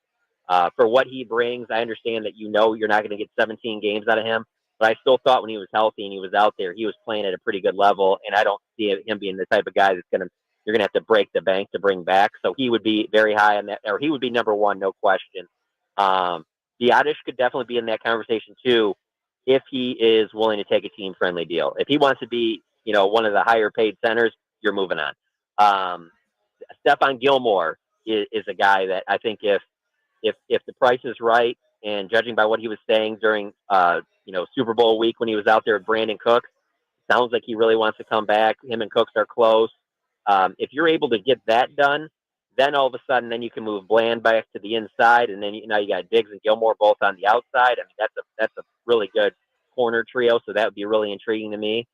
For what he brings, I understand that you're not going to get 17 games out of him, but I still thought when he was healthy and he was out there, he was playing at a pretty good level, and I don't see him being the type of guy you're going to have to break the bank to bring back. So he would be very high on that, or he would be number 1, no question. Biadasz could definitely be in that conversation too, if he is willing to take a team-friendly deal. If he wants to be, one of the higher-paid centers, you're moving on. Stephon Gilmore is a guy that I think if the price is right, and judging by what he was saying during Super Bowl week when he was out there with Brandon Cooks, sounds like he really wants to come back. Him and Cooks are close. If you're able to get that done, then all of a sudden, then you can move Bland back to the inside, and then now you got Diggs and Gilmore both on the outside. I mean, that's a really good corner trio, so that would be really intriguing to me.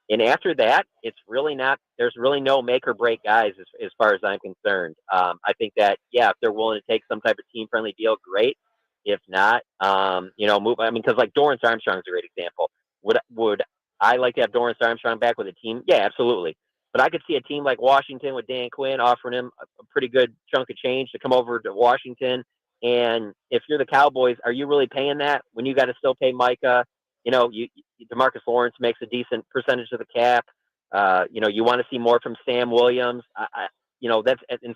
And after that, it's really not. There's really no make or break guys as far as I'm concerned. I think that if they're willing to take some type of team friendly deal, great. If not, move. I mean, because like Dorrance Armstrong is a great example. Would I like to have Dorrance Armstrong back with a team? Yeah, absolutely. But I could see a team like Washington with Dan Quinn offering him a pretty good chunk of change to come over to Washington. And if you're the Cowboys, are you really paying that when you got to still pay Micah? DeMarcus Lawrence makes a decent percentage of the cap. You want to see more from Sam Williams.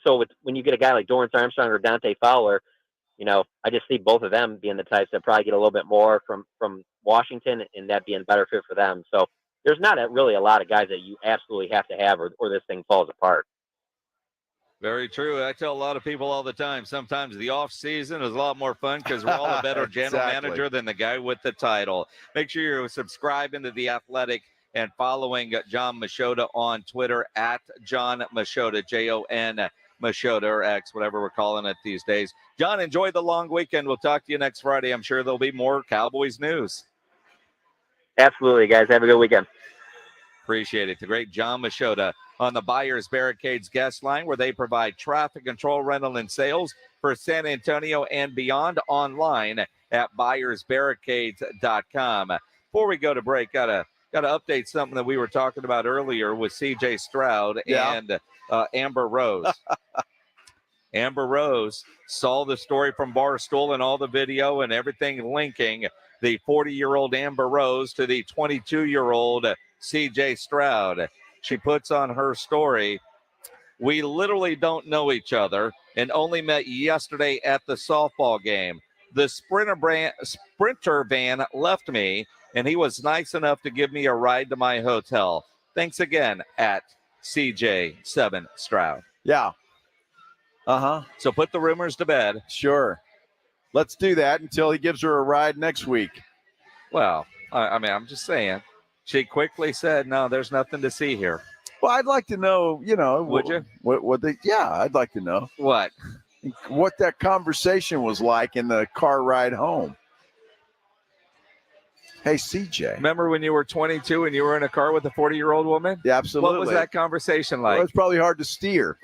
So when you get a guy like Dorrance Armstrong or Dante Fowler, I just see both of them being the types that probably get a little bit more from Washington, and that being a better fit for them. So there's not really a lot of guys that you absolutely have to have, or this thing falls apart. Very true. I tell a lot of people all the time, sometimes the off season is a lot more fun because we're all a better general manager than the guy with the title. Make sure you're subscribing to The Athletic and following Jon Machota on Twitter at Jon Machota, Jon Machota, or X, whatever we're calling it these days. John, enjoy the long weekend. We'll talk to you next Friday. I'm sure there'll be more Cowboys news. Absolutely, guys. Have a good weekend. Appreciate it. The great Jon Machota on the Buyers Barricades guest line, where they provide traffic control, rental, and sales for San Antonio and beyond, online at buyersbarricades.com. Before we go to break, gotta update something that we were talking about earlier with C.J. Stroud and Amber Rose. Amber Rose saw the story from Barstool and all the video and everything linking the 40-year-old Amber Rose to the 22-year-old C.J. Stroud. She puts on her story, "We literally don't know each other and only met yesterday at the softball game. The Sprinter van left me, and he was nice enough to give me a ride to my hotel. Thanks again, at CJ7 Stroud." Yeah. So put the rumors to bed. Sure. Let's do that until he gives her a ride next week. Well, I'm just saying. She quickly said, "No, there's nothing to see here." Well, I'd like to know, Would you? I'd like to know. What that conversation was like in the car ride home. Hey, CJ. Remember when you were 22 and you were in a car with a 40-year-old woman? Yeah, absolutely. What was that conversation like? Well, it's probably hard to steer.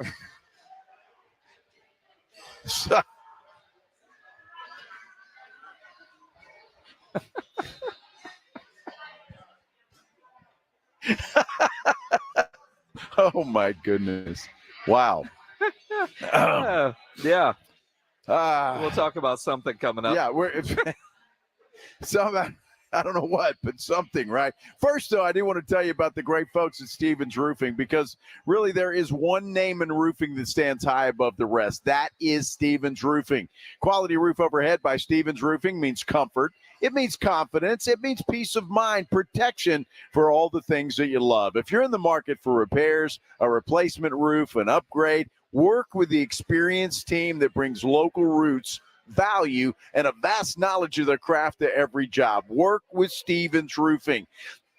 Oh my goodness! Wow. Yeah. We'll talk about something coming up. Yeah, I don't know what, but something, right? First, though, I do want to tell you about the great folks at Stevens Roofing, because really there is one name in roofing that stands high above the rest. That is Stevens Roofing. Quality roof overhead by Stevens Roofing means comfort. It means confidence. It means peace of mind, protection for all the things that you love. If you're in the market for repairs, a replacement roof, an upgrade, work with the experienced team that brings local roots, value, and a vast knowledge of their craft to every job. Work with Stevens Roofing.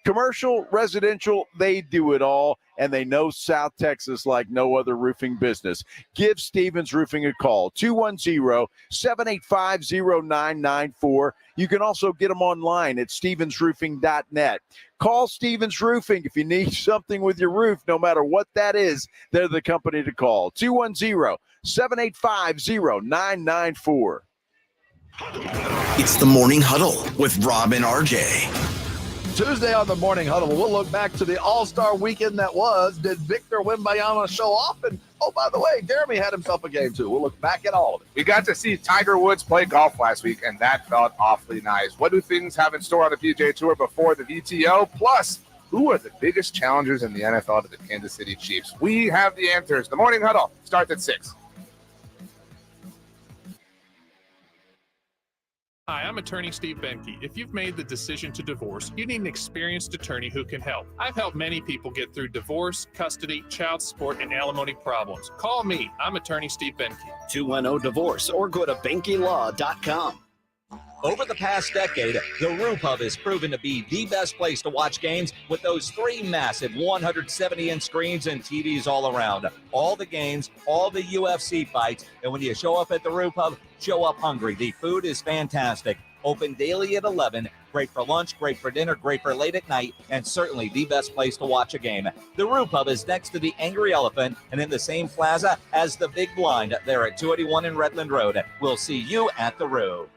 Commercial, residential, they do it all, and they know South Texas like no other roofing business. Give Stevens Roofing a call, 210-785-0994. You can also get them online at stevensroofing.net. Call Stevens Roofing if you need something with your roof, no matter what that is. They're the company to call, 210-785-0994. It's the Morning Huddle with Rob and RJ. Tuesday on the Morning Huddle, we'll look back to the All-Star weekend that was. Did Victor Wembanyama show off? And, oh, by the way, Jeremy had himself a game, too. We'll look back at all of it. We got to see Tiger Woods play golf last week, and that felt awfully nice. What do things have in store on the PGA Tour before the VTO? Plus, who are the biggest challengers in the NFL to the Kansas City Chiefs? We have the answers. The Morning Huddle starts at 6. Hi, I'm attorney Steve Benke. If you've made the decision to divorce, you need an experienced attorney who can help. I've helped many people get through divorce, custody, child support, and alimony problems. Call me. I'm attorney Steve Benke. 210-DIVORCE or go to BenkeLaw.com. Over the past decade, the Roo Pub has proven to be the best place to watch games with those 3 massive 170-inch screens and TVs all around. All the games, all the UFC fights, and when you show up at the Roo Pub, show up hungry. The food is fantastic. Open daily at 11. Great for lunch, great for dinner, great for late at night, and certainly the best place to watch a game. The Roo Pub is next to the Angry Elephant and in the same plaza as the Big Blind there at 281 in Redland Road. We'll see you at the Roo.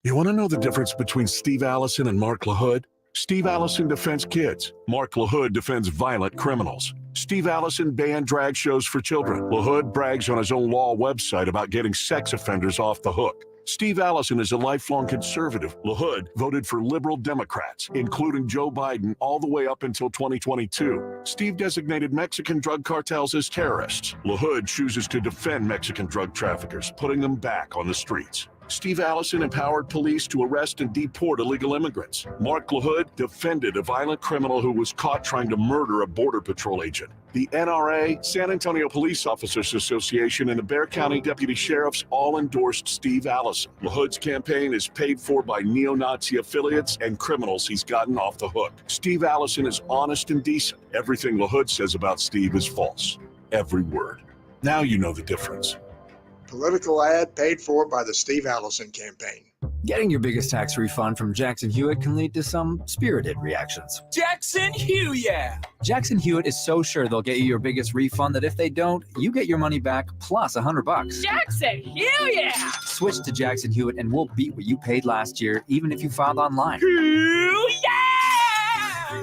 You want to know the difference between Steve Allison and Mark LaHood? Steve Allison defends kids. Mark LaHood defends violent criminals. Steve Allison banned drag shows for children. LaHood brags on his own law website about getting sex offenders off the hook. Steve Allison is a lifelong conservative. LaHood voted for liberal Democrats, including Joe Biden, all the way up until 2022. Steve designated Mexican drug cartels as terrorists. LaHood chooses to defend Mexican drug traffickers, putting them back on the streets. Steve Allison empowered police to arrest and deport illegal immigrants. Mark LaHood defended a violent criminal who was caught trying to murder a Border Patrol agent. The NRA, San Antonio Police Officers Association, and the Bexar County Deputy Sheriffs all endorsed Steve Allison. LaHood's campaign is paid for by neo-Nazi affiliates and criminals he's gotten off the hook. Steve Allison is honest and decent. Everything LaHood says about Steve is false. Every word. Now you know the difference. Political ad paid for by the Steve Allison campaign. Getting your biggest tax refund from Jackson Hewitt can lead to some spirited reactions. Jackson Hewitt! Jackson Hewitt is so sure they'll get you your biggest refund that if they don't, you get your money back plus $100. Jackson Hewitt! Switch to Jackson Hewitt and we'll beat what you paid last year, even if you filed online.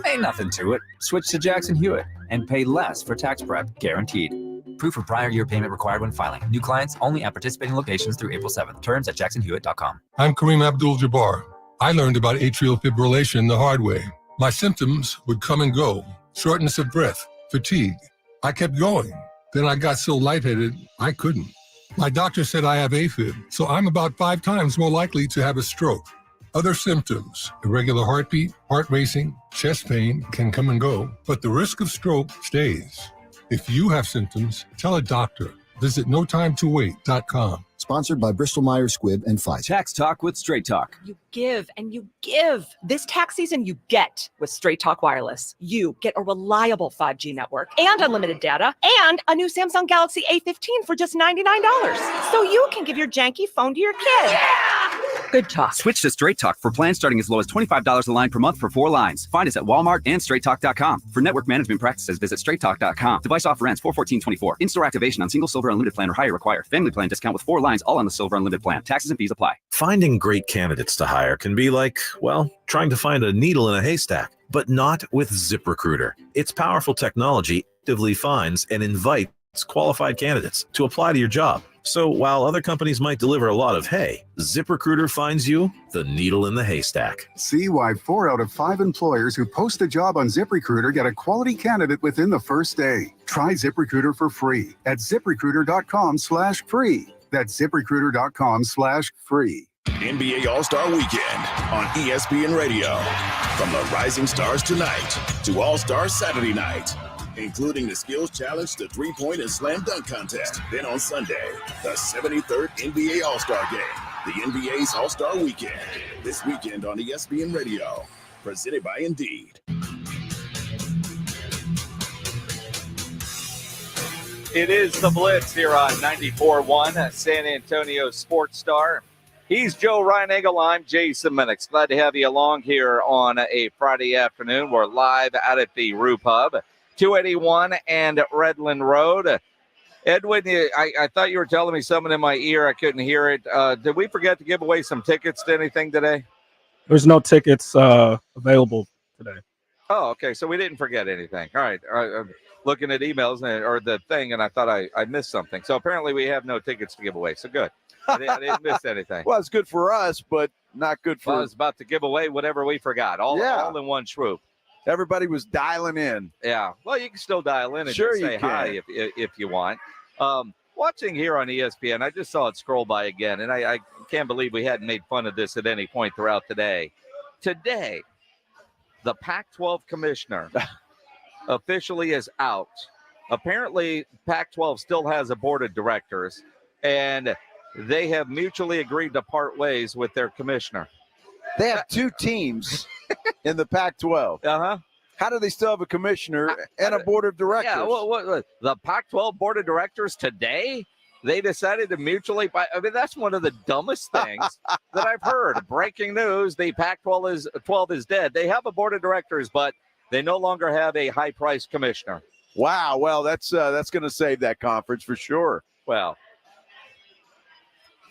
Ain't nothing to it. Switch to Jackson Hewitt and pay less for tax prep, guaranteed. Proof of prior year payment required when filing. New clients only at participating locations through April 7th. Terms at jacksonhewitt.com. I'm Kareem Abdul-Jabbar. I learned about atrial fibrillation the hard way. My symptoms would come and go. Shortness of breath, fatigue. I kept going. Then I got so lightheaded, I couldn't. My doctor said I have AFib, so I'm about 5 times more likely to have a stroke. Other symptoms, irregular heartbeat, heart racing, chest pain can come and go, but the risk of stroke stays. If you have symptoms, tell a doctor. Visit notimetowait.com. Sponsored by Bristol Myers Squibb and Pfizer. Tax Talk with Straight Talk. You give and you give. This tax season, you get with Straight Talk Wireless. You get a reliable 5G network and unlimited data and a new Samsung Galaxy A15 for just $99. So you can give your janky phone to your kid. Yeah! Good talk. Switch to Straight Talk for plans starting as low as $25 a line per month for 4 lines. Find us at Walmart and straighttalk.com. For network management practices, visit straighttalk.com. Device offer ends 4/14/24. In-store activation on single Silver Unlimited plan or higher required. Family plan discount with 4 lines all on the Silver Unlimited plan. Taxes and fees apply. Finding great candidates to hire can be like, well, trying to find a needle in a haystack, but not with ZipRecruiter. Its powerful technology actively finds and invites qualified candidates to apply to your job. So while other companies might deliver a lot of hay, ZipRecruiter finds you the needle in the haystack. See why 4 out of 5 employers who post a job on ZipRecruiter get a quality candidate within the first day. Try ZipRecruiter for free at ZipRecruiter.com/free. That's ZipRecruiter.com/free. NBA All-Star Weekend on ESPN Radio. From the Rising Stars tonight to All-Star Saturday night, including the Skills Challenge, the 3-point and slam dunk contest. Then on Sunday, the 73rd NBA All-Star Game, the NBA's All-Star Weekend. This weekend on ESPN Radio, presented by Indeed. It is the Blitz here on 94.1 San Antonio Sports Star. He's Joe Reinagel. I'm Jason Minix. Glad to have you along here on a Friday afternoon. We're live out at the Roo Pub, 281 and Redland Road. Edwin, I thought you were telling me something in my ear. I couldn't hear it. Did we forget to give away some tickets to anything today? There's no tickets available today. Oh, okay. So we didn't forget anything. All right. I'm looking at emails or the thing, and I thought I missed something. So apparently we have no tickets to give away. So good. I didn't miss anything. Well, it's good for us, but not good for. I was about to give away whatever we forgot. All in one swoop. Everybody was dialing in. Yeah. Well, you can still dial in and sure just say hi if you want. Watching here on ESPN, I just saw it scroll by again, and I can't believe we hadn't made fun of this at any point throughout the day. Today, the Pac-12 commissioner officially is out. Apparently, Pac-12 still has a board of directors, and they have mutually agreed to part ways with their commissioner. They have 2 teams in the Pac-12. Uh-huh. How do they still have a commissioner and a board of directors? Yeah, what the Pac-12 board of directors today, they decided to mutually buy. I mean, that's one of the dumbest things that I've heard. Breaking news, the Pac-12 is dead. They have a board of directors, but they no longer have a high-priced commissioner. Wow, well, that's going to save that conference for sure. Well,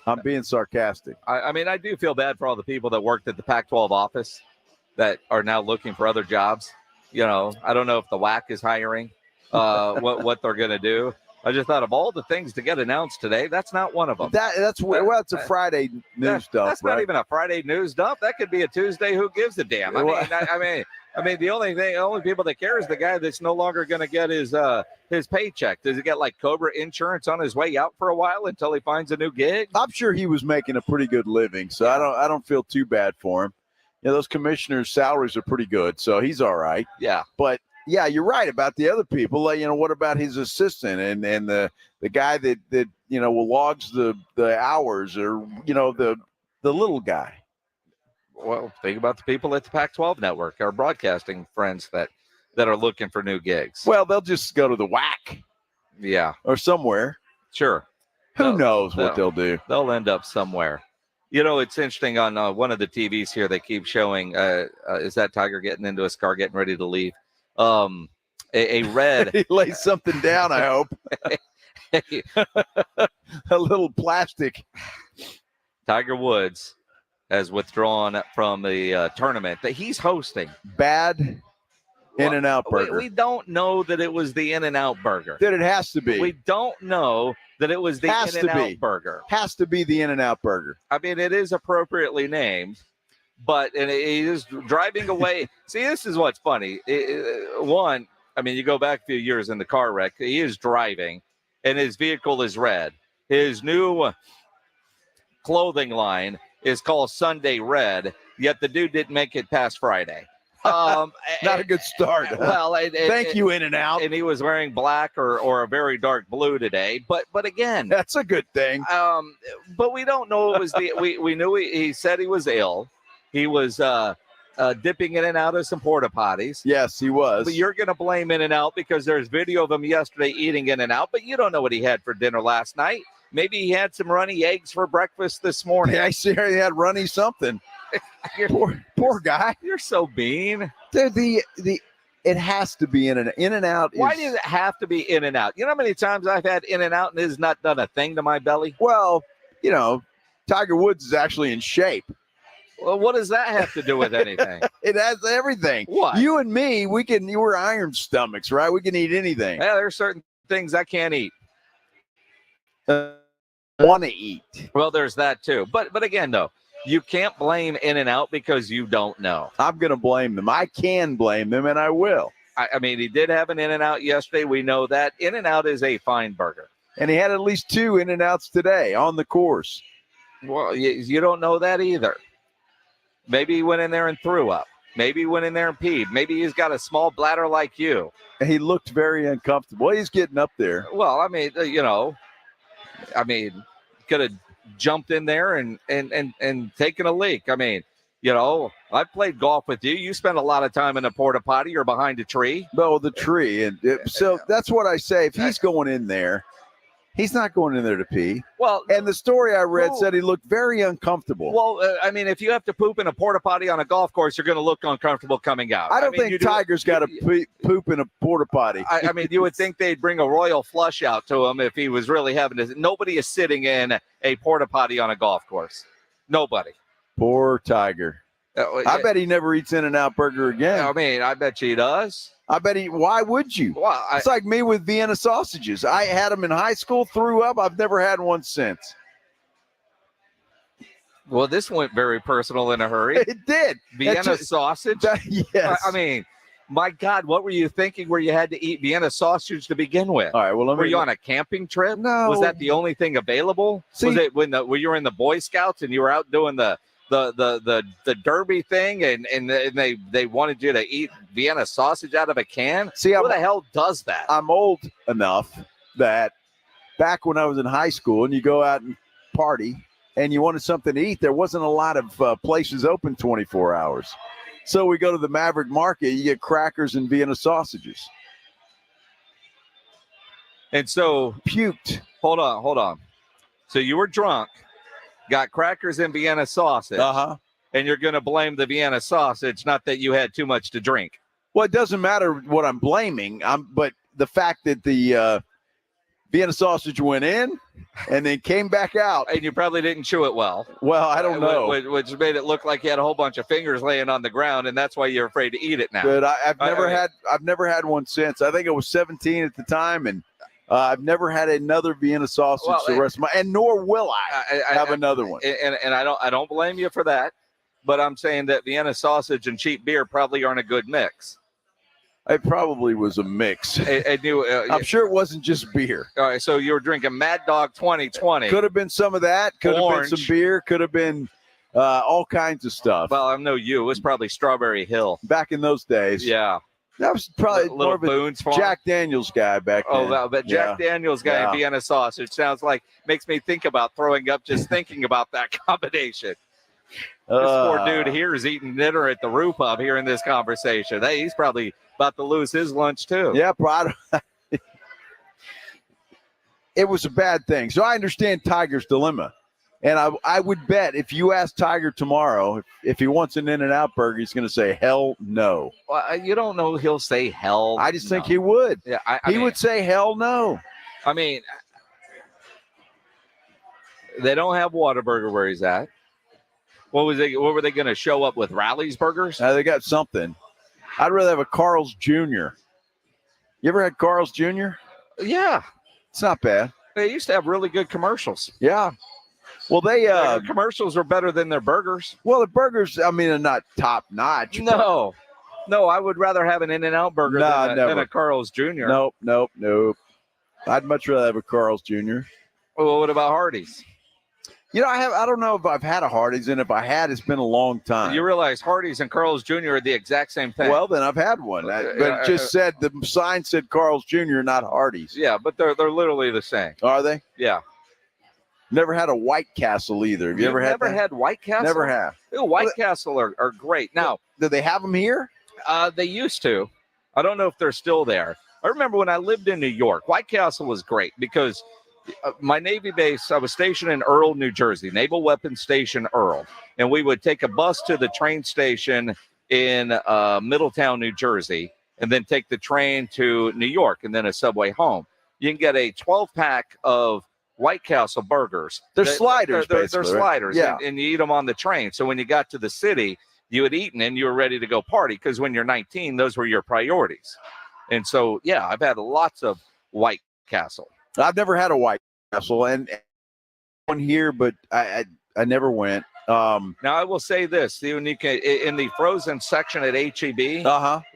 I'm being sarcastic. I mean, I do feel bad for all the people that worked at the Pac-12 office that are now looking for other jobs. You know, I don't know if the WAC is hiring, what they're going to do. I just thought of all the things to get announced today. That's not one of them. It's a Friday news dump. That's not even a Friday news dump. That could be a Tuesday. Who gives a damn? I mean, the only people that care is the guy that's no longer going to get his paycheck. Does he get like Cobra insurance on his way out for a while until he finds a new gig? I'm sure he was making a pretty good living, so I don't feel too bad for him. You know, those commissioners' salaries are pretty good, so he's all right. Yeah, but. Yeah, you're right about the other people. You know, what about his assistant and the guy that logs the hours, or the little guy? Well, think about the people at the Pac-12 network, our broadcasting friends that are looking for new gigs. Well, they'll just go to the WAC. Yeah, or somewhere. Sure. Who knows what they'll do? They'll end up somewhere. You know, it's interesting on one of the TVs here. They keep showing. Is that Tiger getting into his car, getting ready to leave? A red. He lays something down, I hope. A little plastic. Tiger Woods has withdrawn from the tournament that he's hosting. Bad In-N-Out burger. We don't know that it was the In-N-Out burger. That it has to be. We don't know that it was the In-N-Out burger. Has to be the In-N-Out burger. I mean, it is appropriately named. But he is driving away. See, this is what's funny. One, I mean, you go back a few years in the car wreck. He is driving, and his vehicle is red. His new clothing line is called Sunday Red, yet the dude didn't make it past Friday. Not a good start. Well, thank you, In-N-Out. And he was wearing black or a very dark blue today. But again, that's a good thing. But we don't know it was we knew he said he was ill. He was dipping in and out of some porta potties. Yes, he was. But you're going to blame In-N-Out because there's video of him yesterday eating In-N-Out, but you don't know what he had for dinner last night. Maybe he had some runny eggs for breakfast this morning. Yeah, I see he had runny something. poor guy. You're so mean. Dude, it has to be In-N-Out. Why does it have to be In-N-Out? You know how many times I've had In-N-Out and it has not done a thing to my belly? Well, Tiger Woods is actually in shape. Well, what does that have to do with anything? It has everything. What? You and me, we're iron stomachs, right? We can eat anything. Yeah, there's certain things I can't eat. Want to eat. Well, there's that too. But again, though, you can't blame In-N-Out because you don't know. I'm going to blame them. I can blame them, and I will. I mean, he did have an In-N-Out yesterday. We know that. In-N-Out is a fine burger. And he had at least 2 In-N-Outs today on the course. Well, you don't know that either. Maybe he went in there and threw up. Maybe he went in there and peed. Maybe he's got a small bladder like you. He looked very uncomfortable. He's getting up there. Well, I mean, could have jumped in there and taken a leak. I mean, I've played golf with you. You spend a lot of time in a porta potty or behind a tree. No, the tree. So that's what I say. If he's going in there, he's not going in there to pee. Well, and the story I read said he looked very uncomfortable. Well, I mean, if you have to poop in a porta potty on a golf course, you're going to look uncomfortable coming out. I don't think Tiger's got to poop in a porta potty. I mean, you would think they'd bring a royal flush out to him if he was really having to. Nobody is sitting in a porta potty on a golf course. Nobody. Poor Tiger. I bet he never eats In-N-Out burger again. I mean, I bet he does. I bet why would you? Well, it's like me with Vienna sausages. I had them in high school, threw up. I've never had one since. Well, this went very personal in a hurry. It did. Vienna sausage? Yes. I mean, my God, what were you thinking where you had to eat Vienna sausage to begin with? All right, well, were you on a camping trip? No. Was that the only thing available? Was it when you were in the Boy Scouts and you were out doing the derby thing and they wanted you to eat Vienna sausage out of a can? See, who the hell does that? I'm old enough that back when I was in high school and you go out and party and you wanted something to eat, there wasn't a lot of places open 24 hours. So we go to the Maverick Market. You get crackers and Vienna sausages. And so puked. Hold on. So you were drunk, got crackers and Vienna sausage. And you're going to blame the Vienna sausage, not that you had too much to drink. Well, it doesn't matter what I'm blaming, but the fact that the Vienna sausage went in and then came back out. And you probably didn't chew it well. Well, I don't know. Which made it look like you had a whole bunch of fingers laying on the ground, and that's why you're afraid to eat it now. But I've never had one since. I think I was 17 at the time, and I've never had another Vienna sausage the rest of my, and nor will I have another one. And I don't blame you for that, but I'm saying that Vienna sausage and cheap beer probably aren't a good mix. It probably was a mix. I'm sure it wasn't just beer. All right, so you were drinking Mad Dog 2020. Could have been some of that. Could have been some beer. Could have been all kinds of stuff. Well, I know you. It was probably Strawberry Hill. Back in those days. Yeah. That was probably more of a Boone's Farm. Jack Daniels guy back then. Oh, but Jack Daniels guy and Vienna sausage sounds like, makes me think about throwing up just thinking about that combination. This poor dude here is eating dinner at the Roo Pub here in this conversation. Hey, he's probably about to lose his lunch too. Yeah, it was a bad thing. So I understand Tiger's dilemma. And I would bet if you ask Tiger tomorrow if he wants an In-N-Out burger, he's going to say, hell no. Well, you don't know he'll say hell. I just think he would. Yeah, he would say hell no. I mean, they don't have Whataburger where he's at. What were they going to show up with? Rally's Burgers? They got something. I'd rather have a Carl's Jr. You ever had Carl's Jr.? Yeah. It's not bad. They used to have really good commercials. Yeah. Well, their commercials are better than their burgers. Well, the burgers, I mean, are not top notch. No, I would rather have an In-N-Out burger than a Carl's Jr. Nope. I'd much rather have a Carl's Jr. Well, what about Hardee's? You know, I don't know if I've had a Hardee's, and if I had, it's been a long time. You realize Hardee's and Carl's Jr. are the exact same thing. Well, then I've had one. But it just said, the sign said Carl's Jr., not Hardee's. Yeah, but they're literally the same. Are they? Yeah. Never had a White Castle either. Have you ever had that? Never had White Castle? Never have. Ew, White Castle are great. Now, do they have them here? They used to. I don't know if they're still there. I remember when I lived in New York, White Castle was great because my Navy base, I was stationed in Earl, New Jersey, Naval Weapons Station Earl. And we would take a bus to the train station in Middletown, New Jersey, and then take the train to New York and then a subway home. You can get a 12-pack of White Castle burgers. They're sliders, They're basically, sliders, right? Yeah. and you eat them on the train. So when you got to the city, you had eaten and you were ready to go party because when you're 19, those were your priorities. And so, yeah, I've had lots of White Castle. I've never had a White Castle, and one here, but I never went. Now I will say this: in the frozen section at HEB,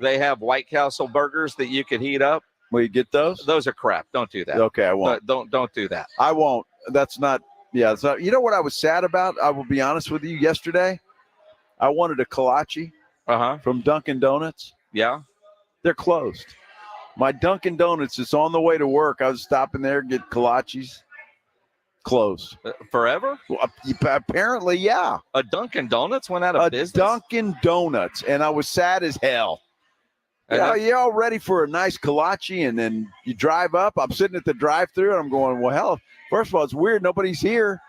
they have White Castle burgers that you could heat up. Will you get those? Those are crap. Don't do that. Okay, I won't. Don't do that. I won't. That's not. Yeah, it's not. You know what I was sad about? I will be honest with you. Yesterday, I wanted a kolache from Dunkin' Donuts. Yeah, they're closed. My Dunkin' Donuts is on the way to work. I was stopping there to get kolaches. Closed. Forever? Well, apparently, yeah. A Dunkin' Donuts went out of business? Dunkin' Donuts, and I was sad as hell. You're all ready for a nice kolache, and then you drive up. I'm sitting at the drive-thru, and I'm going, well, hell, first of all, it's weird. Nobody's here.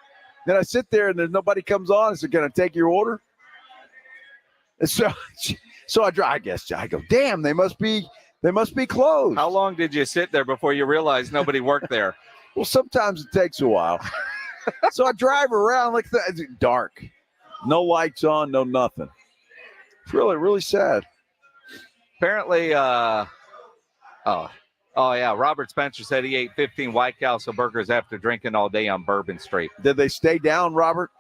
Then I sit there, and there's nobody comes on. I said, can I take your order? And so I drive. I guess I go, damn, they must be closed. How long did you sit there before you realized nobody worked there? Well, sometimes it takes a while. So I drive around like that. It's dark. No lights on, no nothing. It's really, really sad. Apparently, Robert Spencer said he ate 15 White Castle burgers after drinking all day on Bourbon Street. Did they stay down, Robert?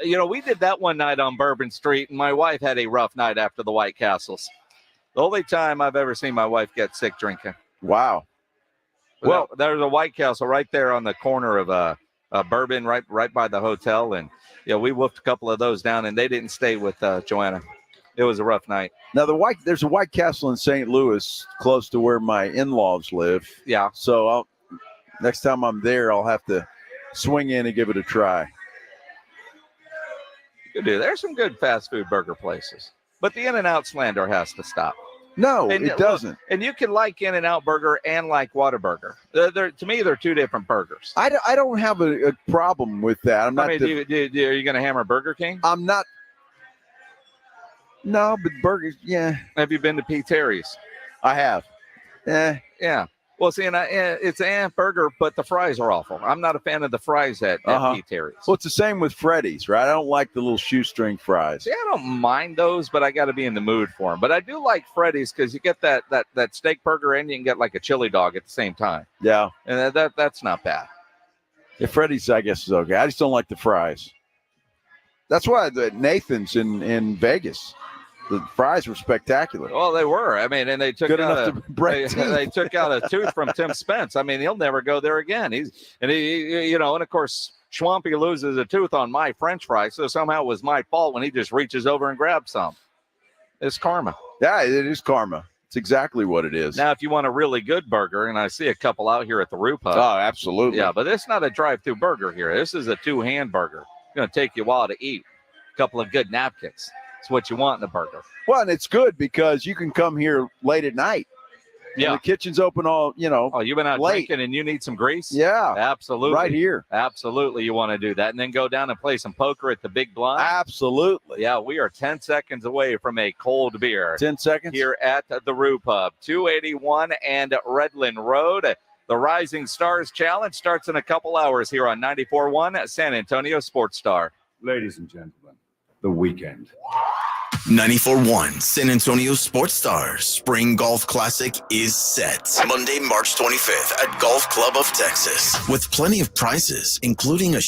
We did that one night on Bourbon Street, and my wife had a rough night after the White Castles. The only time I've ever seen my wife get sick drinking. Wow. Well, there's a White Castle right there on the corner of Bourbon, right by the hotel, and we wolfed a couple of those down, and they didn't stay with Joanna. It was a rough night. Now there's a White Castle in St. Louis, close to where my in-laws live. Yeah. So next time I'm there, I'll have to swing in and give it a try. You do. There's some good fast food burger places, but the In-N-Out slander has to stop. No, And it doesn't. Look, and you can like In-N-Out burger and like Whataburger. To me, they're two different burgers. I don't have a problem with that. I'm not. I mean, are you going to hammer Burger King? I'm not. No, but burgers, yeah. Have you been to P. Terry's? I have. Yeah. Well, see, and it's a burger, but the fries are awful. I'm not a fan of the fries at P. Terry's. Well, it's the same with Freddy's, right? I don't like the little shoestring fries. See, I don't mind those, but I got to be in the mood for them. But I do like Freddy's because you get that steak burger and you can get like a chili dog at the same time. Yeah. And that's not bad. Yeah, Freddy's, I guess, is okay. I just don't like the fries. That's why the Nathan's in Vegas. The fries were spectacular. Well, they were. I mean, and they took Good out enough to break teeth. they took out a tooth from Tim Spence. I mean, he'll never go there again. And of course, Schwampy loses a tooth on my French fry, so somehow it was my fault when he just reaches over and grabs some. It's karma. Yeah, it is karma. It's exactly what it is. Now, if you want a really good burger, and I see a couple out here at the Roo Pub. Oh, absolutely. Yeah, but it's not a drive-through burger here. This is a two-hand burger. It's going to take you a while to eat. A couple of good napkins. It's what you want in a burger. Well, and it's good because you can come here late at night. Yeah. The kitchen's open all, Oh, you've been out late. drinking and you need some grease? Yeah. Absolutely. Right here. Absolutely. You want to do that. And then go down and play some poker at the Big Blind? Absolutely. Yeah, we are 10 seconds away from a cold beer. 10 seconds? Here at the Roo Pub, 281 and Redland Road. The Rising Stars Challenge starts in a couple hours here on 94.1 San Antonio Sports Star. Ladies and gentlemen, the weekend. 94.1 San Antonio Sports Stars Spring Golf Classic is set. Monday, March 25th at Golf Club of Texas. With plenty of prizes, including a